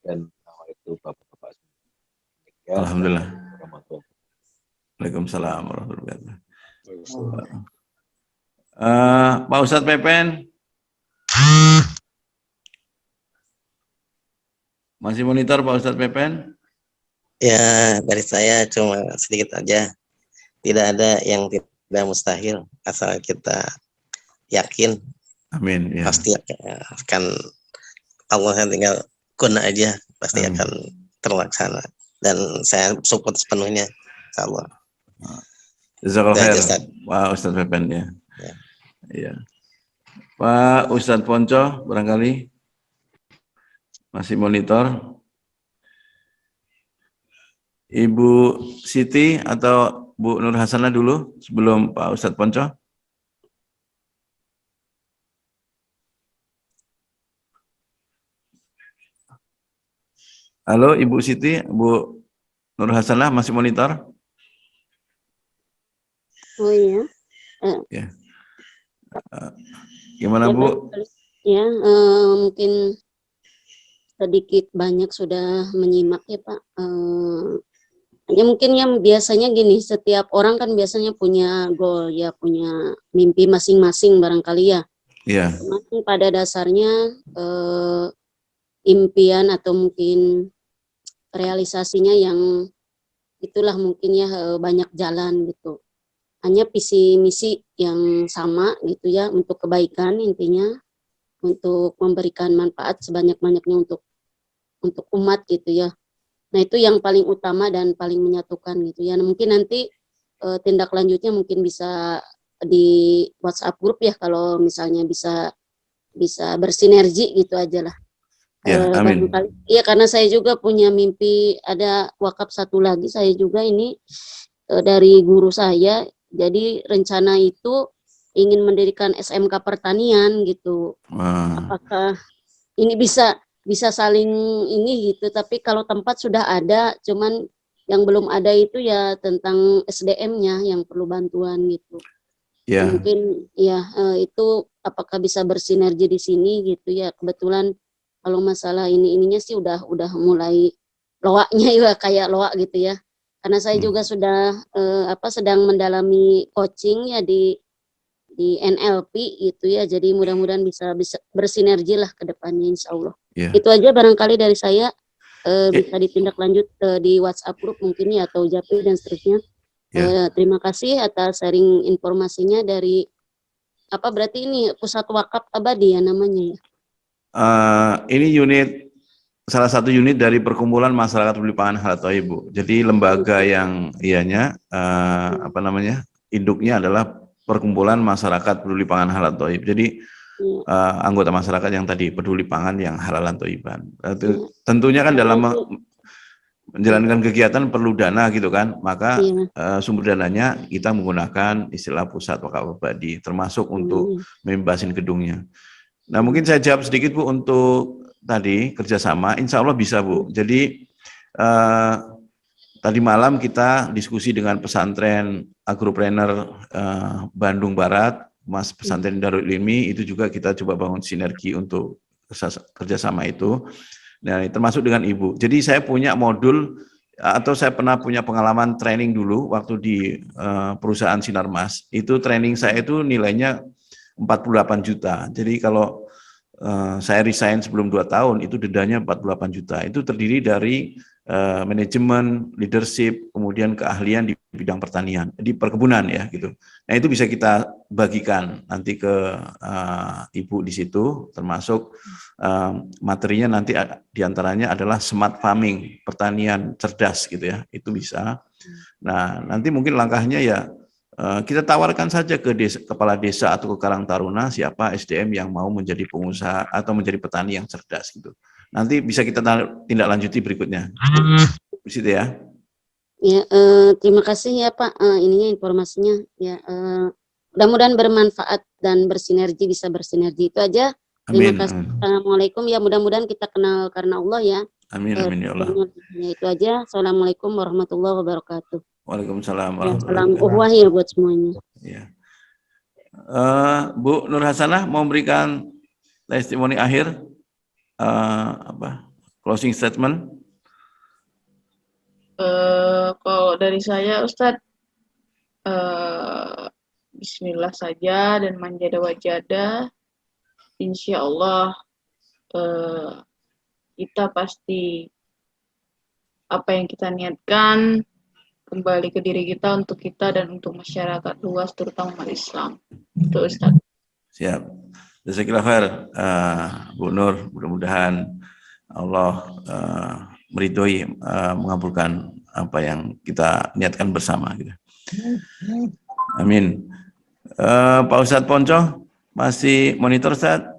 Dan itu Bapak-bapak. Alhamdulillah. Waalaikumsalam warahmatullahi wabarakatuh. Pak Ustadz Pepen masih monitor Pak Ustadz Pepen? Ya, dari saya cuma sedikit aja. Tidak ada yang tidak mustahil asal kita yakin. Amin. Ya. Pasti akan Allah yang tinggal guna aja pasti akan terlaksana. Dan saya support sepenuhnya, insya Allah. Jazakallahu khair Pak Ustadz Pepen ya. Ya. Pak Ustadz Ponco barangkali masih monitor. Ibu Siti atau Bu Nur Hasanah dulu sebelum Pak Ustadz Ponco. Halo Ibu Siti, Bu Nur Hasanah masih monitor? Oh iya. Ya. Gimana Bu? Ya, mungkin sedikit banyak sudah menyimak ya Pak. Hanya mungkin yang biasanya gini, setiap orang kan biasanya punya goal ya, punya mimpi masing-masing barangkali ya. Iya. Cuman pada dasarnya impian atau mungkin realisasinya yang itulah mungkin ya banyak jalan gitu. Hanya visi misi yang sama gitu ya, untuk kebaikan intinya, untuk memberikan manfaat sebanyak-banyaknya untuk umat gitu ya. Nah itu yang paling utama dan paling menyatukan gitu ya. Nah, mungkin nanti tindak lanjutnya mungkin bisa di WhatsApp grup ya, kalau misalnya bisa bersinergi gitu aja lah. Ya, amin. Barangkali iya, karena saya juga punya mimpi ada wakaf satu lagi, saya juga ini dari guru saya, jadi rencana itu ingin mendirikan SMK pertanian gitu. Apakah ini bisa saling ini gitu, tapi kalau tempat sudah ada, cuman yang belum ada itu ya tentang SDM-nya yang perlu bantuan gitu. Ya. Mungkin ya itu apakah bisa bersinergi di sini gitu ya. Kebetulan kalau masalah ininya sih udah mulai loaknya ya, kayak loak gitu ya. Karena saya juga sudah sedang mendalami coaching ya di NLP gitu ya. Jadi mudah-mudahan bisa bersinergi lah ke depannya insya Allah. Ya. Itu aja barangkali dari saya, bisa ditindaklanjut di WhatsApp group mungkin ya, atau Japri dan seterusnya. Ya. Terima kasih atas sharing informasinya dari berarti ini Pusat Wakaf Abadi ya namanya ya? Ini salah satu unit dari Perkumpulan Masyarakat Peduli Pangan Halal Thayyib, Bu. Jadi lembaga yang induknya adalah Perkumpulan Masyarakat Peduli Pangan Halal Thayyib. Jadi anggota masyarakat yang tadi peduli pangan yang halal dan thayyiban. Tentunya kan dalam menjalankan kegiatan perlu dana gitu kan, maka sumber dananya kita menggunakan istilah Pusat Wakaf Abadi, termasuk untuk membebasin gedungnya. Nah mungkin saya jawab sedikit Bu untuk tadi kerjasama, insya Allah bisa Bu. Jadi tadi malam kita diskusi dengan pesantren Agropreneur Bandung Barat, Mas Pesantren Darul Ilmi, itu juga kita coba bangun sinergi untuk kerjasama itu. Nah, termasuk dengan Ibu. Jadi saya punya modul atau saya pernah punya pengalaman training dulu waktu di perusahaan Sinarmas. Itu training saya itu nilainya 48 juta. Jadi kalau saya resign sebelum 2 tahun itu dendanya 48 juta. Itu terdiri dari manajemen, leadership, kemudian keahlian di bidang pertanian, di perkebunan ya gitu. Nah itu bisa kita bagikan nanti ke Ibu di situ, termasuk materinya nanti diantaranya adalah smart farming, pertanian cerdas gitu ya, itu bisa. Nah nanti mungkin langkahnya ya kita tawarkan saja ke kepala desa atau ke Karang Taruna siapa SDM yang mau menjadi pengusaha atau menjadi petani yang cerdas gitu. Nanti bisa kita tindak lanjuti berikutnya. Di situ ya. Ya, terima kasih ya Pak ininya informasinya ya. Mudah-mudahan bermanfaat dan bersinergi, bisa bersinergi. Itu aja. Terima kasih. Assalamualaikum ya, mudah-mudahan kita kenal karena Allah ya. Amin amin ya Allah. Ya, itu aja. Assalamualaikum warahmatullahi wabarakatuh. Waalaikumsalam warahmatullahi wabarakatuh. Salam uhwah ya buat semuanya. Ya. Bu Nur Hasanah mau memberikan testimoni akhir, closing statement. Kalau dari saya Ustadz, Bismillah saja dan manjada wajada, insya Allah kita pasti apa yang kita niatkan kembali ke diri kita, untuk kita dan untuk masyarakat luas, terutama umat Islam. Itu Ustaz. Siap. Jazakallahu khair, Bu Nur. Mudah-mudahan Allah meridhoi, mengabulkan apa yang kita niatkan bersama. Gitu. Amin. Pak Ustadz Ponco masih monitor Ustadz?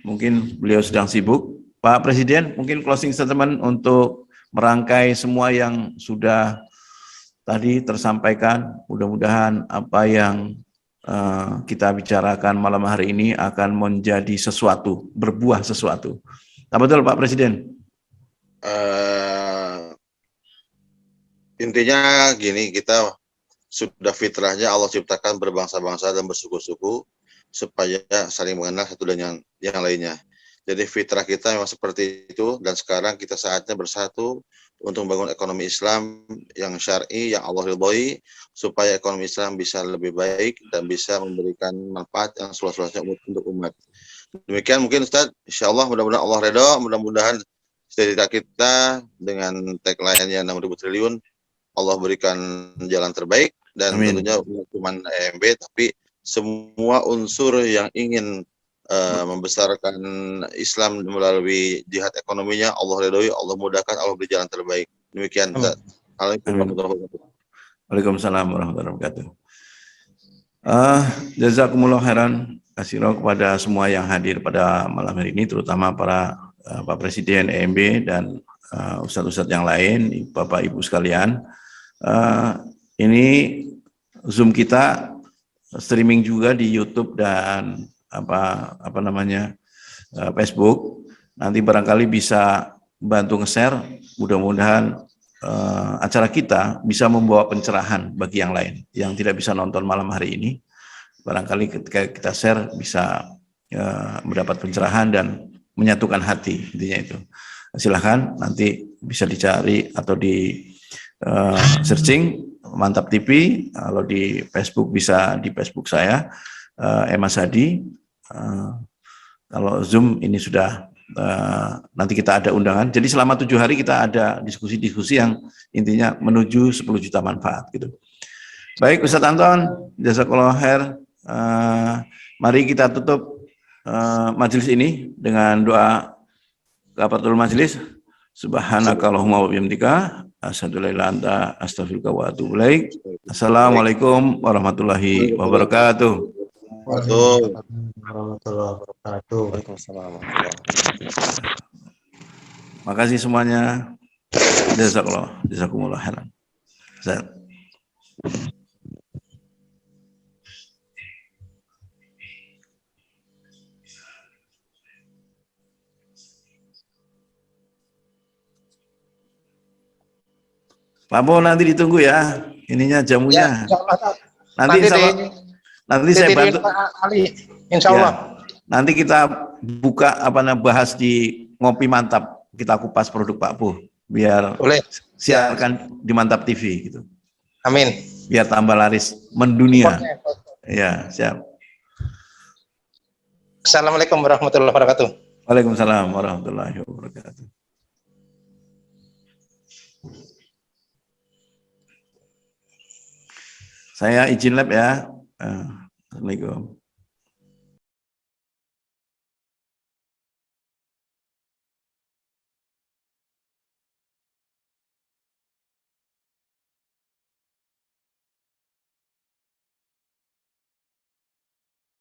Mungkin beliau sedang sibuk. Pak Presiden, mungkin closing statement untuk merangkai semua yang sudah tadi tersampaikan. Mudah-mudahan apa yang kita bicarakan malam hari ini akan menjadi sesuatu, berbuah sesuatu. Tak betul Pak Presiden? Intinya gini, kita sudah fitrahnya Allah ciptakan berbangsa-bangsa dan bersuku-suku supaya saling mengenal satu dengan yang lainnya. Jadi fitrah kita memang seperti itu, dan sekarang kita saatnya bersatu untuk membangun ekonomi Islam yang syar'i, yang Allah ridhoi, supaya ekonomi Islam bisa lebih baik dan bisa memberikan manfaat yang seluas-luasnya untuk umat. Demikian mungkin Ustaz, insyaallah mudah-mudahan Allah ridho, mudah-mudahan cita-cita kita dengan tagline yang 6.000 triliun Allah berikan jalan terbaik, dan tentunya bukan cuma EMB tapi semua unsur yang ingin membesarkan Islam melalui jihad ekonominya Allah ridhoi, Allah mudahkan, Allah beri jalan terbaik. Demikian. Waalaikumsalam warahmatullahi wabarakatuh. Jazakumullah khairan katsiran kepada semua yang hadir pada malam hari ini, terutama para Pak Presiden EMB dan ustadz-ustadz yang lain, Bapak Ibu sekalian. Ini Zoom kita streaming juga di YouTube dan Facebook. Nanti barangkali bisa bantu nge-share, mudah-mudahan acara kita bisa membawa pencerahan bagi yang lain yang tidak bisa nonton malam hari ini. Barangkali ketika kita share bisa mendapat pencerahan dan menyatukan hati, intinya itu. Silahkan nanti bisa dicari atau di searching Mantap TV, kalau di Facebook bisa di Facebook saya Emas Hadi. Kalau Zoom ini sudah nanti kita ada undangan. Jadi selama 7 hari kita ada diskusi-diskusi yang intinya menuju 10 juta manfaat gitu. Baik Ustadz Anton, jazakallahu khair. Mari kita tutup majelis ini dengan doa kafaratul majelis. Subhanakallahumma wa bihamdika asyhadu an la ilaha illa anta astaghfiruka wa atubu ilaik. Assalamualaikum warahmatullahi wabarakatuh. Warahmatullahi wabarakatuh. Waalaikumsalam. Makasih semuanya. Jazakumullah khairan. Pak Bo nanti ditunggu ya, ininya jamunya. Ya, nanti saya bantu. Insya Allah. Ya, nanti kita buka bahas di Ngopi Mantap, kita kupas produk Pak Bo, biar siarkan di Mantap TV gitu. Amin. Biar tambah laris mendunia. Ya, siap. Assalamualaikum warahmatullahi wabarakatuh. Waalaikumsalam warahmatullahi wabarakatuh. Saya izin lab ya. Assalamualaikum.